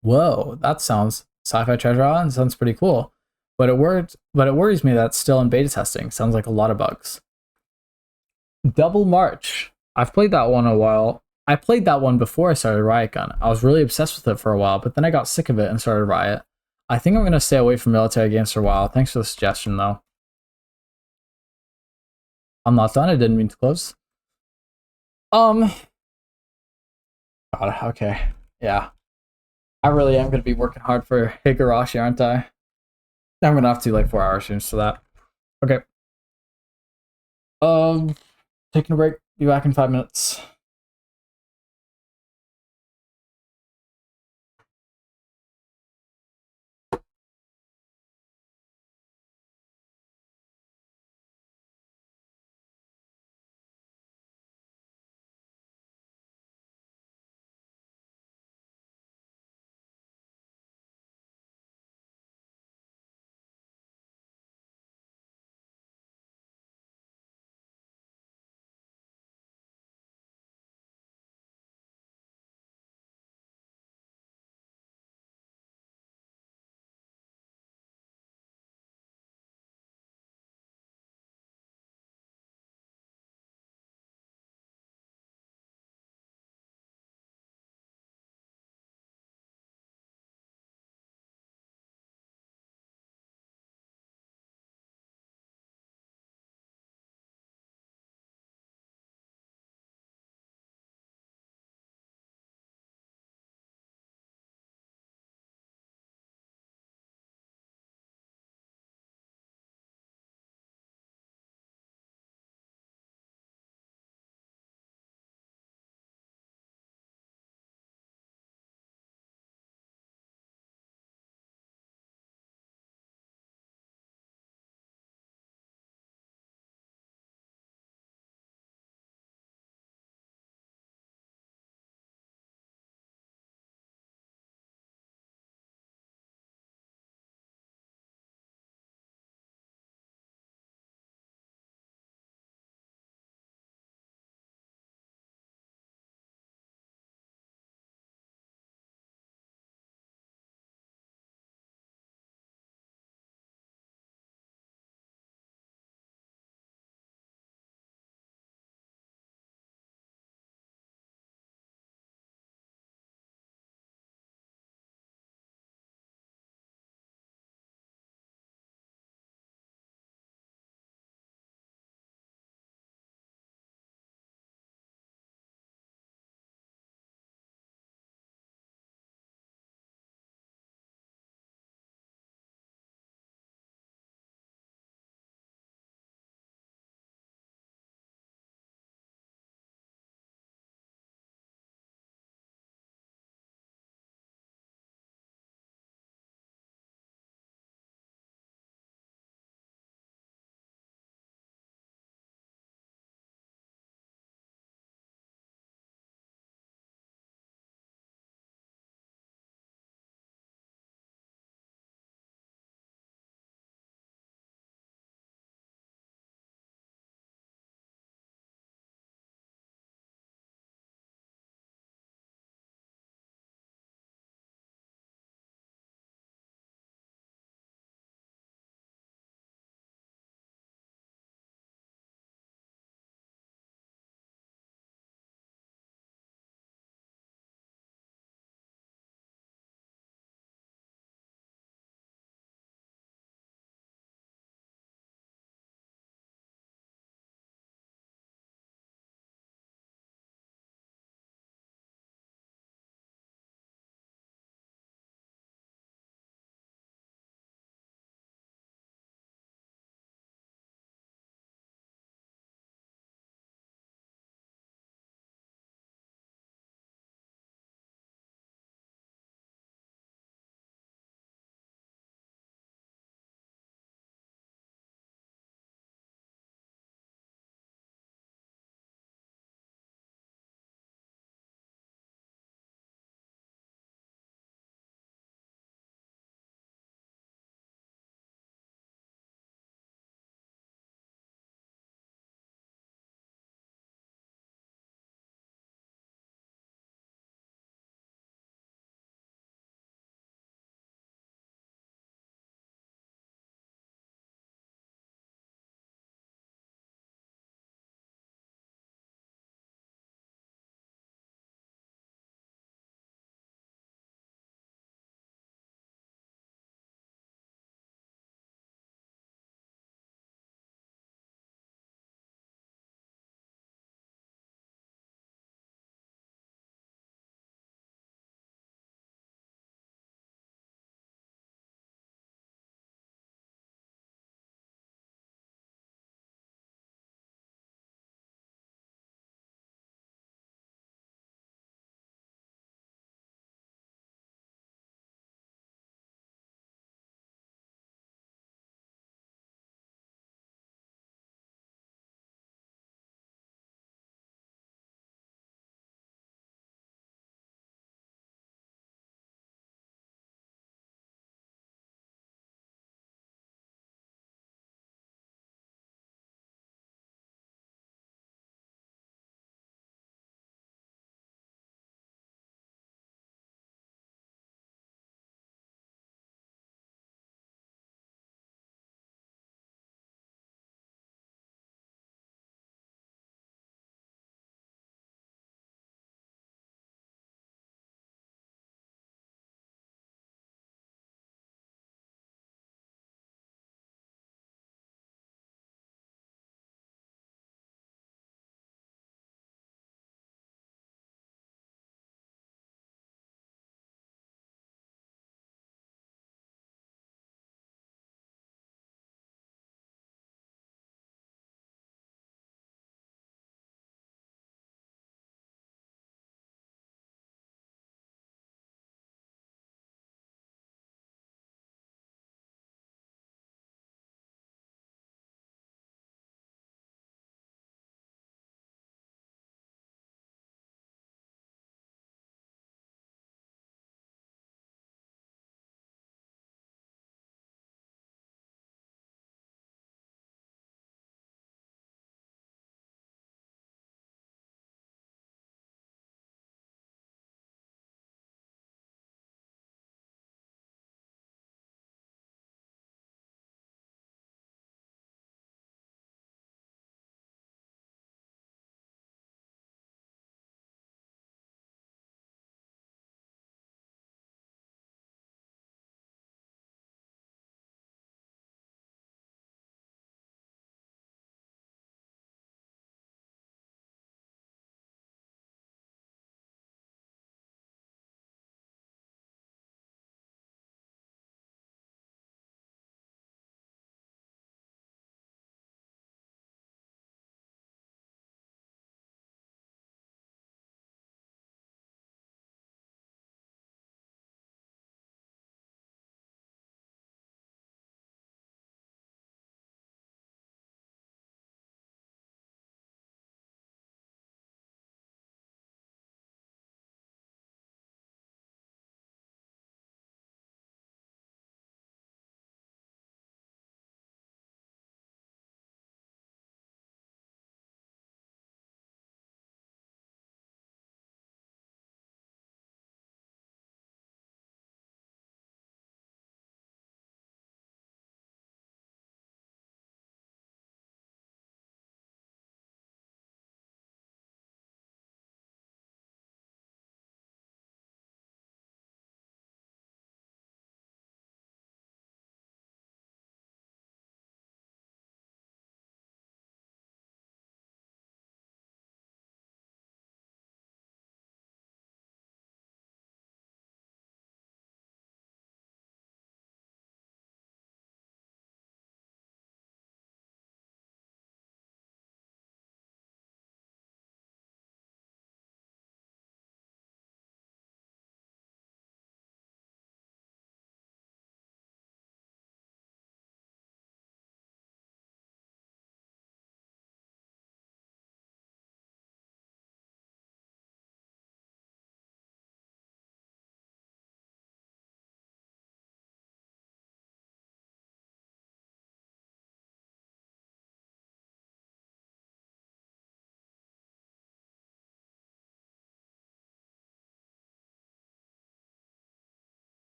Whoa, that sounds... Sci-Fi Treasure Island sounds pretty cool. But it worries me that it's still in beta testing. Sounds like a lot of bugs. Double March. I've played that one a while. I played that one before I started Riot Gun. I was really obsessed with it for a while, but then I got sick of it and started Riot. I think I'm going to stay away from military games for a while. Thanks for the suggestion, though. I'm not done. I didn't mean to close. God, okay. Yeah. I really am going to be working hard for Higurashi, aren't I? I'm going to have to do like 4 hour streams for that. Okay. Taking a break. Be back in 5 minutes.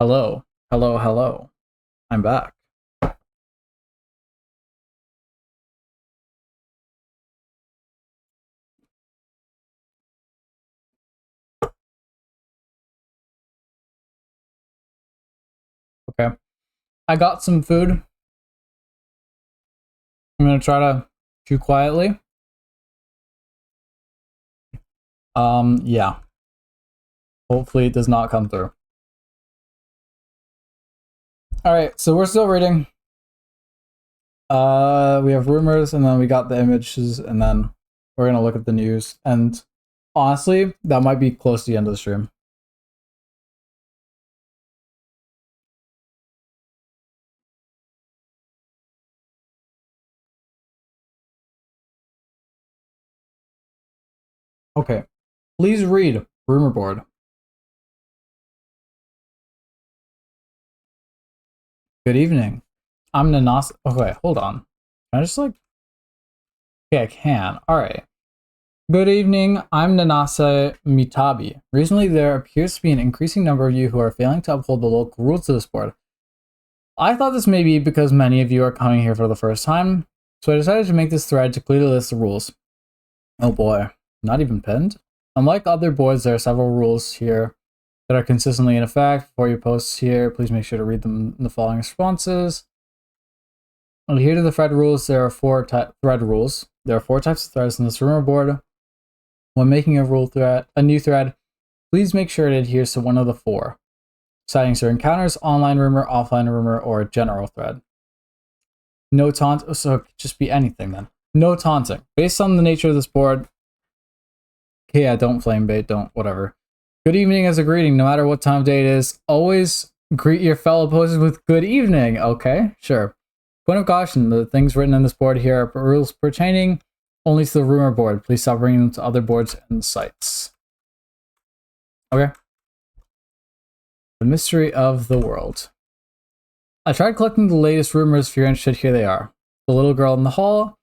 Hello. Hello, hello. I'm back. Okay. I got some food. I'm gonna try to chew quietly. Yeah. Hopefully it does not come through. Alright, so we're still reading. We have rumors, and then we got the images, and then we're gonna look at the news. And honestly, that might be close to the end of the stream. Okay. Please read rumor board. Good evening. I'm Nanas. Okay, hold on. Can I just like. Okay, I can. Alright. Good evening. I'm Nanase Mitabi. Recently, there appears to be an increasing number of you who are failing to uphold the local rules of this board. I thought this may be because many of you are coming here for the first time, so I decided to make this thread to clearly list the rules. Oh boy, not even pinned? Unlike other boards, there are several rules here that are consistently in effect. Before you post here, please make sure to read them in the following responses. Adhere to the thread rules. There are four thread rules. There are 4 types of threads in this rumor board. When making a new thread, please make sure it adheres to one of the 4. Citing your encounters, online rumor, offline rumor, or a general thread. No taunt, so it could just be anything then. No taunting. Based on the nature of this board, okay, yeah, don't flame bait, don't, whatever. Good evening as a greeting, no matter what time of day it is. Always greet your fellow opposers with good evening. Okay, sure. Point of caution, the things written on this board here are rules pertaining only to the rumor board. Please stop bringing them to other boards and sites. Okay. The mystery of the world. I tried collecting the latest rumors. If you're interested, here they are. The little girl in the hall.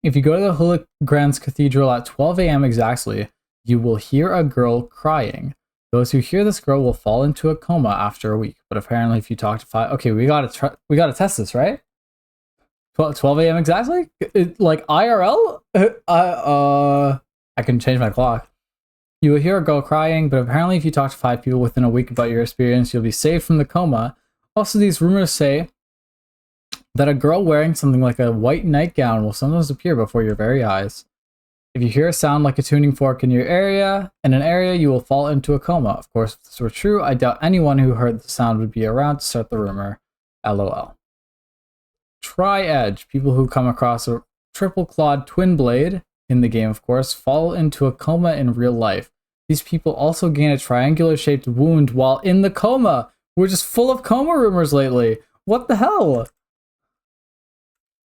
If you go to the Hooligans Cathedral at 12 a.m. exactly, you will hear a girl crying. Those who hear this girl will fall into a coma after a week. But apparently, if you talk to 5, okay, we gotta test this, right? 12 a.m. exactly? Like IRL? I can change my clock. You will hear a girl crying, but apparently if you talk to 5 people within a week about your experience, you'll be saved from the coma. Also, these rumors say that a girl wearing something like a white nightgown will sometimes appear before your very eyes. If you hear a sound like a tuning fork in an area, you will fall into a coma. Of course, if this were true, I doubt anyone who heard the sound would be around to start the rumor. LOL. Tri-Edge. People who come across a triple-clawed twin blade, in the game of course, fall into a coma in real life. These people also gain a triangular-shaped wound while in the coma. We're just full of coma rumors lately. What the hell?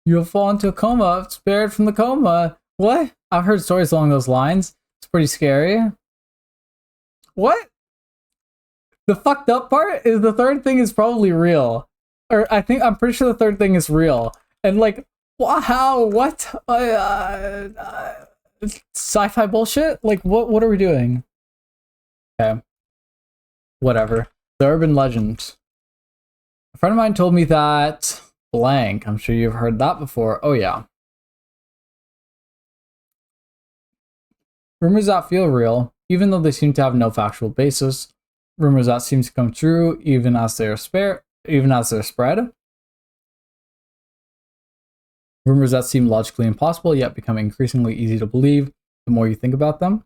You'll fall into a coma, spared from the coma. What? I've heard stories along those lines. It's pretty scary. What? The fucked up part is the third thing is probably real. Or I'm pretty sure the third thing is real. And like, how? What? Sci-fi bullshit? Like, what are we doing? Okay. Whatever. The urban legend. A friend of mine told me that blank. I'm sure you've heard that before. Oh yeah. Rumors that feel real, even though they seem to have no factual basis. Rumors that seem to come true, even as they're spread. Rumors that seem logically impossible, yet become increasingly easy to believe the more you think about them.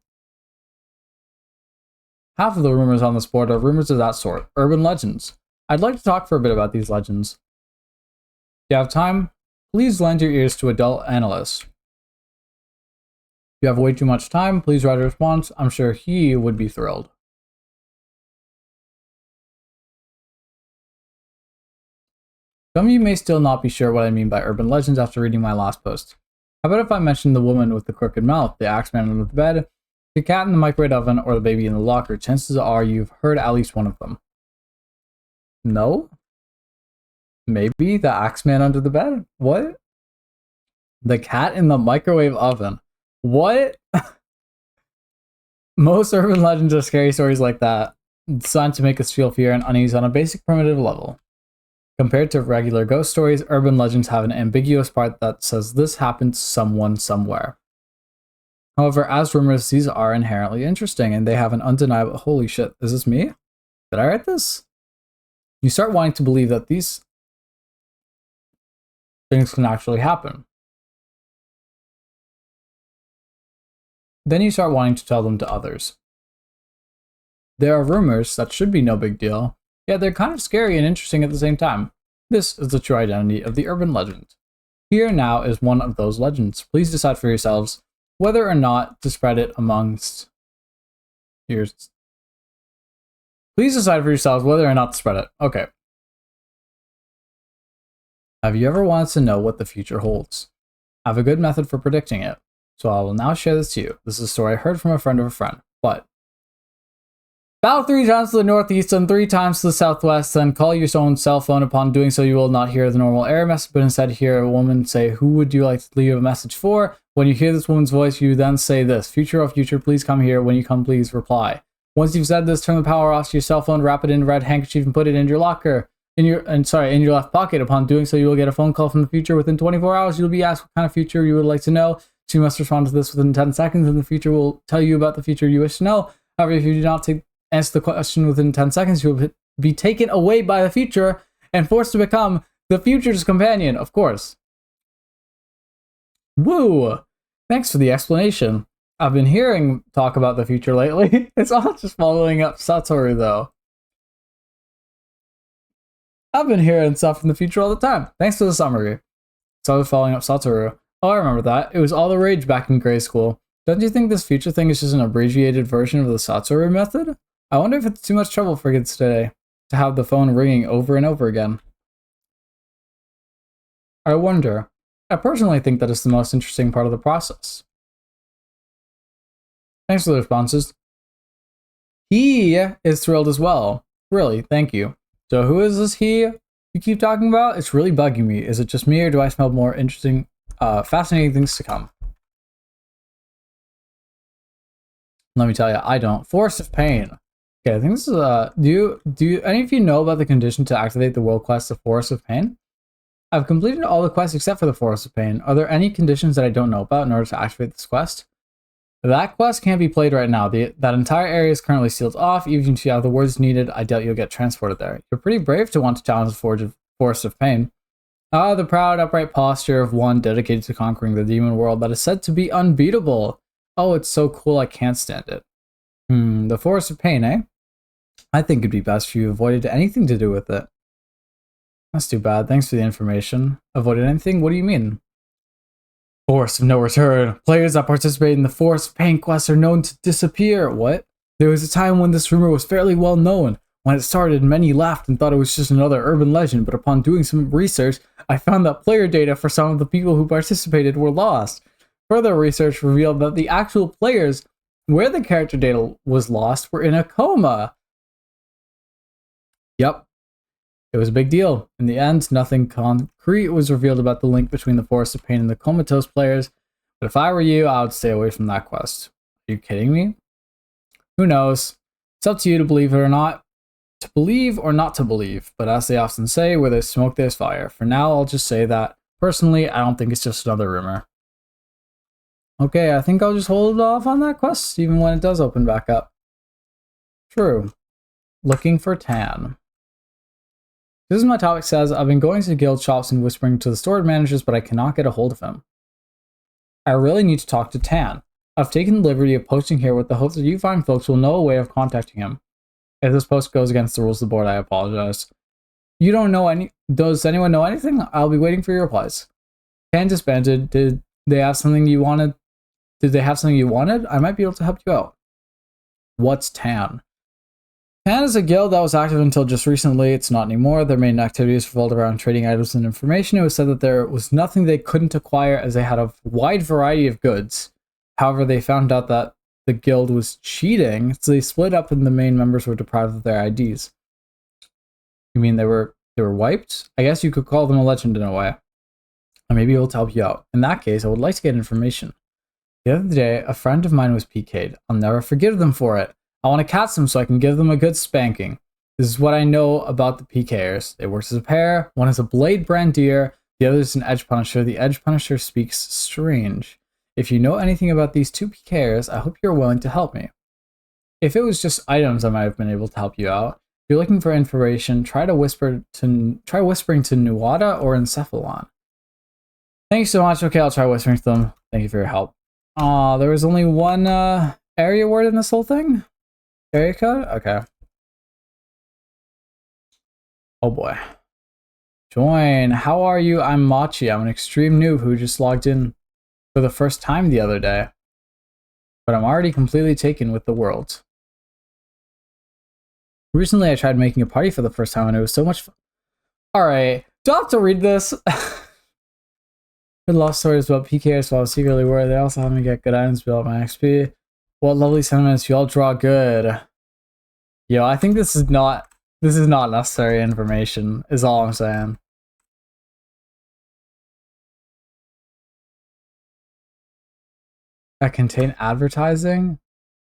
Half of the rumors on this board are rumors of that sort, urban legends. I'd like to talk for a bit about these legends. If you have time, please lend your ears to adult analysts. If you have way too much time, please write a response. I'm sure he would be thrilled. Some of you may still not be sure what I mean by urban legends after reading my last post. How about if I mention the woman with the crooked mouth, the Axeman under the bed, the cat in the microwave oven, or the baby in the locker? Chances are you've heard at least one of them. No? Maybe the Axeman under the bed? What? The cat in the microwave oven. What? Most urban legends are scary stories like that. designed to make us feel fear and unease on a basic primitive level. Compared to regular ghost stories, urban legends have an ambiguous part that says this happened to someone somewhere. However, as rumors, these are inherently interesting, and they have an undeniable... Holy shit, is this me? Did I write this? You start wanting to believe that these things can actually happen. Then you start wanting to tell them to others. There are rumors that should be no big deal, yet they're kind of scary and interesting at the same time. This is the true identity of the urban legend. Here now is one of those legends. Please decide for yourselves whether or not to spread it amongst yours. Please decide for yourselves whether or not to spread it. Okay. Have you ever wanted to know what the future holds? I have a good method for predicting it, so I will now share this to you. This is a story I heard from a friend of a friend, but bow 3 times to the northeast and 3 times to the southwest, then call your own cell phone. Upon doing so, you will not hear the normal error message, but instead hear a woman say, "Who would you like to leave a message for?" When you hear this woman's voice, you then say this: "Future, oh future, please come here. When you come, please reply." Once you've said this, turn the power off to your cell phone, wrap it in a red handkerchief, and put it in your locker, in your left pocket. Upon doing so, you will get a phone call from the future. Within 24 hours, you'll be asked what kind of future you would like to know. So you must respond to this within 10 seconds, and the future will tell you about the future you wish to know. However, if you do not answer the question within 10 seconds, you will be taken away by the future and forced to become the future's companion, of course. Woo! Thanks for the explanation. I've been hearing talk about the future lately. It's all just following up Satoru, though. I've been hearing stuff from the future all the time. Thanks for the summary. So I was following up Satoru. Oh, I remember that. It was all the rage back in grade school. Don't you think this future thing is just an abbreviated version of the Satoru method? I wonder if it's too much trouble for kids today to have the phone ringing over and over again. I wonder. I personally think that it's the most interesting part of the process. Thanks for the responses. He is thrilled as well. Really, thank you. So who is this he you keep talking about? It's really bugging me. Is it just me, or do I smell more interesting, fascinating things to come? Let me tell you, I don't. Force of Pain. Okay, I think this is do any of you know about the condition to activate the world quest, the Force of Pain? I've completed all the quests except for the Force of Pain. Are there any conditions that I don't know about in order to activate this quest? That quest can't be played right now. That entire area is currently sealed off. Even if you have the words needed, I doubt you'll get transported there. You're pretty brave to want to challenge the Force of Pain. Ah, the proud, upright posture of one dedicated to conquering the demon world that is said to be unbeatable. Oh, it's so cool, I can't stand it. The Force of Pain, eh? I think it'd be best if you avoided anything to do with it. That's too bad. Thanks for the information. Avoided anything? What do you mean? Force of no return. Players that participate in the Force of Pain quests are known to disappear. What? There was a time when this rumor was fairly well known. When it started, many laughed and thought it was just another urban legend, but upon doing some research, I found that player data for some of the people who participated were lost. Further research revealed that the actual players where the character data was lost were in a coma. Yep. It was a big deal. In the end, nothing concrete was revealed about the link between the Force of Pain and the comatose players, but if I were you, I would stay away from that quest. Are you kidding me? Who knows? It's up to you to believe it or not. To believe or not to believe, but as they often say, where there's smoke, there's fire. For now, I'll just say that, personally, I don't think it's just another rumor. Okay, I think I'll just hold off on that quest, even when it does open back up. True. Looking for Tan. This is my topic says, I've been going to guild shops and whispering to the store managers, but I cannot get a hold of him. I really need to talk to Tan. I've taken the liberty of posting here with the hope that you fine folks will know a way of contacting him. If this post goes against the rules of the board, I apologize. You don't know does anyone know anything? I'll be waiting for your replies. Tan disbanded. Did they have something you wanted? I might be able to help you out. What's Tan? Tan is a guild that was active until just recently. It's not anymore. Their main activities revolved around trading items and information. It was said that there was nothing they couldn't acquire as they had a wide variety of goods. However, they found out that the guild was cheating, so they split up and the main members were deprived of their IDs. You mean they were wiped? I guess you could call them a legend in a way. Or maybe it'll help you out. In that case, I would like to get information. The other day, a friend of mine was PK'd. I'll never forgive them for it. I want to catch them so I can give them a good spanking. This is what I know about the PKers. They work as a pair. One is a Blade Brandier, the other is an Edge Punisher. The Edge Punisher speaks strange. If you know anything about these two PKers, I hope you're willing to help me. If it was just items, I might have been able to help you out. If you're looking for information, try whispering to Nuada or Encephalon. Thank you so much. Okay, I'll try whispering to them. Thank you for your help. Aw, there was only one area word in this whole thing? Area code? Okay. Oh boy. Join. How are you? I'm Machi. I'm an extreme noob who just logged in for the first time the other day. But I'm already completely taken with the world. Recently, I tried making a party for the first time and it was so much fun. Alright. Do I have to read this? Good love stories about PKs while I was secretly worried. They also help me get good items, build up my XP. What lovely sentiments. You all draw good. Yo, I think this is not necessary information, is all I'm saying. That contain advertising?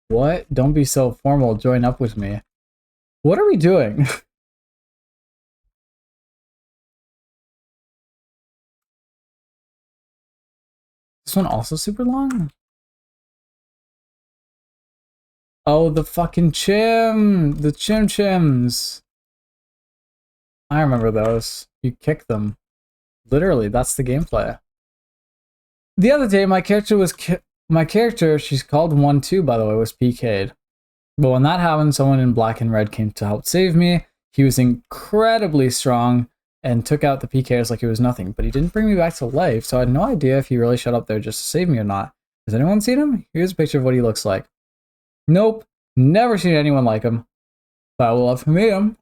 What? Don't be so formal. Join up with me. What are we doing? This one also super long? Oh, the fucking chim! The chim-chims! I remember those. You kick them. Literally, that's the gameplay. The other day, my character, she's called 1-2, by the way, was PK'd. But when that happened, someone in black and red came to help save me. He was incredibly strong and took out the PKs like it was nothing, but he didn't bring me back to life, so I had no idea if he really showed up there just to save me or not. Has anyone seen him? Here's a picture of what he looks like. Nope, never seen anyone like him, but I would love to meet him.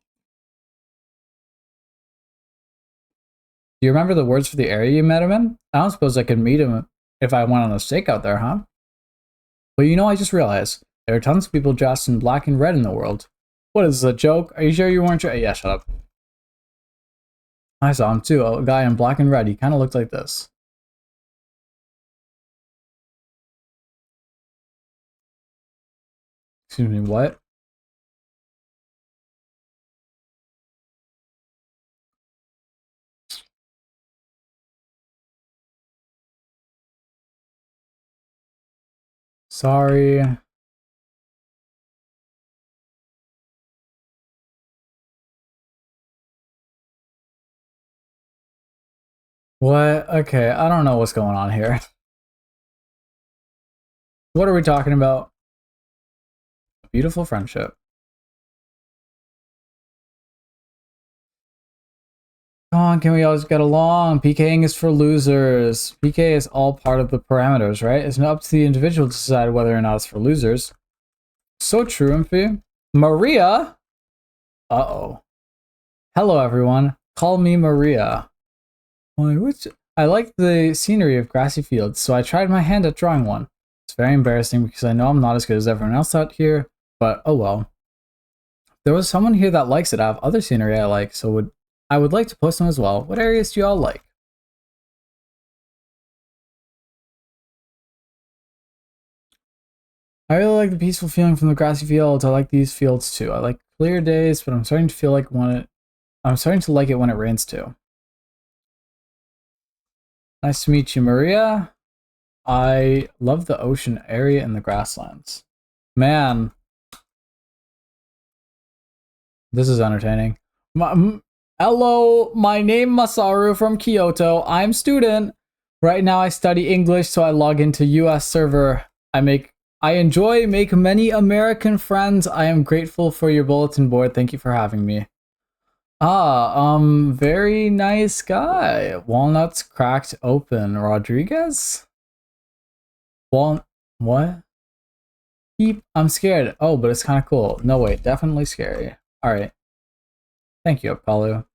Do you remember the words for the area you met him in? I don't suppose I could meet him if I went on a stakeout there, huh? But you know, I just realized there are tons of people dressed in black and red in the world. What is this, a joke? Are you sure you weren't yeah, shut up. I saw him too, a guy in black and red. He kind of looked like this. Excuse me, what? Sorry. What? Okay, I don't know what's going on here. What are we talking about? Beautiful friendship. Come on, can we always get along? PKing is for losers. PK is all part of the parameters, right? It's not up to the individual to decide whether or not it's for losers. So true, MP. Maria? Uh-oh. Hello, everyone. Call me Maria. I like the scenery of grassy fields, so I tried my hand at drawing one. It's very embarrassing because I know I'm not as good as everyone else out here, but oh well. There was someone here that likes it. I have other scenery I like, so I would like to post them as well. What areas do y'all like? I really like the peaceful feeling from the grassy fields. I like these fields too. I like clear days, but I'm starting to like it when it rains too. Nice to meet you, Maria. I love the ocean area and the grasslands. Man, this is entertaining. Hello, my name Masaru from Kyoto. I'm student. Right now I study English, so I log into US server. I enjoy, make many American friends. I am grateful for your bulletin board. Thank you for having me. Very nice guy. Walnuts cracked open. Rodriguez? What? I'm scared. Oh, but it's kind of cool. No, wait, definitely scary. Alright. Thank you, Upkalu.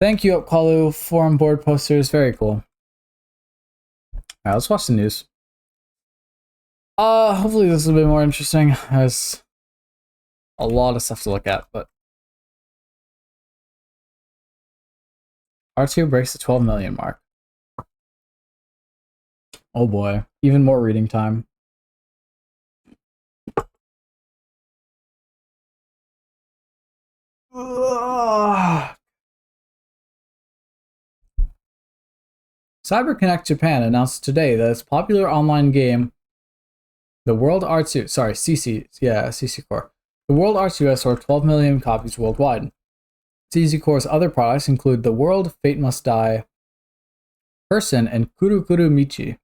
Thank you, Upkalu. Forum board posters. Very cool. Alright, let's watch the news. Hopefully this will be more interesting. There's a lot of stuff to look at, but R2 breaks the 12 million mark. Oh boy, even more reading time. Ugh. CyberConnect Japan announced today that its popular online game, the World R2, sorry, CC Core. The World R2 has sold 12 million copies worldwide. CC Core's other products include The World, Fate Must Die, Person, and Kuru Kuru Michi.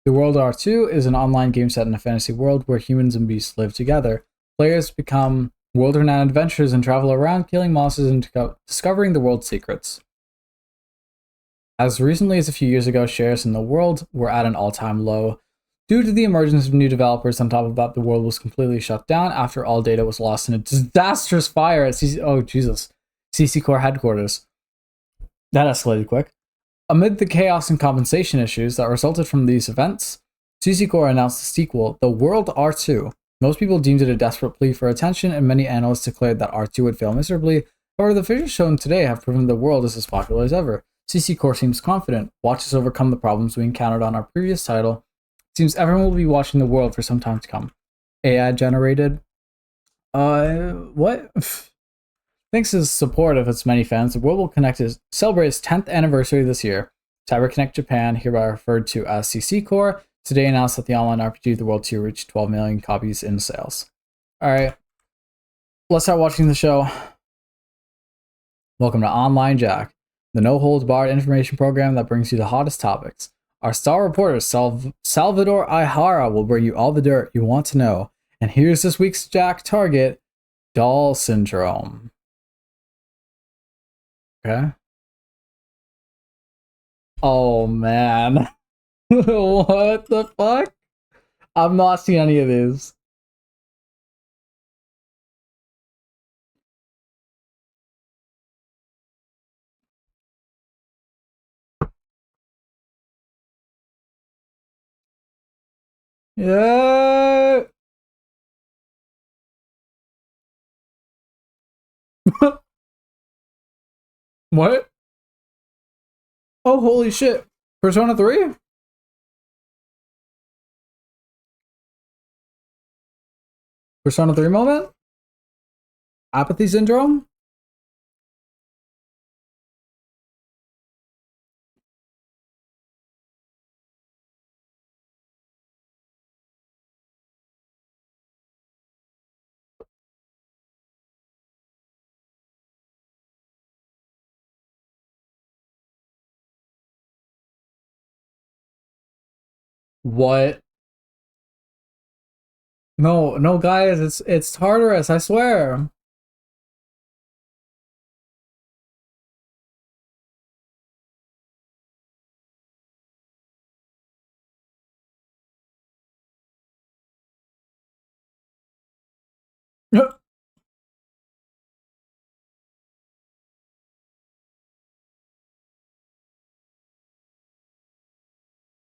The World R2 is an online game set in a fantasy world where humans and beasts live together. Players become world-renowned adventurers and travel around killing monsters and discovering the world's secrets. As recently as a few years ago, shares in the world were at an all-time low. Due to the emergence of new developers, on top of that, the world was completely shut down after all data was lost in a disastrous fire at CC Core headquarters. That escalated quick. Amid the chaos and compensation issues that resulted from these events, CC Core announced the sequel, The World R2. Most people deemed it a desperate plea for attention, and many analysts declared that R2 would fail miserably. However, the figures shown today have proven the world is as popular as ever. CC Core seems confident. Watch us overcome the problems we encountered on our previous title. It seems everyone will be watching the world for some time to come. AI generated. What? Thanks to the support of its many fans, the World will celebrate its 10th anniversary this year. CyberConnect Japan, hereby referred to as CC Core, today announced that the online RPG The World 2 reached 12 million copies in sales. Alright, let's start watching the show. Welcome to Online Jack, the no-holds-barred information program that brings you the hottest topics. Our star reporter, Salvador Ihara, will bring you all the dirt you want to know. And here's this week's Jack target, Doll Syndrome. Okay. Oh, man. What the fuck? I've not seen any of these. Yeah. What? Oh, holy shit. Persona 3? Persona 3 moment? Apathy syndrome? What? No, no, guys, it's Tartarus, I swear.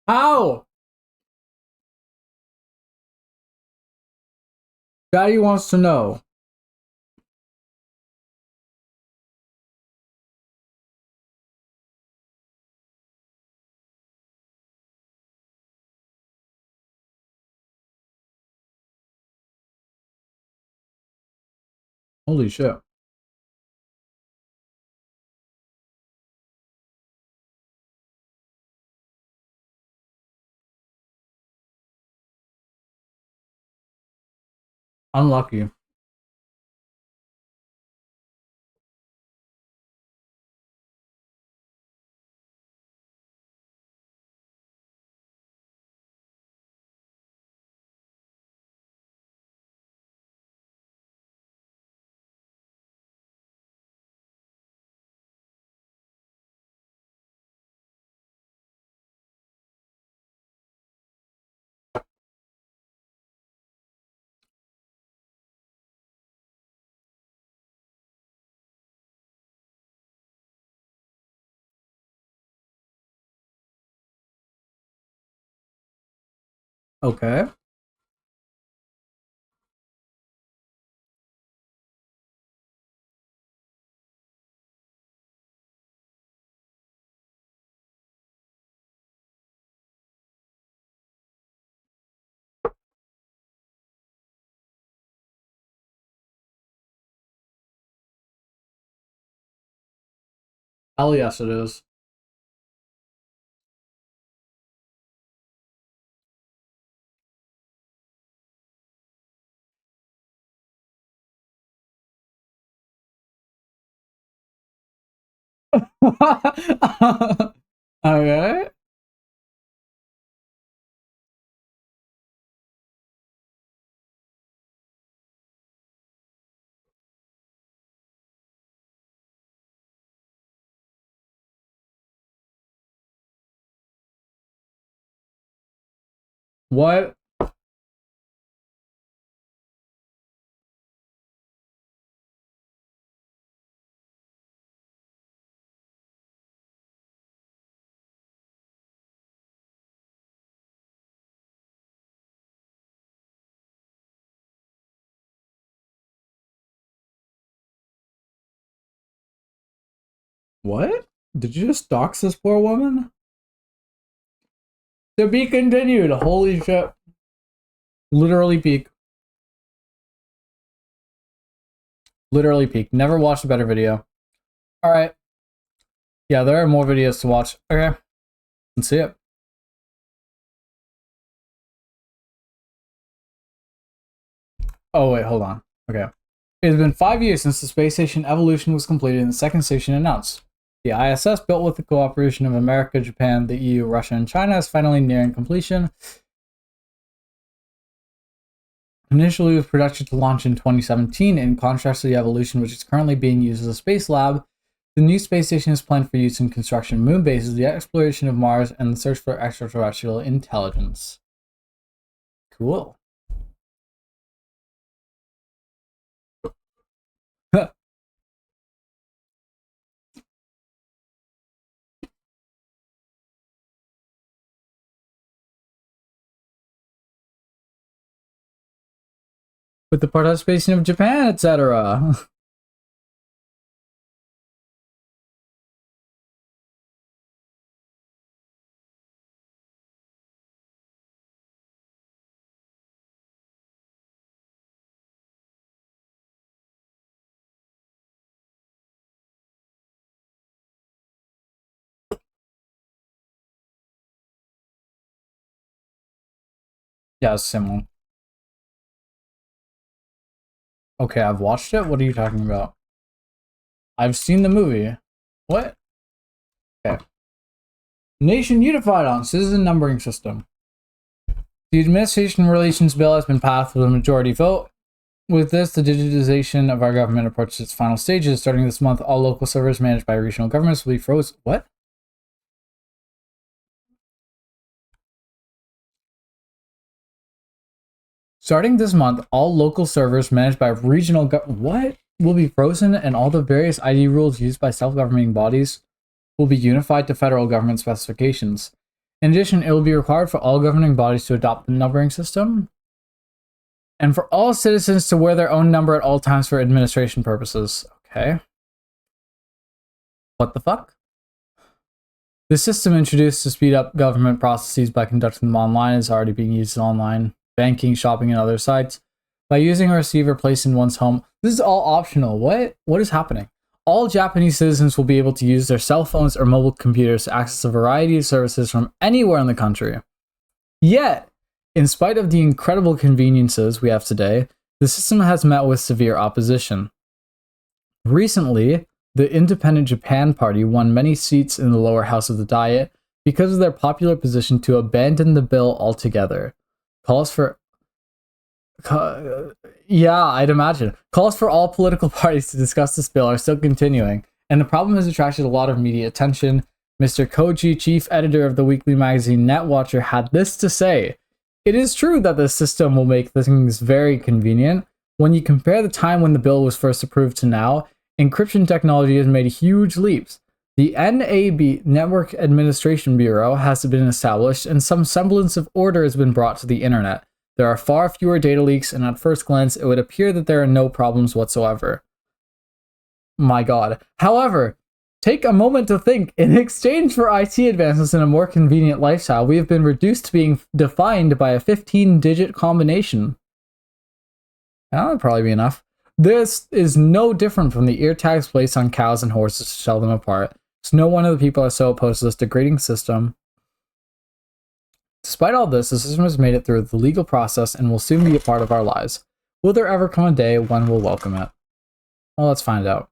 How? Daddy wants to know. Holy shit. Unlucky. Okay. Hell yes, it is. Okay. What? What? Did you just dox this poor woman? To be continued. Holy shit. Literally peak. Literally peak. Never watched a better video. Alright. Yeah, there are more videos to watch. Okay. Let's see it. Oh, wait, hold on. Okay. It has been 5 years since the space station evolution was completed and the second station announced. The ISS, built with the cooperation of America, Japan, the EU, Russia, and China, is finally nearing completion. Initially, it was projected to launch in 2017. In contrast to the Evolution, which is currently being used as a space lab, the new space station is planned for use in construction of moon bases, the exploration of Mars, and the search for extraterrestrial intelligence. Cool. With the participation of Japan, etc. Yeah, similar. Okay, I've watched it. What are you talking about? I've seen the movie. What? Okay. Nation unified on citizen numbering system. The Administration Relations Bill has been passed with a majority vote. With this, the digitization of our government approaches its final stages. Starting this month, all local servers managed by regional governments will be frozen. What? Starting this month, all local servers managed by regional what will be frozen, and all the various ID rules used by self-governing bodies will be unified to federal government specifications. In addition, it will be required for all governing bodies to adopt the numbering system, and for all citizens to wear their own number at all times for administration purposes. Okay. What the fuck? The system introduced to speed up government processes by conducting them online is already being used in online banking, shopping, and other sites. By using a receiver placed in one's home, this is all optional. What is happening? All Japanese citizens will be able to use their cell phones or mobile computers to access a variety of services from anywhere in the country. Yet, in spite of the incredible conveniences we have today, the system has met with severe opposition. Recently, the Independent Japan Party won many seats in the lower house of the Diet because of their popular position to abandon the bill altogether. Calls for yeah, I'd imagine. Calls for all political parties to discuss this bill are still continuing, and the problem has attracted a lot of media attention. Mr. Koji, chief editor of the weekly magazine Netwatcher, had this to say: "It is true that this system will make things very convenient. When you compare the time when the bill was first approved to now, encryption technology has made huge leaps. The NAB, Network Administration Bureau, has been established, and some semblance of order has been brought to the internet. There are far fewer data leaks, and at first glance, it would appear that there are no problems whatsoever." My god. However, take a moment to think. In exchange for IT advances and a more convenient lifestyle, we have been reduced to being defined by a 15-digit combination. That would probably be enough. This is no different from the ear tags placed on cows and horses to tell them apart. It's no wonder the people are so opposed to this degrading system. Despite all this, the system has made it through the legal process and will soon be a part of our lives. Will there ever come a day when we'll welcome it? Well, let's find out.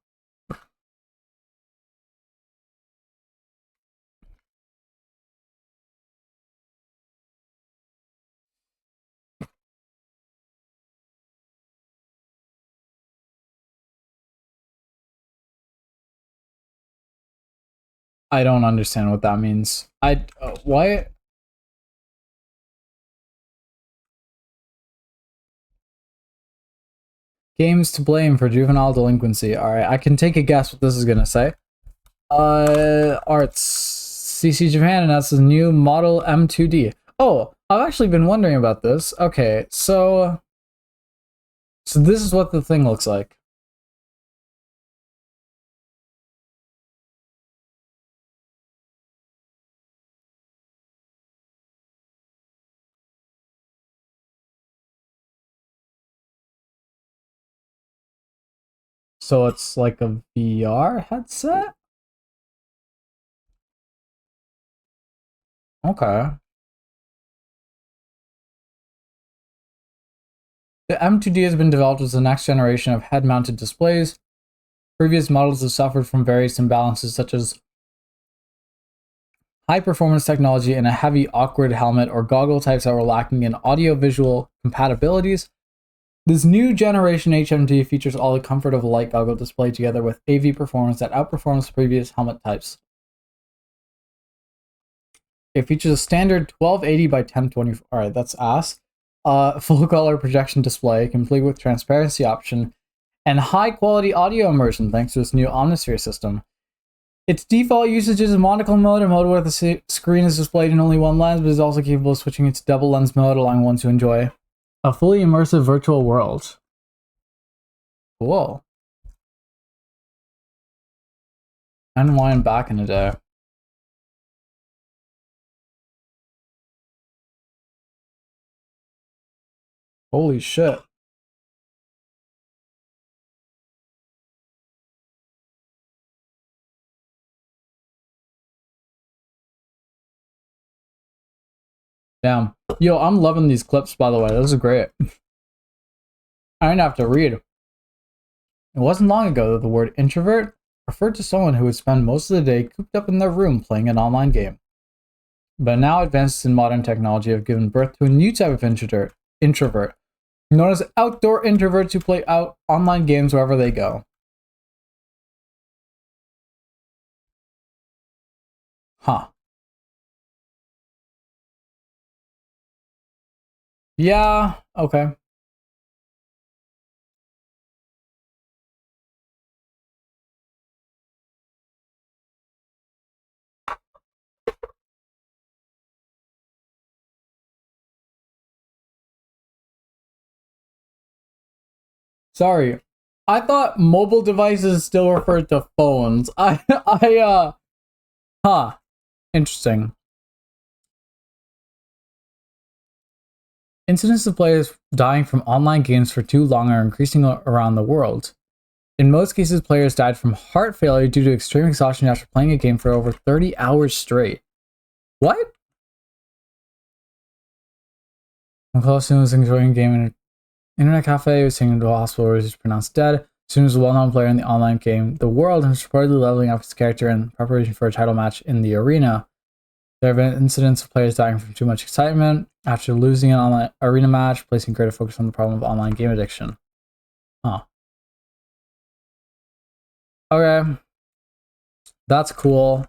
I don't understand what that means. Why? Games to blame for juvenile delinquency. Alright, I can take a guess what this is gonna say. Arts. CC Japan announces new model M2D. Oh, I've actually been wondering about this. Okay, so this is what the thing looks like. So it's like a VR headset? Okay. The M2D has been developed as the next generation of head-mounted displays. Previous models have suffered from various imbalances such as high-performance technology and a heavy, awkward helmet or goggle types that were lacking in audio-visual compatibilities. This new generation HMD features all the comfort of a light goggle display together with AV performance that outperforms previous helmet types. It features a standard 1280 by 1024. Alright, that's ass. Full color projection display, complete with transparency option, and high quality audio immersion thanks to this new Omnisphere system. Its default usage is monocle mode, a mode where the screen is displayed in only one lens, but is also capable of switching into double lens mode, allowing one to enjoy a fully immersive virtual world. Cool. Unwind back in a day. Holy shit. Damn. Yo, I'm loving these clips, by the way. This is great. I didn't have to read. It wasn't long ago that the word introvert referred to someone who would spend most of the day cooped up in their room playing an online game. But now advances in modern technology have given birth to a new type of introvert, known as outdoor introverts who play out online games wherever they go. Huh. Yeah, okay. Sorry. I thought mobile devices still referred to phones. Huh. Interesting. Incidents of players dying from online games for too long are increasing around the world. In most cases, players died from heart failure due to extreme exhaustion after playing a game for over 30 hours straight. What? McCloskey was enjoying a game in an internet cafe, was taken to a hospital where he was pronounced dead. Soon was a well-known player in the online game The World and was reportedly leveling up his character in preparation for a title match in the arena. There have been incidents of players dying from too much excitement after losing an online arena match, placing greater focus on the problem of online game addiction. Huh. Okay. That's cool.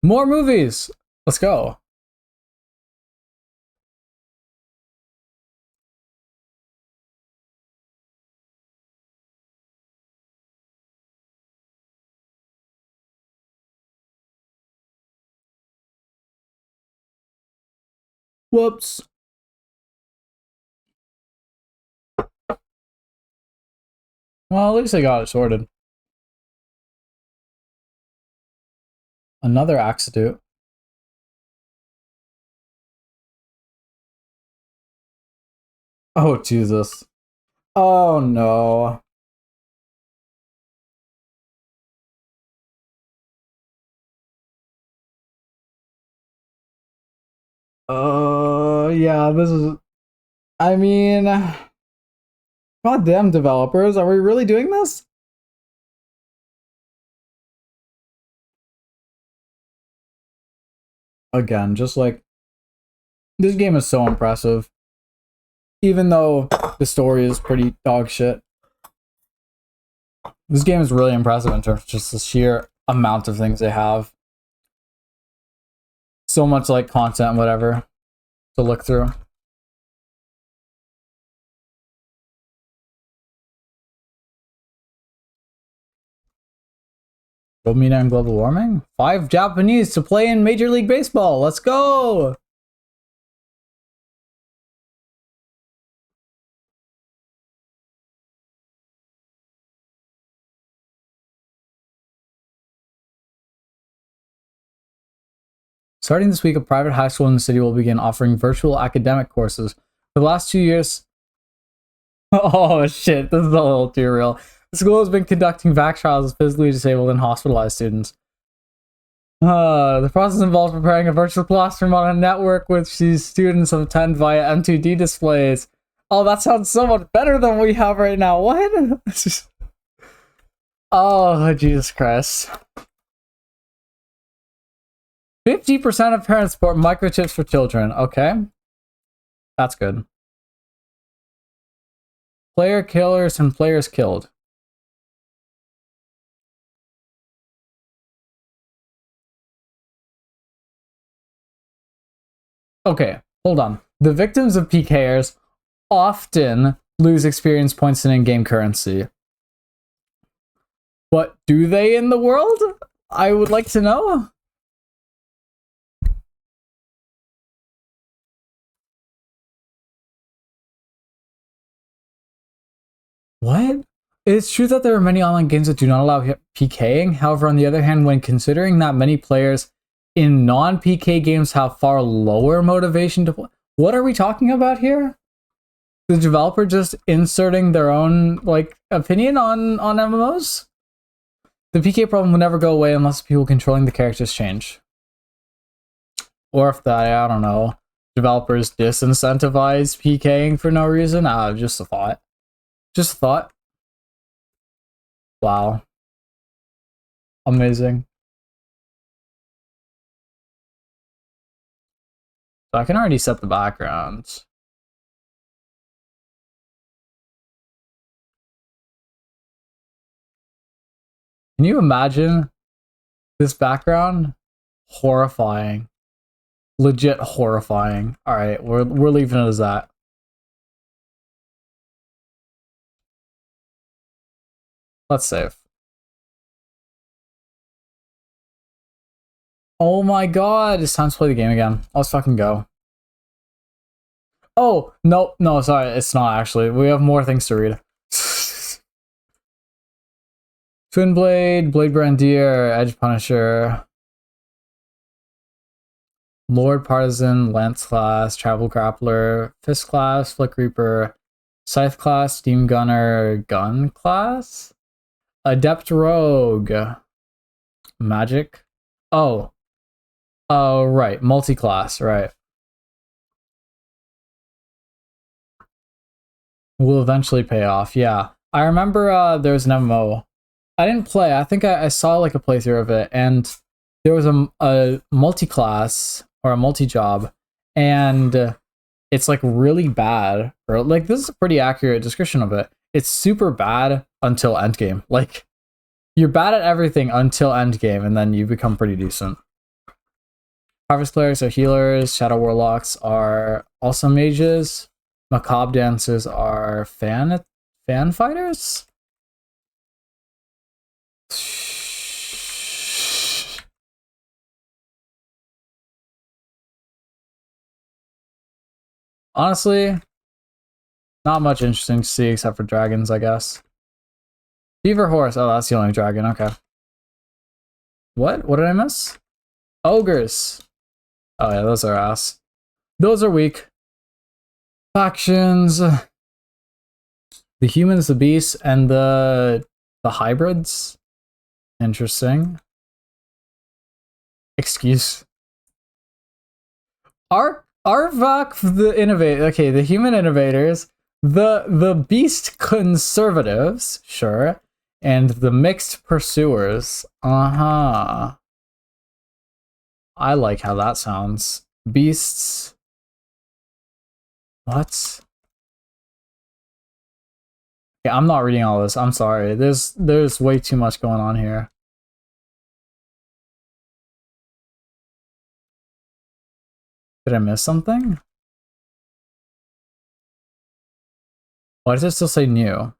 More movies! Let's go. Whoops. Well, at least I got it sorted. Another accident. Oh, Jesus. Oh no. Oh yeah, this is. I mean, goddamn developers, are we really doing this? Again, just like this game is so impressive, even though the story is pretty dog shit. This game is really impressive in terms of just the sheer amount of things they have. So much like content, whatever, to look through. Domina and global warming? 5 Japanese to play in Major League Baseball. Let's go! Starting this week, a private high school in the city will begin offering virtual academic courses. For the last 2 years... Oh shit, this is a little too real. The school has been conducting vac trials with physically disabled and hospitalized students. The process involves preparing a virtual classroom on a network which these students attend via M2D displays. Oh, that sounds so much better than what we have right now. What? Oh, Jesus Christ. 50% of parents support microchips for children. Okay. That's good. Player killers and players killed. Okay, hold on. The victims of PKers often lose experience points and in-game currency. But do they in the world? I would like to know. What? It's true that there are many online games that do not allow PKing. However, on the other hand, when considering that many players in non-PK games have far lower motivation to play, what are we talking about here? The developer just inserting their own like opinion on MMOs? The PK problem will never go away unless people controlling the characters change. Or if I don't know, developers disincentivize PKing for no reason. Just a thought. Just a thought. Wow. Amazing. So I can already set the backgrounds. Can you imagine this background? Horrifying. Legit horrifying. Alright, we're leaving it as that. Let's save. Oh my god, it's time to play the game again. Let's fucking go. Oh, no, sorry, it's not actually. We have more things to read. Twin Blade, Blade Brandier, Edge Punisher, Lord Partisan, Lance Class, Travel Grappler, Fist Class, Flick Reaper, Scythe Class, Steam Gunner, Gun Class, Adept Rogue, Magic. Oh, right, multi-class, right. Will eventually pay off, yeah. I remember there was an MMO. I didn't play, I think I saw like a playthrough of it, and there was a multi-class, or a multi-job, and it's like really bad, or like this is a pretty accurate description of it. It's super bad until endgame. Like, you're bad at everything until endgame, and then you become pretty decent. Harvest clerics are healers, shadow warlocks are also mages, macabre dancers are fan fighters? Honestly, not much interesting to see except for dragons, I guess. Beaver horse. Oh, that's the only dragon. Okay. What? What did I miss? Ogres. Oh yeah, those are ass. Those are weak. Factions. The humans, the beasts, and the hybrids. Interesting. Excuse. Arvak the innovate. Okay, the human innovators, the beast conservatives, sure, and the mixed pursuers. Uh-huh. I like how that sounds. Beasts. What? Yeah, I'm not reading all this. I'm sorry. There's way too much going on here. Did I miss something? Why does it still say new?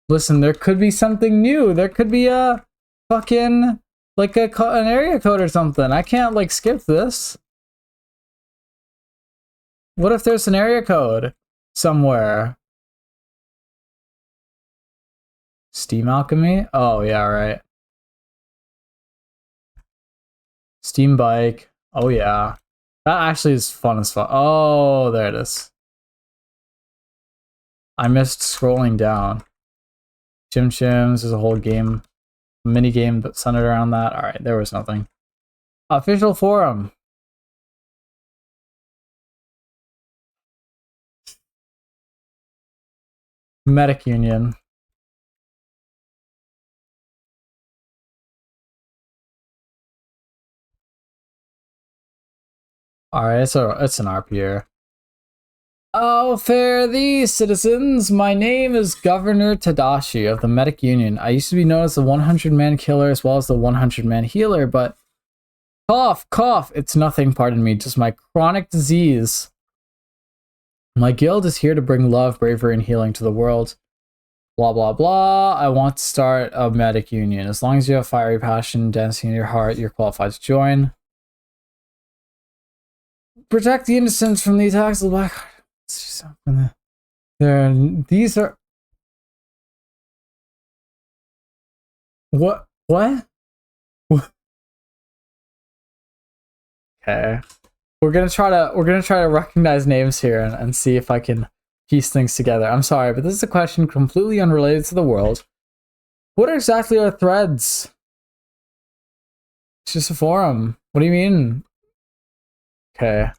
Listen, there could be something new. There could be a fucking like an area code or something. I can't like skip this. What if there's an area code somewhere? Steam Alchemy? Oh yeah, right. Steam Bike. Oh yeah. That actually is fun as fuck. Oh, there it is. I missed scrolling down. Chim Chims is a whole game, mini game centered around that. All right, there was nothing. Official forum. Medic Union. All right, it's an RPR. Oh, fare thee, citizens! My name is Governor Tadashi of the Medic Union. I used to be known as the 100-man killer as well as the 100-man healer, but cough, cough, it's nothing, pardon me, just my chronic disease. My guild is here to bring love, bravery, and healing to the world. Blah, blah, blah. I want to start a Medic Union. As long as you have fiery passion dancing in your heart, you're qualified to join. Protect the innocents from the attacks of the Black Heart. These are what? Okay, we're gonna try to recognize names here and see if I can piece things together. I'm sorry, but this is a question completely unrelated to the world. What exactly are threads? It's just a forum. What do you mean? Okay.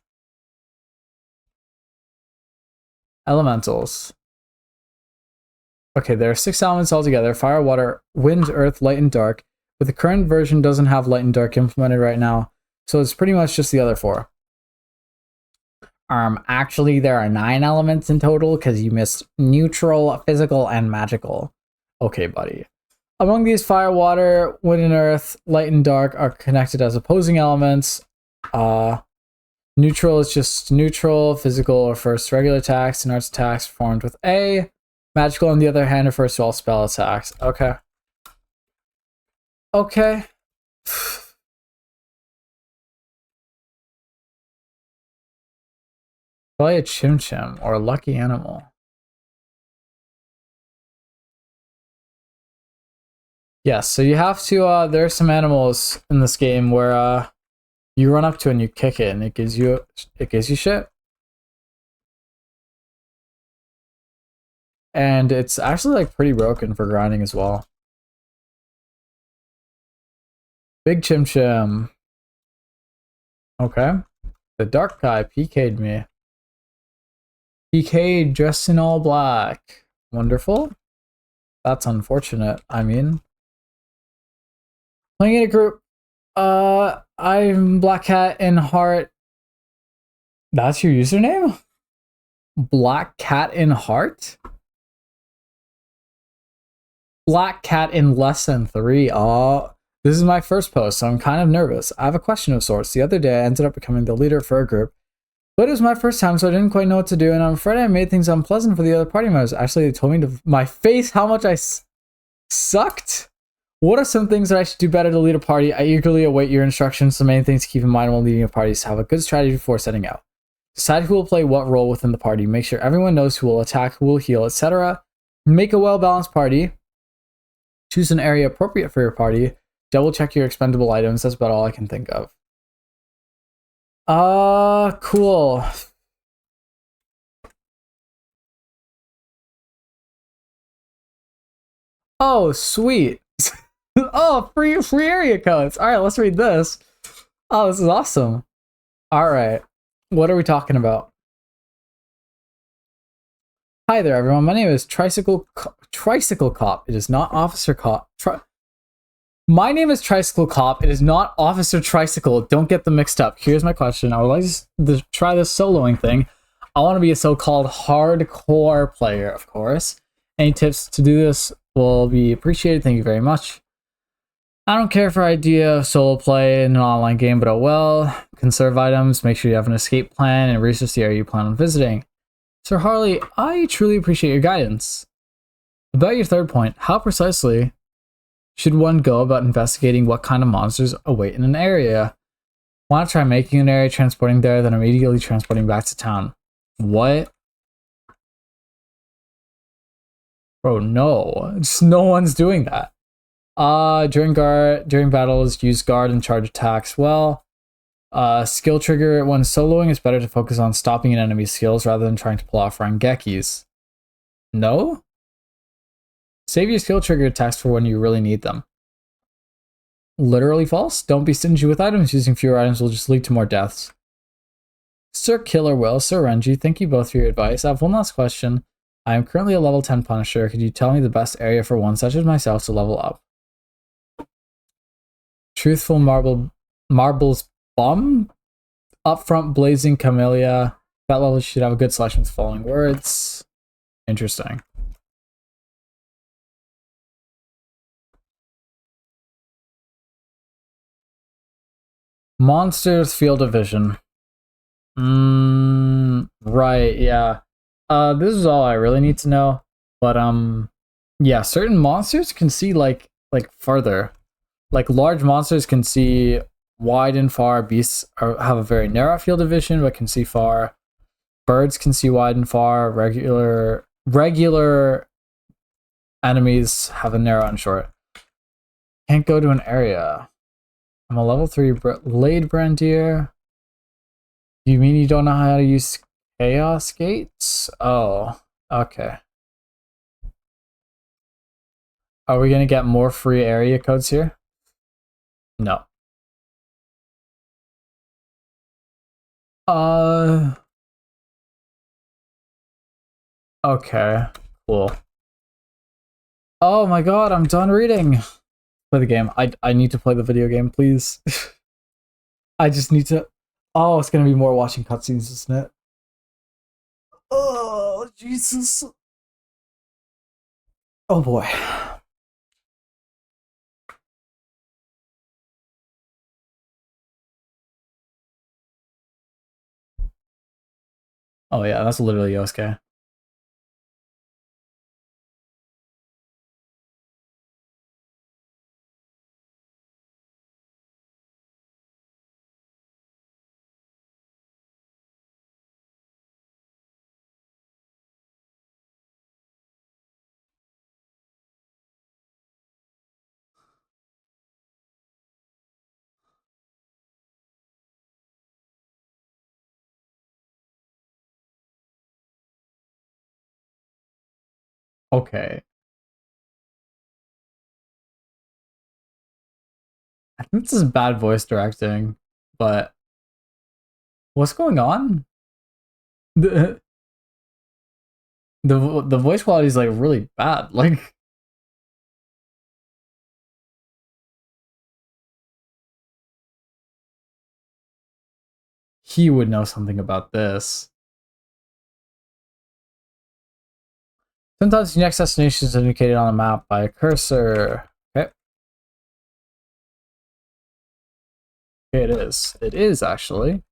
Elementals. Okay, there are 6 elements altogether: fire, water, wind, earth, light, and dark. But the current version doesn't have light and dark implemented right now, so it's pretty much just the other 4. Actually, there are 9 elements in total because you missed neutral, physical, and magical. Okay, buddy. Among these, fire, water, wind, and earth, light, and dark are connected as opposing elements. Neutral is just neutral. Physical refers to regular attacks and arts attacks performed with A. Magical, on the other hand, refers to all spell attacks. Okay. Okay. Probably a Chim Chim or a lucky animal. Yes, so you have to, there are some animals in this game where, you run up to it and you kick it and it gives you shit. And it's actually like pretty broken for grinding as well. Big Chim Chim. Okay. The dark guy PK'd me. PK'd dressed in all black. Wonderful. That's unfortunate. I mean, playing in a group. I'm Black Cat in Heart. That's your username? Black Cat in Heart? Black Cat in Lesson 3. Oh, this is my first post, so I'm kind of nervous. I have a question of sorts. The other day, I ended up becoming the leader for a group, but it was my first time, so I didn't quite know what to do, and I'm afraid I made things unpleasant for the other party members. Actually, they told me to my face how much I sucked. What are some things that I should do better to lead a party? I eagerly await your instructions. The main things to keep in mind while leading a party is to have a good strategy before setting out. Decide who will play what role within the party. Make sure everyone knows who will attack, who will heal, etc. Make a well-balanced party. Choose an area appropriate for your party. Double check your expendable items. That's about all I can think of. Cool. Oh, sweet. Oh, free area codes. All right, let's read this. Oh, this is awesome. All right. What are we talking about? Hi there, everyone. My name is Tricycle Cop. It is not Officer Cop. My name is Tricycle Cop. It is not Officer Tricycle. Don't get them mixed up. Here's my question. I would like to try this soloing thing. I want to be a so-called hardcore player, of course. Any tips to do this will be appreciated. Thank you very much. I don't care for idea of solo play in an online game, but oh well. Conserve items, make sure you have an escape plan, and research the area you plan on visiting. Sir Harley, I truly appreciate your guidance. About your third point, how precisely should one go about investigating what kind of monsters await in an area? Why not try making an area, transporting there, then immediately transporting back to town? What? Bro, no. Just no one's doing that. During battles, use guard and charge attacks. Well, skill trigger when soloing, it's better to focus on stopping an enemy's skills rather than trying to pull off Rangekis. No? Save your skill trigger attacks for when you really need them. Literally false? Don't be stingy with items. Using fewer items will just lead to more deaths. Sir Killer Will, Sir Renji, thank you both for your advice. I have one last question. I am currently a level 10 Punisher. Could you tell me the best area for one such as myself to level up? Truthful Marbles Bomb? Upfront Blazing Camellia. That level should have a good selection with the following words. Interesting. Monsters Field of Vision. Right, yeah. This is all I really need to know. But yeah, certain monsters can see like farther. Like large monsters can see wide and far. Beasts have a very narrow field of vision, but can see far. Birds can see wide and far. Regular enemies have a narrow and short. Can't go to an area. I'm a level 3 Blade Brandier. You mean you don't know how to use Chaos Gates? Oh, okay. Are we gonna get more free area codes here? No. Okay, cool. Oh my god, I'm done reading. Play the game. I need to play the video game, please. I just need to. Oh, it's gonna be more watching cutscenes, isn't it? Oh, Jesus. Oh boy. Oh yeah, that's literally Yosuke. Okay. I think this is bad voice directing, but what's going on? The the voice quality is like really bad. Like he would know something about this. Sometimes the next destination is indicated on the map by a cursor. Okay. Okay, it is. It is actually.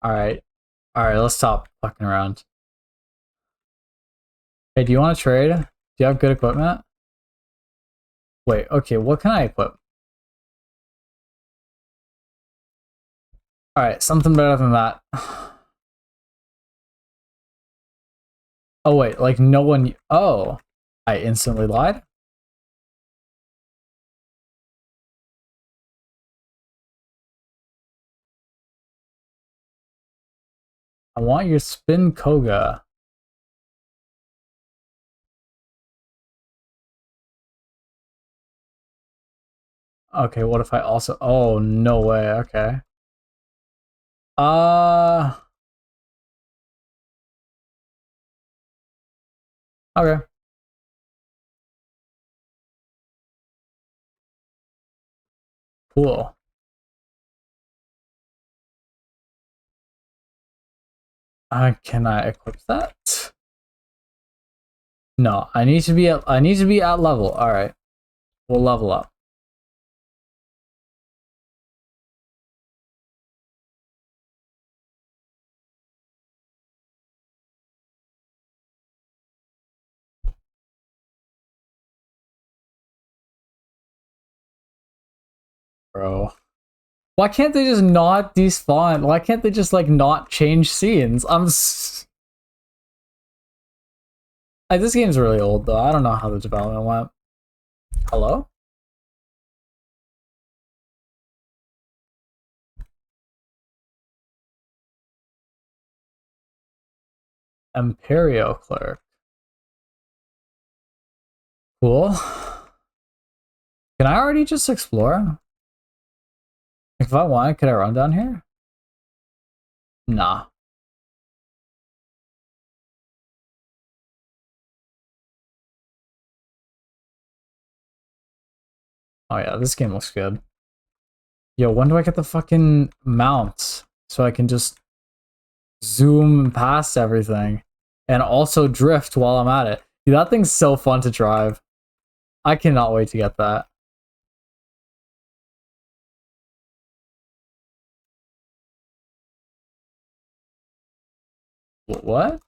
Alright. Alright, let's stop fucking around. Hey, do you want to trade? Do you have good equipment? Wait, okay, what can I equip? Alright, something better than that. Oh wait, like no one... Oh, I instantly lied? I want your spin Koga. Okay, what if I also... Oh, no way, okay. Uh... Okay. Cool. Can I equip that? No, I need to be at level. Alright. We'll level up. Bro. Why can't they just not despawn? Why can't they just like not change scenes? This game's really old though. I don't know how the development went. Hello? Imperio clerk. Cool. Can I already just explore? If I want, could I run down here? Nah. Oh yeah, this game looks good. Yo, when do I get the fucking mount? So I can just zoom past everything. And also drift while I'm at it. Dude, that thing's so fun to drive. I cannot wait to get that. What?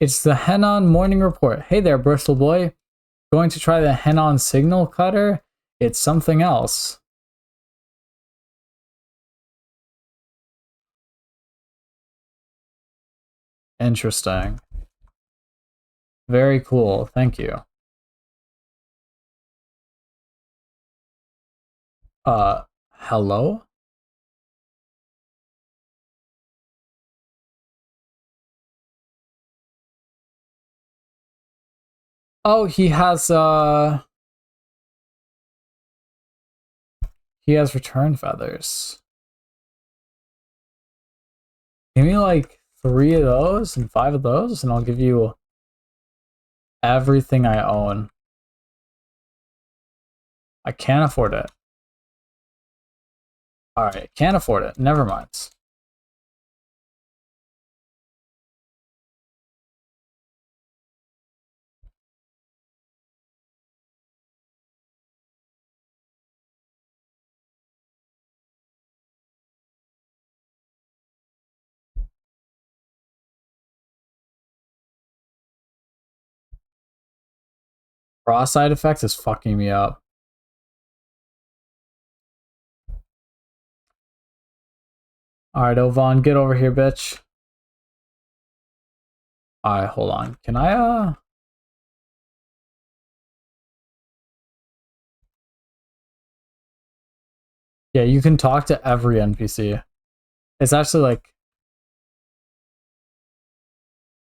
It's the Henon morning report. Hey there, Bristol boy. Going to try the Henon signal cutter? It's something else. Interesting. Very cool. Thank you. Hello? Oh, he has return feathers. Give me like 3 of those and 5 of those, and I'll give you everything I own. I can't afford it. Alright, can't afford it. Never mind. Cross side effects is fucking me up. Alright, Ovan, get over here, bitch. Alright, hold on. Can I, Yeah, you can talk to every NPC. It's actually, like,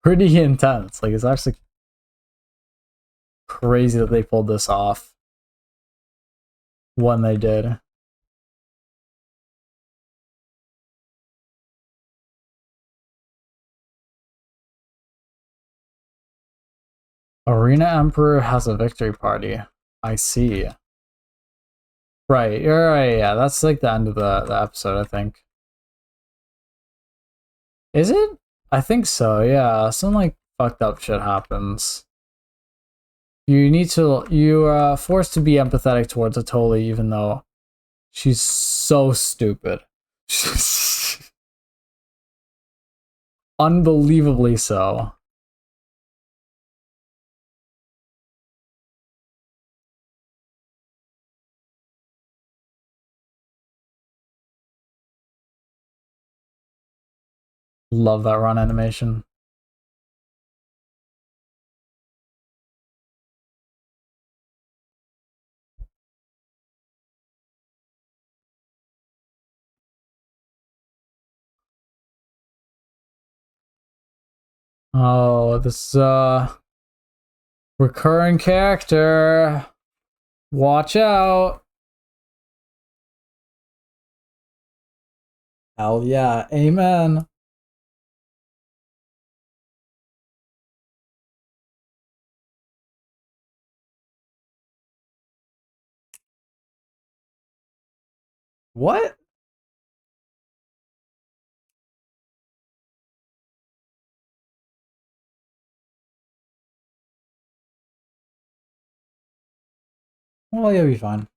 pretty intense. Like, it's actually crazy that they pulled this off when they did. Arena Emperor has a victory party. I see. Right, you're right, yeah, that's like the end of the episode, I think. Is it? I think so, yeah. Some like fucked up shit happens. You're forced to be empathetic towards Atoli even though she's so stupid. Unbelievably so. Love that run animation. Oh, this recurring character. Watch out. Hell yeah. Amen. What? Well, you'll be fine.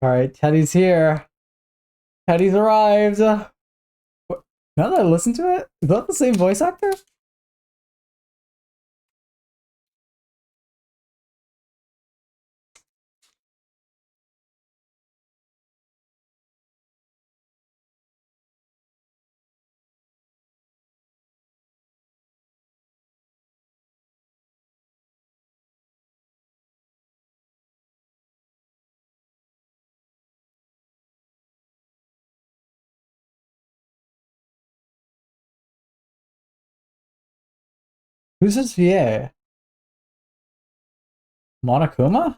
All right, Teddy's here. Teddy's arrived. Now that I listen to it, is that the same voice actor? Who's his VA? Monokuma?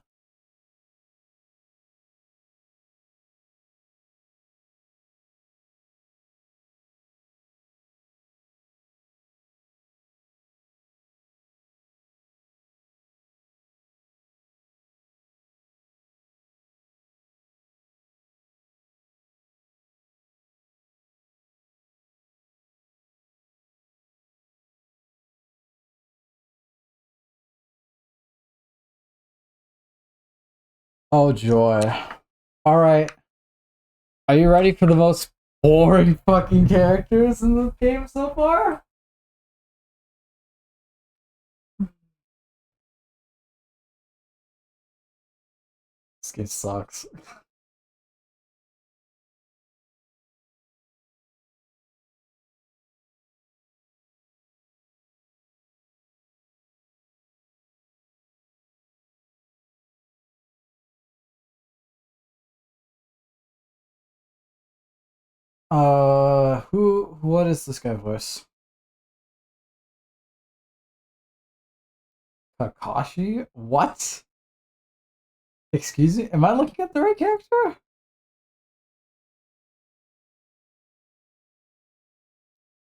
Oh joy. All right. Are you ready for the most boring fucking characters in the game so far? This game sucks. What is this guy voice? Kakashi? What? Excuse me? Am I looking at the right character?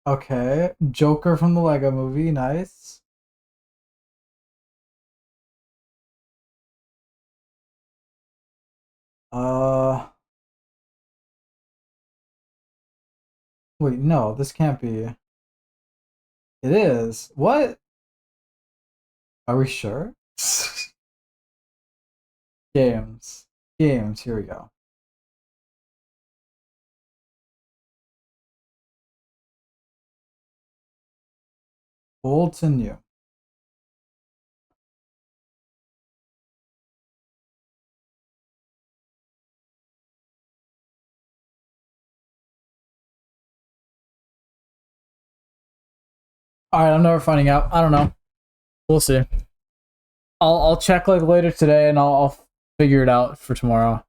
Okay. Joker from the Lego movie, nice. Uh, wait, no, this can't be. It is. What? Are we sure? Games. Games, here we go. Old to new. Alright, I'm never finding out. I don't know. We'll see. I'll check like later today and I'll figure it out for tomorrow.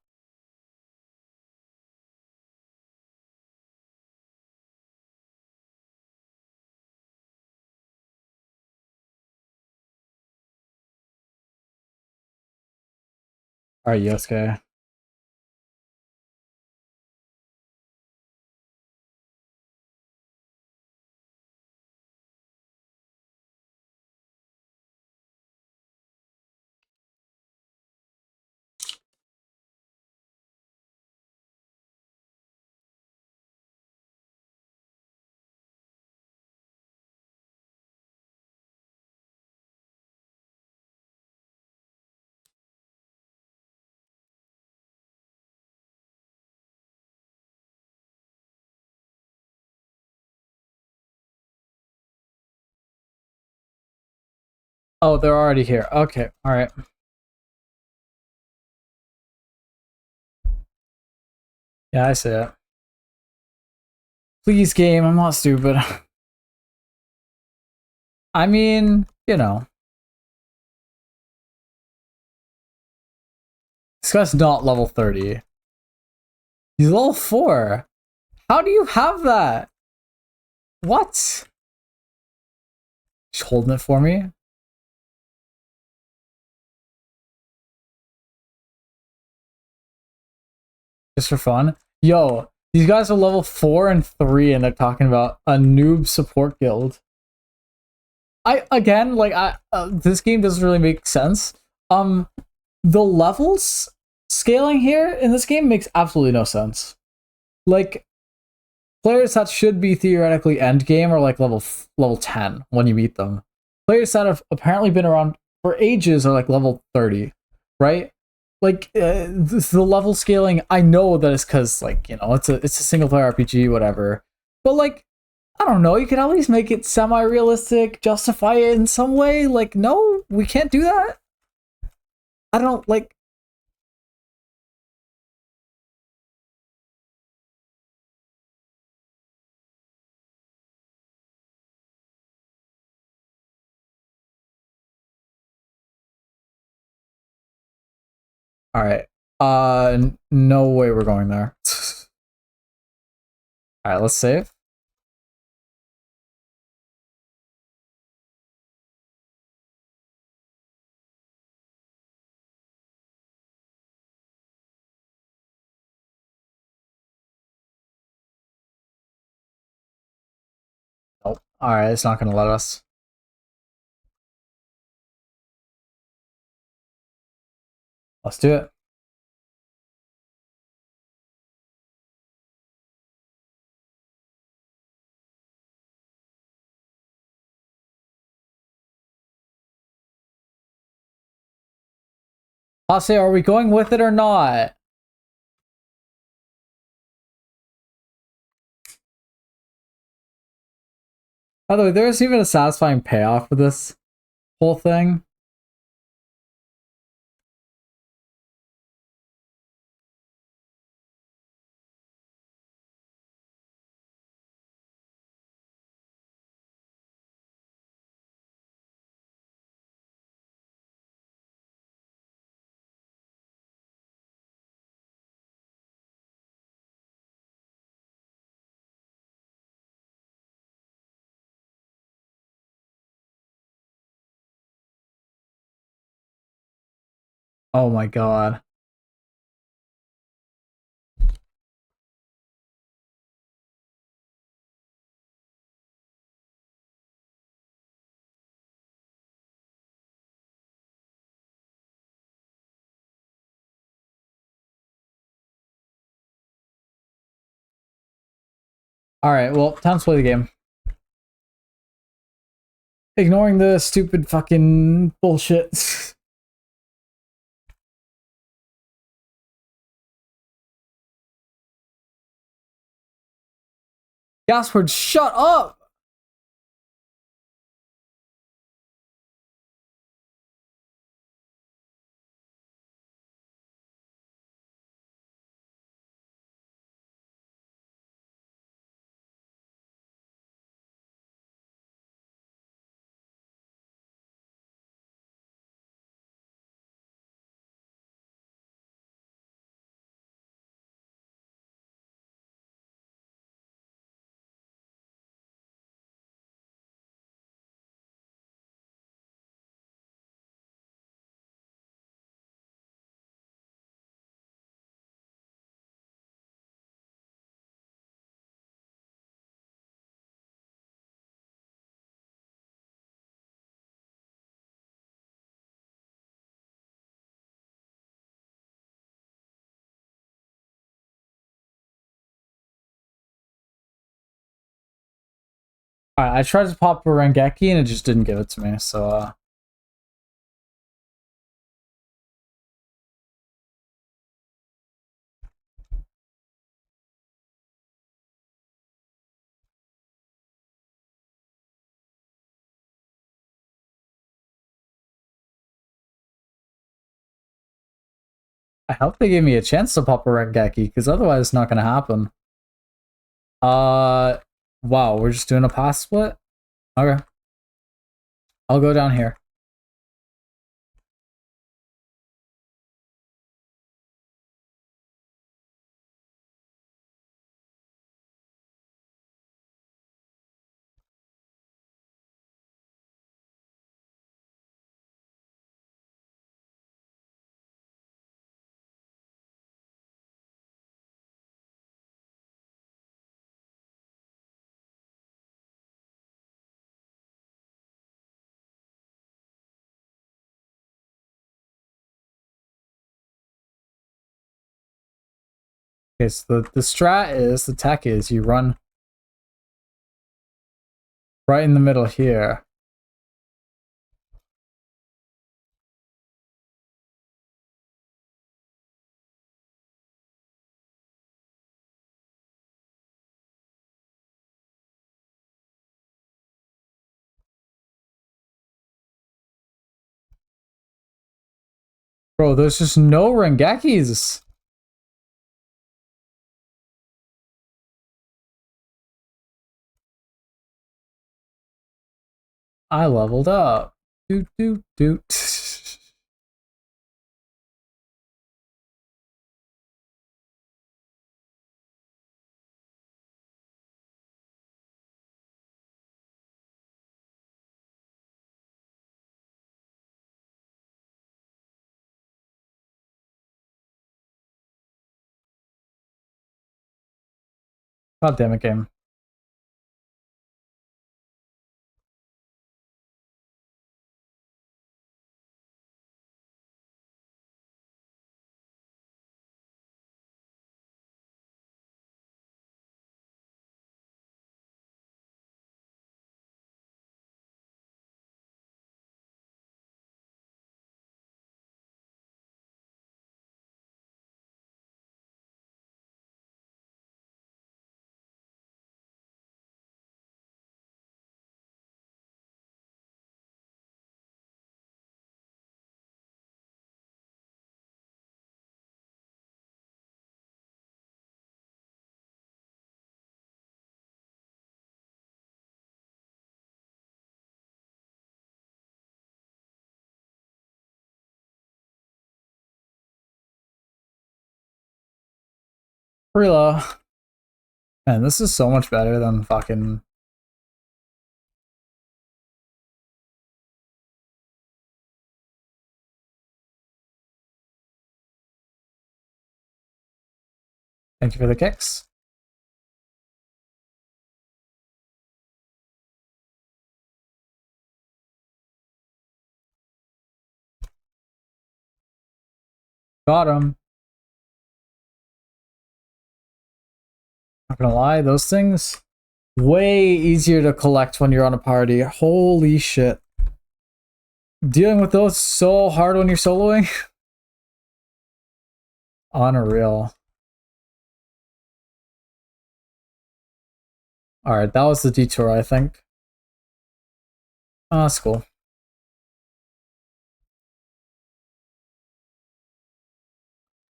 Alright, Yosuke. Oh, they're already here. Okay, alright. Yeah, I see it. Please, game, I'm not stupid. I mean, you know. This guy's not level 30. He's level 4. How do you have that? What? Just holding it for me? Just for fun? Yo, these guys are level 4 and 3 and they're talking about a noob support guild. This game doesn't really make sense. The levels scaling here in this game makes absolutely no sense. Like, players that should be theoretically end game are like level 10 when you meet them. Players that have apparently been around for ages are like level 30, right? Like the level scaling, I know that it's because like it's a single player RPG, whatever. But like I don't know, you can at least make it semi realistic, justify it in some way. Like no, we can't do that. I don't like. All right, no way we're going there. All right, let's save. Nope. All right, it's not gonna let us. Let's do it. I'll say, are we going with it or not? By the way, there's even a satisfying payoff for this whole thing. Oh my god. Alright, well, time to play the game. Ignoring the stupid fucking bullshit. Gasword, shut up! Alright, I tried to pop a Rengeki and it just didn't give it to me, so I hope they gave me a chance to pop a Rengeki, because otherwise it's not gonna happen. Wow, we're just doing a pass split? Okay. I'll go down here. Okay, so the strat is, the tech is, you run right in the middle here. Bro, there's just no Rengekis. I leveled up. Doot, doot, doot. God damn it, game. Reload. Man, this is so much better than fucking... Thank you for the kicks. Got him. Not gonna lie, those things way easier to collect when you're on a party. Holy shit. Dealing with those so hard when you're soloing. Unreal. Alright, that was the detour, I think. Oh, that's cool.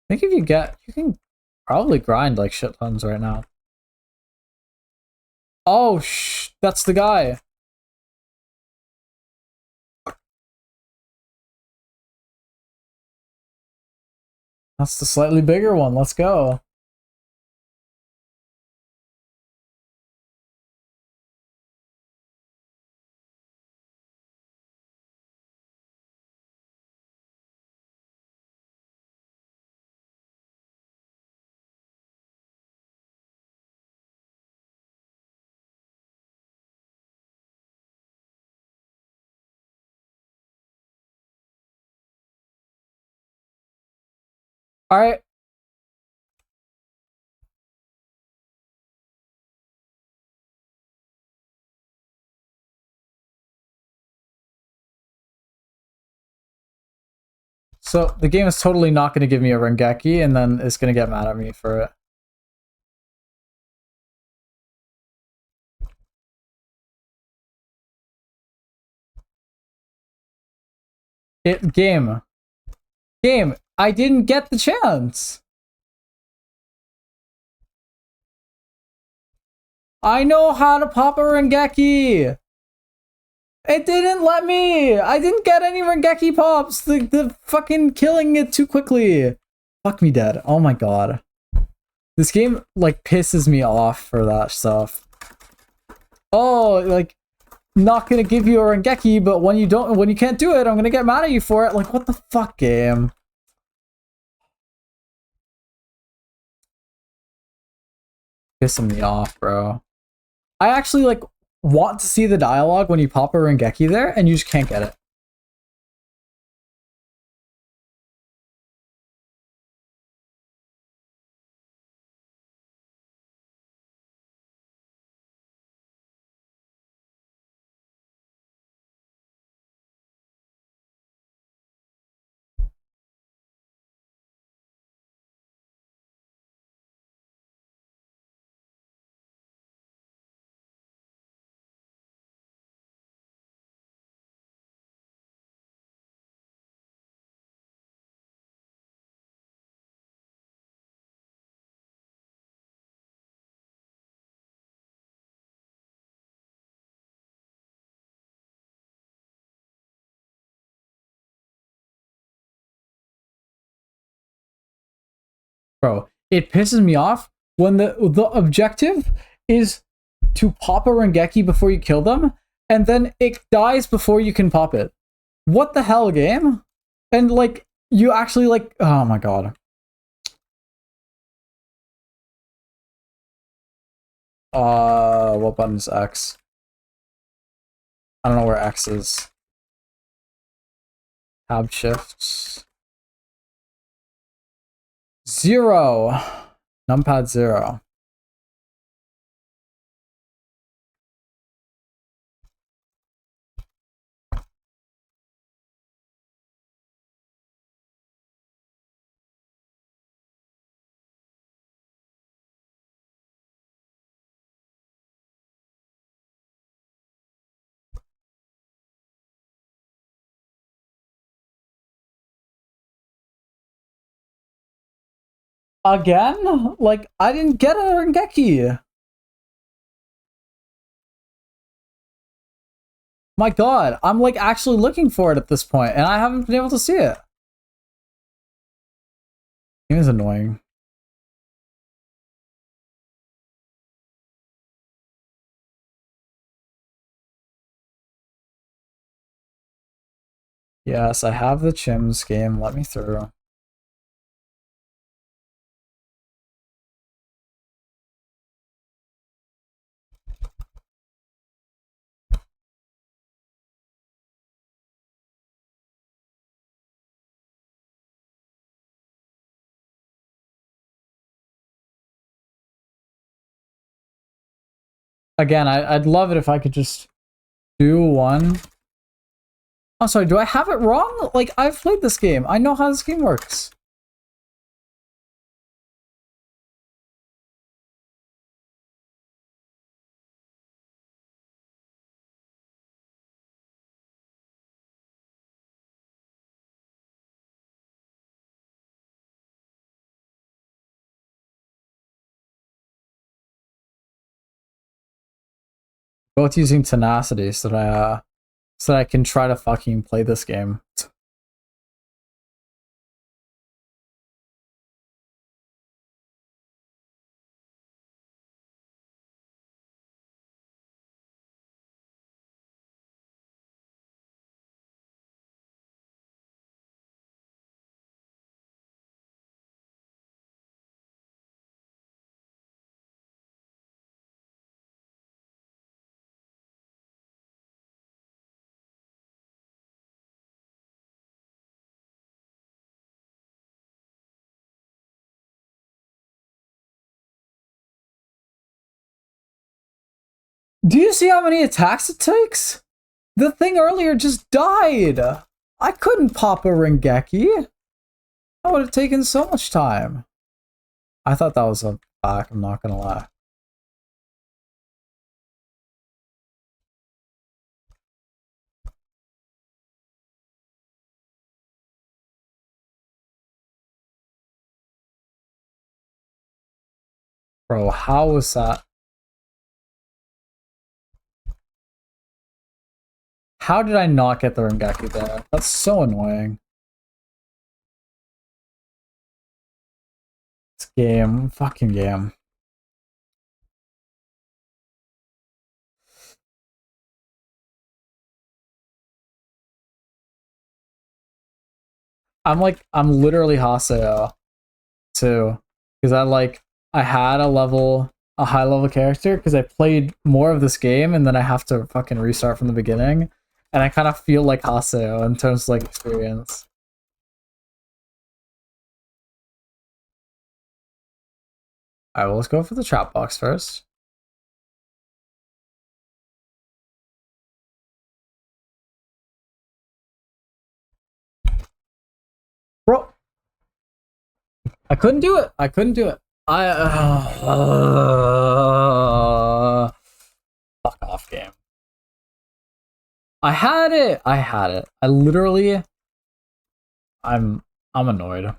I think if you get... You can probably grind like shit tons right now. Oh, that's the guy. That's the slightly bigger one. Let's go. Alright. So the game is totally not going to give me a Rengeki, and then it's going to get mad at me for it. Game. I didn't get the chance. I know how to pop a Rengeki. It didn't let me. I didn't get any Rengeki pops. The fucking killing it too quickly. Fuck me dead. Oh my god. This game like pisses me off for that stuff. Oh, like not gonna give you a Rengeki, but when you can't do it, I'm gonna get mad at you for it. Like what the fuck, game? Pissing me off, bro. I actually like want to see the dialogue when you pop a Rengeki there, and you just can't get it. Bro, it pisses me off when the objective is to pop a Rengeki before you kill them, and then it dies before you can pop it. What the hell, game? And like, you actually like, oh my god. What button is X? I don't know where X is. Tab shifts. 0. Numpad 0. Again? Like, I didn't get a Rengeki. My god, I'm like actually looking for it at this point, and I haven't been able to see it. It is annoying. Yes, I have the Chims game. Let me through. Again, I'd love it if I could just do one. Oh, sorry, do I have it wrong? Like, I've played this game. I know how this game works. Both using tenacity so that I can try to fucking play this game. Do you see how many attacks it takes? The thing earlier just died. I couldn't pop a Rengeki. That would have taken so much time. I thought that was a back, I'm not gonna lie. Bro, how was that? How did I not get the Rengeki there? That's so annoying. This game, fucking game. I'm literally Haseo too. Because I had a high level character because I played more of this game and then I have to fucking restart from the beginning. And I kind of feel like Haseo in terms of like experience. Alright, well, let's go for the trap box first. Bro, I couldn't do it. I couldn't do it. Fuck off, game. I had it. I had it. I literally. I'm annoyed.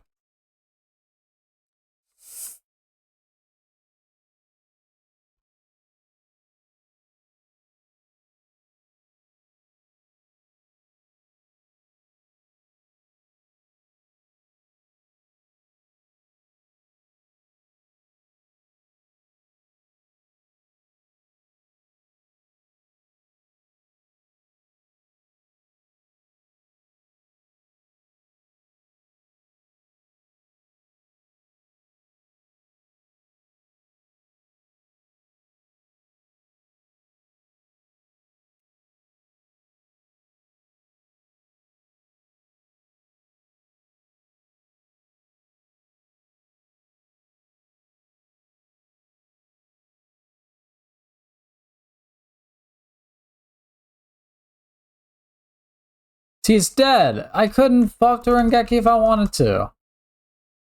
He's dead. I couldn't fuck the Rengeki if I wanted to.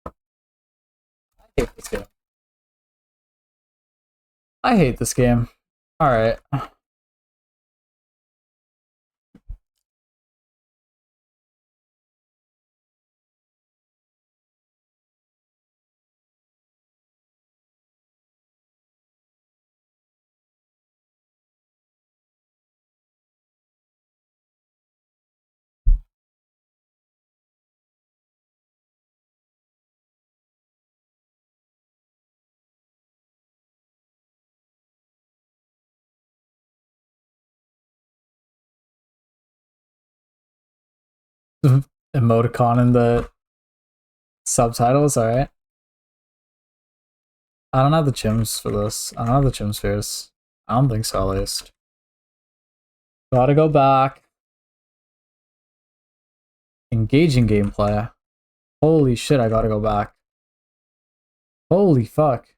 I hate this game. I hate this game. Alright. Emoticon in the subtitles, alright. I don't have the chims for this. I don't have the chim spheres. I don't think so, at least. Gotta go back. Engaging gameplay. Holy shit, I gotta go back. Holy fuck.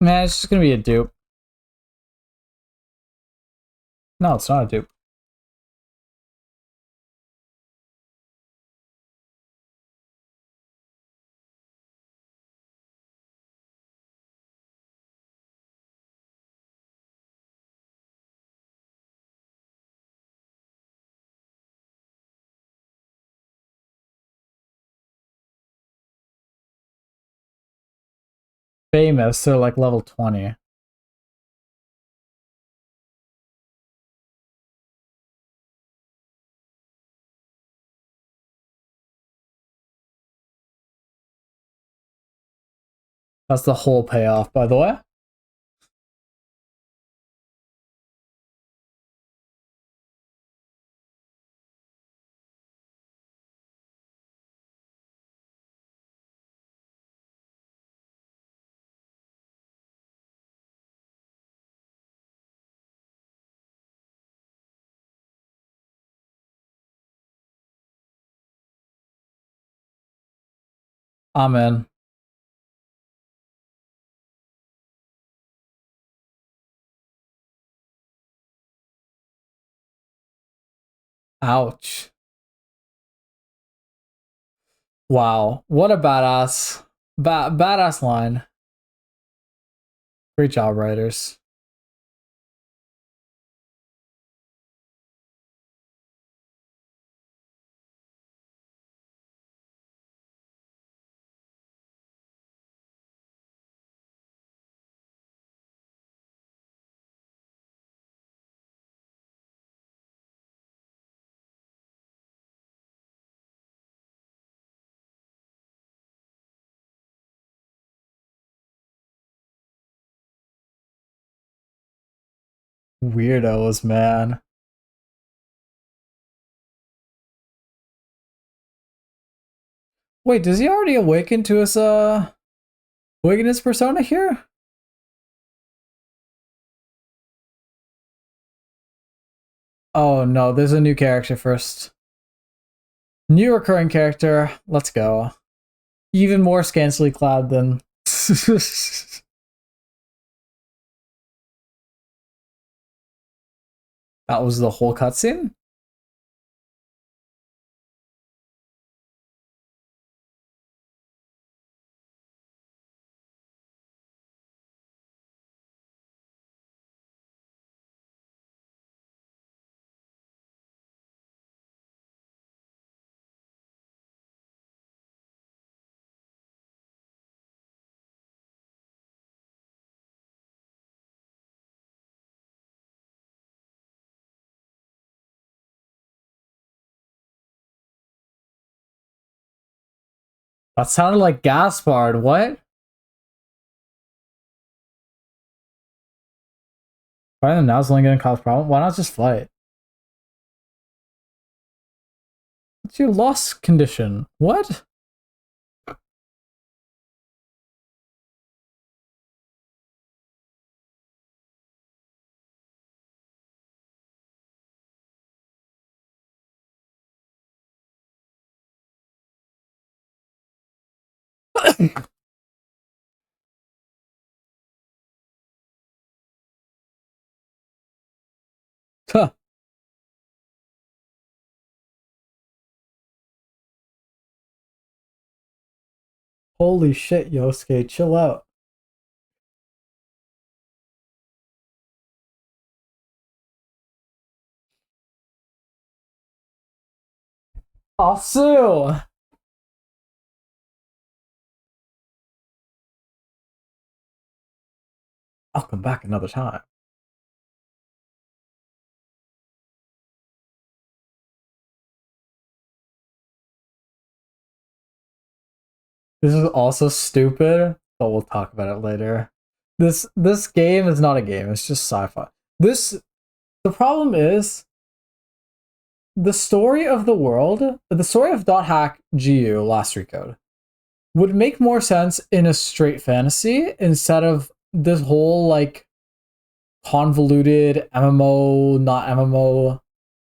Man, it's just gonna be a dupe. No, it's not a dupe. Famous, so like level 20. That's the whole payoff, by the way. Amen. Ouch. Wow. What a badass. Badass line. Great job, writers. Weirdos, man. Wait, does he already awaken his persona here? Oh no, there's a new character first. New recurring character. Let's go. Even more scantily clad than that was the whole cutscene? That sounded like Gaspard. What? Fighting them now is only going to cause problem. Why not just fight? What's your loss condition? What? Huh. Holy shit, Yosuke, chill out. Asu! I'll come back another time. This is also stupid, but we'll talk about it later. This game is not a game, it's just sci-fi. The problem is the story of the world, the story of Dot Hack GU Last Recode would make more sense in a straight fantasy instead of this whole like convoluted MMO, not MMO,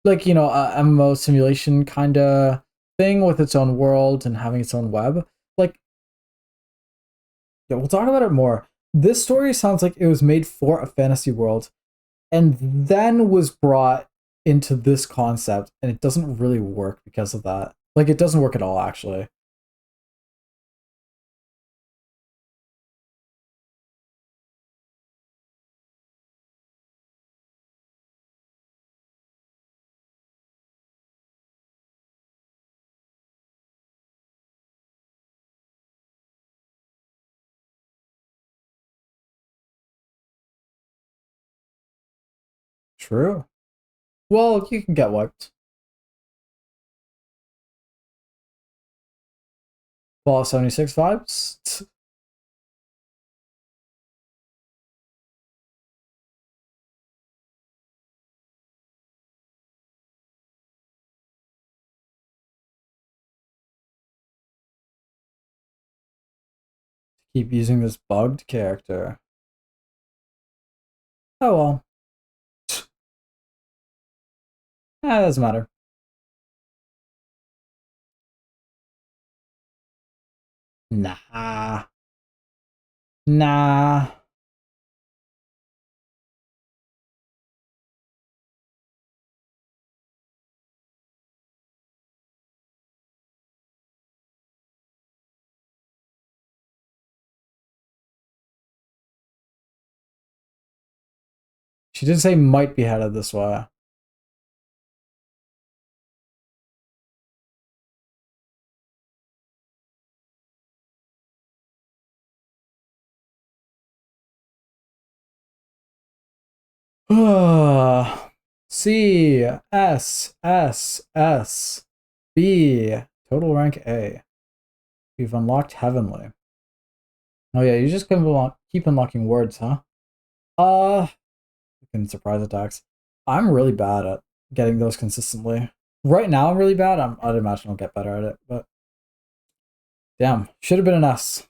like MMO simulation kind of thing with its own world and having its own web. Like, yeah, we'll talk about it more. This story sounds like it was made for a fantasy world and then was brought into this concept, and it doesn't really work because of that. Like, it doesn't work at all, actually. True. Well, you can get wiped. Fallout 76 vibes. Keep using this bugged character. Oh well. It doesn't matter. Nah. Nah. She did say might be headed this way. C S S S B total rank A. We've unlocked Heavenly. Oh yeah, you just keep unlocking words, huh? Fucking surprise attacks. I'm really bad at getting those consistently. Right now, I'm really bad. I'd imagine I'll get better at it, but damn, should have been an S.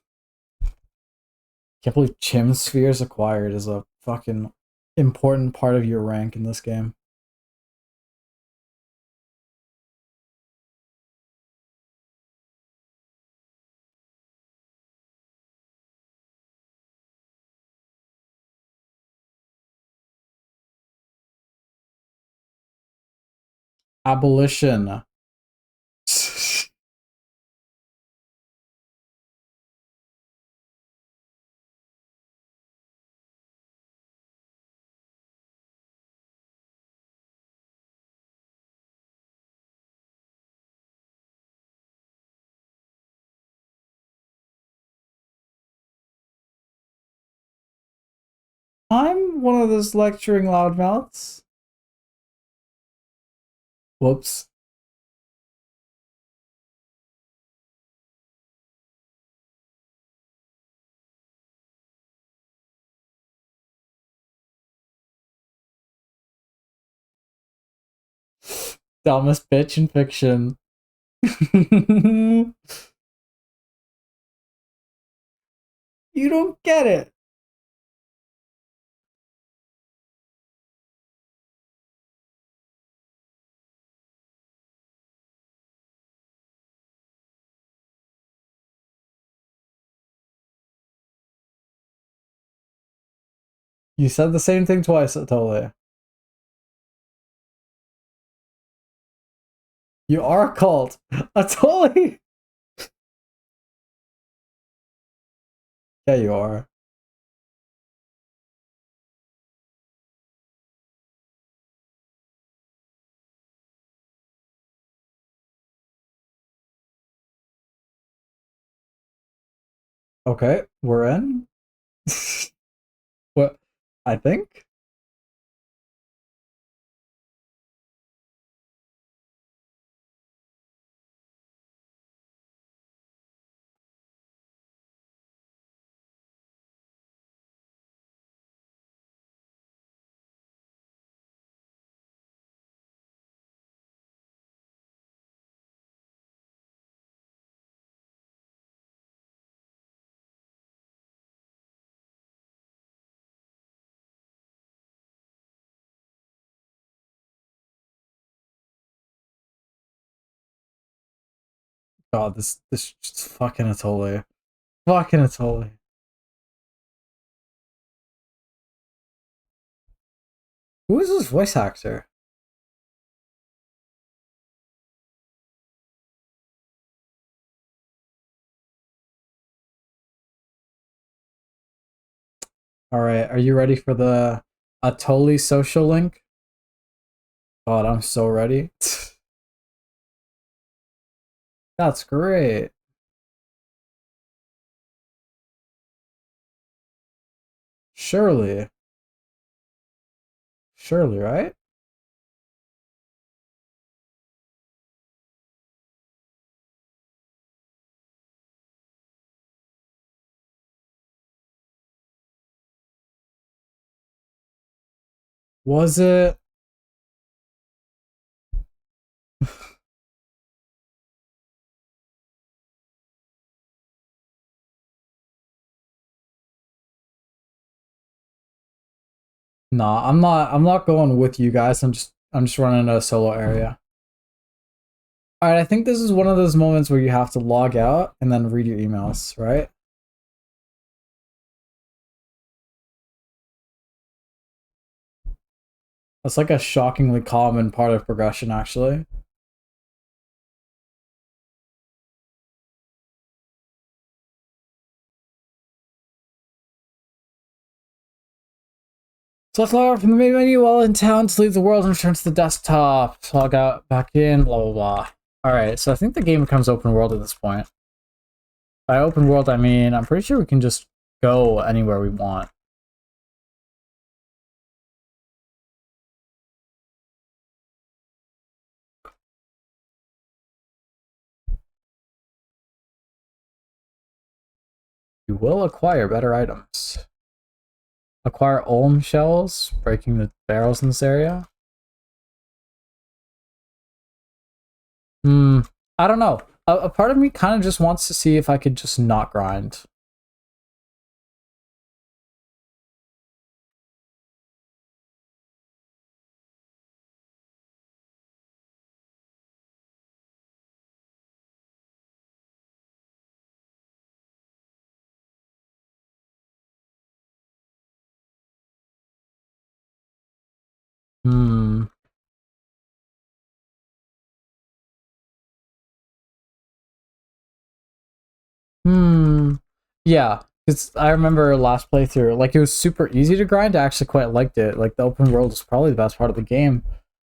Can't believe Chim Spheres acquired is a fucking important part of your rank in this game. Abolition. I'm one of those lecturing loudmouths. Whoops. Dumbest bitch in fiction. You don't get it. You said the same thing twice, totally. You are a cult. Totally. Yeah, you are. Okay, we're in. What? I think. God, this just fucking Atole. Fucking Atole. Who is this voice actor? All right, are you ready for the Atole social link? God, I'm so ready. That's great. Surely. Surely, right? Was it? Nah, I'm not going with you guys. I'm just running a solo area. All right, I think this is one of those moments where you have to log out and then read your emails, right? That's like a shockingly common part of progression, actually. Select log out from the main menu while in town to leave the world and return to the desktop. Log out, back in, blah, blah, blah. Alright, so I think the game becomes open world at this point. By open world, I mean, I'm pretty sure we can just go anywhere we want. You will acquire better items. Acquire Olm shells, breaking the barrels in this area. I don't know. A part of me kind of just wants to see if I could just not grind. Hmm. Hmm. Yeah, because I remember last playthrough, like it was super easy to grind. I actually quite liked it. Like the open world was probably the best part of the game.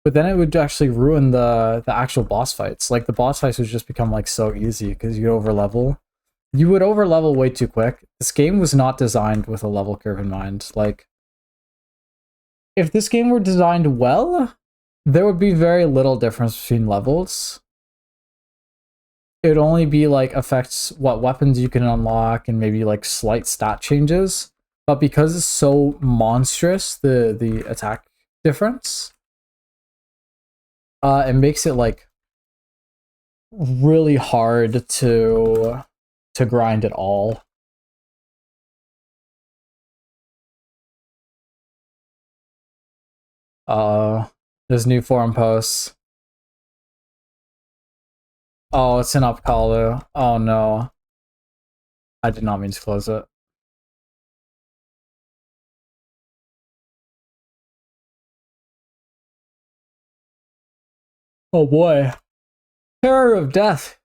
But then it would actually ruin the actual boss fights. Like the boss fights would just become like so easy because you over level. You would over level way too quick. This game was not designed with a level curve in mind. Like if this game were designed well, there would be very little difference between levels. It would only be like affects what weapons you can unlock and maybe like slight stat changes. But because it's so monstrous, the attack difference, it makes it like really hard to grind at all. There's new forum posts. Oh, it's in Upkalu. Oh no. I did not mean to close it. Oh boy. Terror of Death.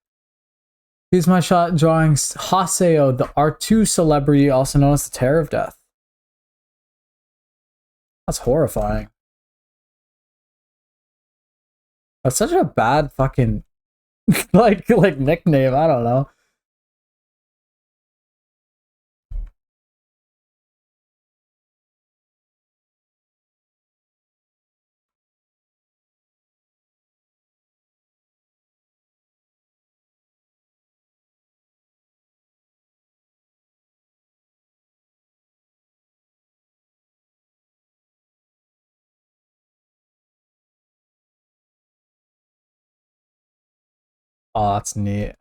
Here's my shot drawing Haseo, the R2 celebrity, also known as the Terror of Death. That's horrifying. That's such a bad fucking like nickname. I don't know. Oh, that's neat.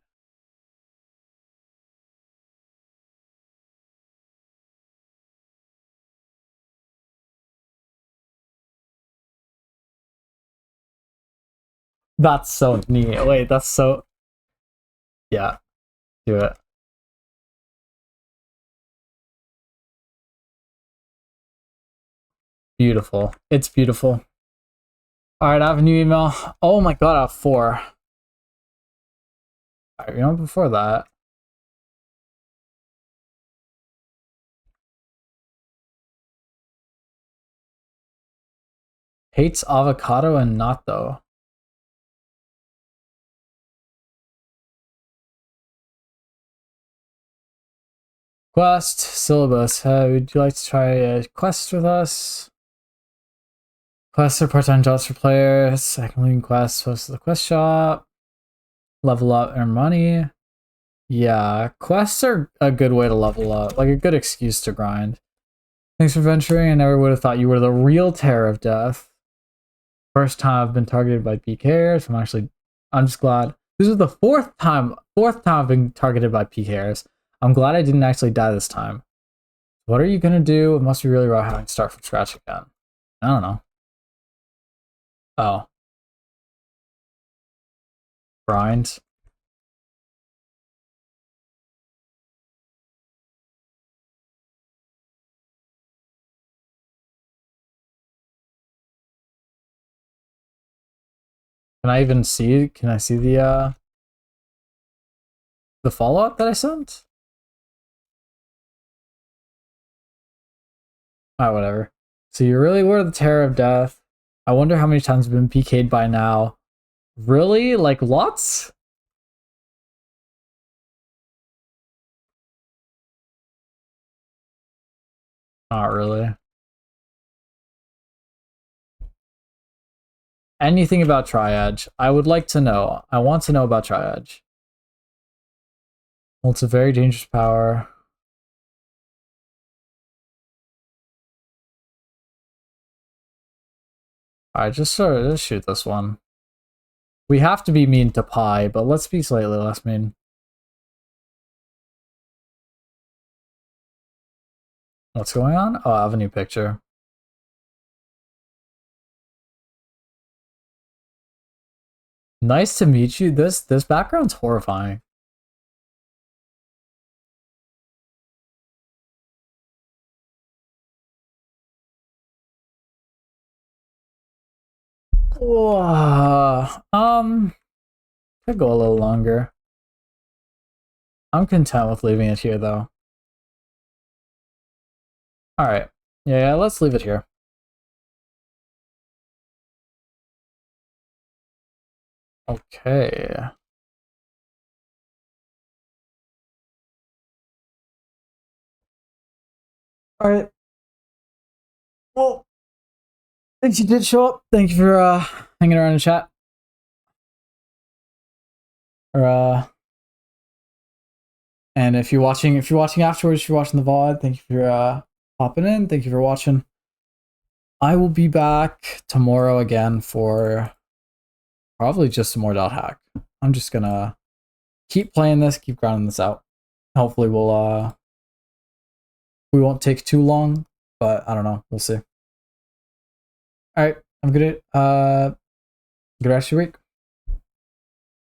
That's so neat. Wait, that's so yeah. Do it. Beautiful. It's beautiful. All right, I have a new email. Oh my god, I have four. All right, before that. Hates avocado and natto. Quest, syllabus. Would you like to try a quest with us? Quests are part-time jobs for players. Completing quests, post to the quest shop. Level up, earn money. Yeah, quests are a good way to level up. Like a good excuse to grind. Thanks for venturing. I never would have thought you were the real Terror of Death. First time I've been targeted by PKers. I'm just glad. This is the fourth time I've been targeted by PKers. I'm glad I didn't actually die this time. What are you gonna do? It must be really rough having to start from scratch again. I don't know. Oh. Grind. Can I even see? Can I see the follow-up that I sent? Ah, whatever. So you really were the terror of death. I wonder how many times I've been PK'd by now. Really? Like lots? Not really. Anything about Triage? I would like to know. I want to know about Triage. Well, it's a very dangerous power. Alright, just shoot this one. We have to be mean to Pi, but let's be slightly less mean. What's going on? Oh, I have a new picture. Nice to meet you. This background's horrifying. Could go a little longer. I'm content with leaving it here, though. Alright. Yeah, let's leave it here. Okay. Alright. Well, if you did show up, thank you for hanging around in chat. Or and if you're watching afterwards, if you're watching the VOD, thank you for popping in. Thank you for watching. I will be back tomorrow again for probably just some more dot hack. I'm just gonna keep playing this, keep grinding this out. Hopefully we won't take too long, but I don't know. We'll see. All right, I'm good. Good rest of your week.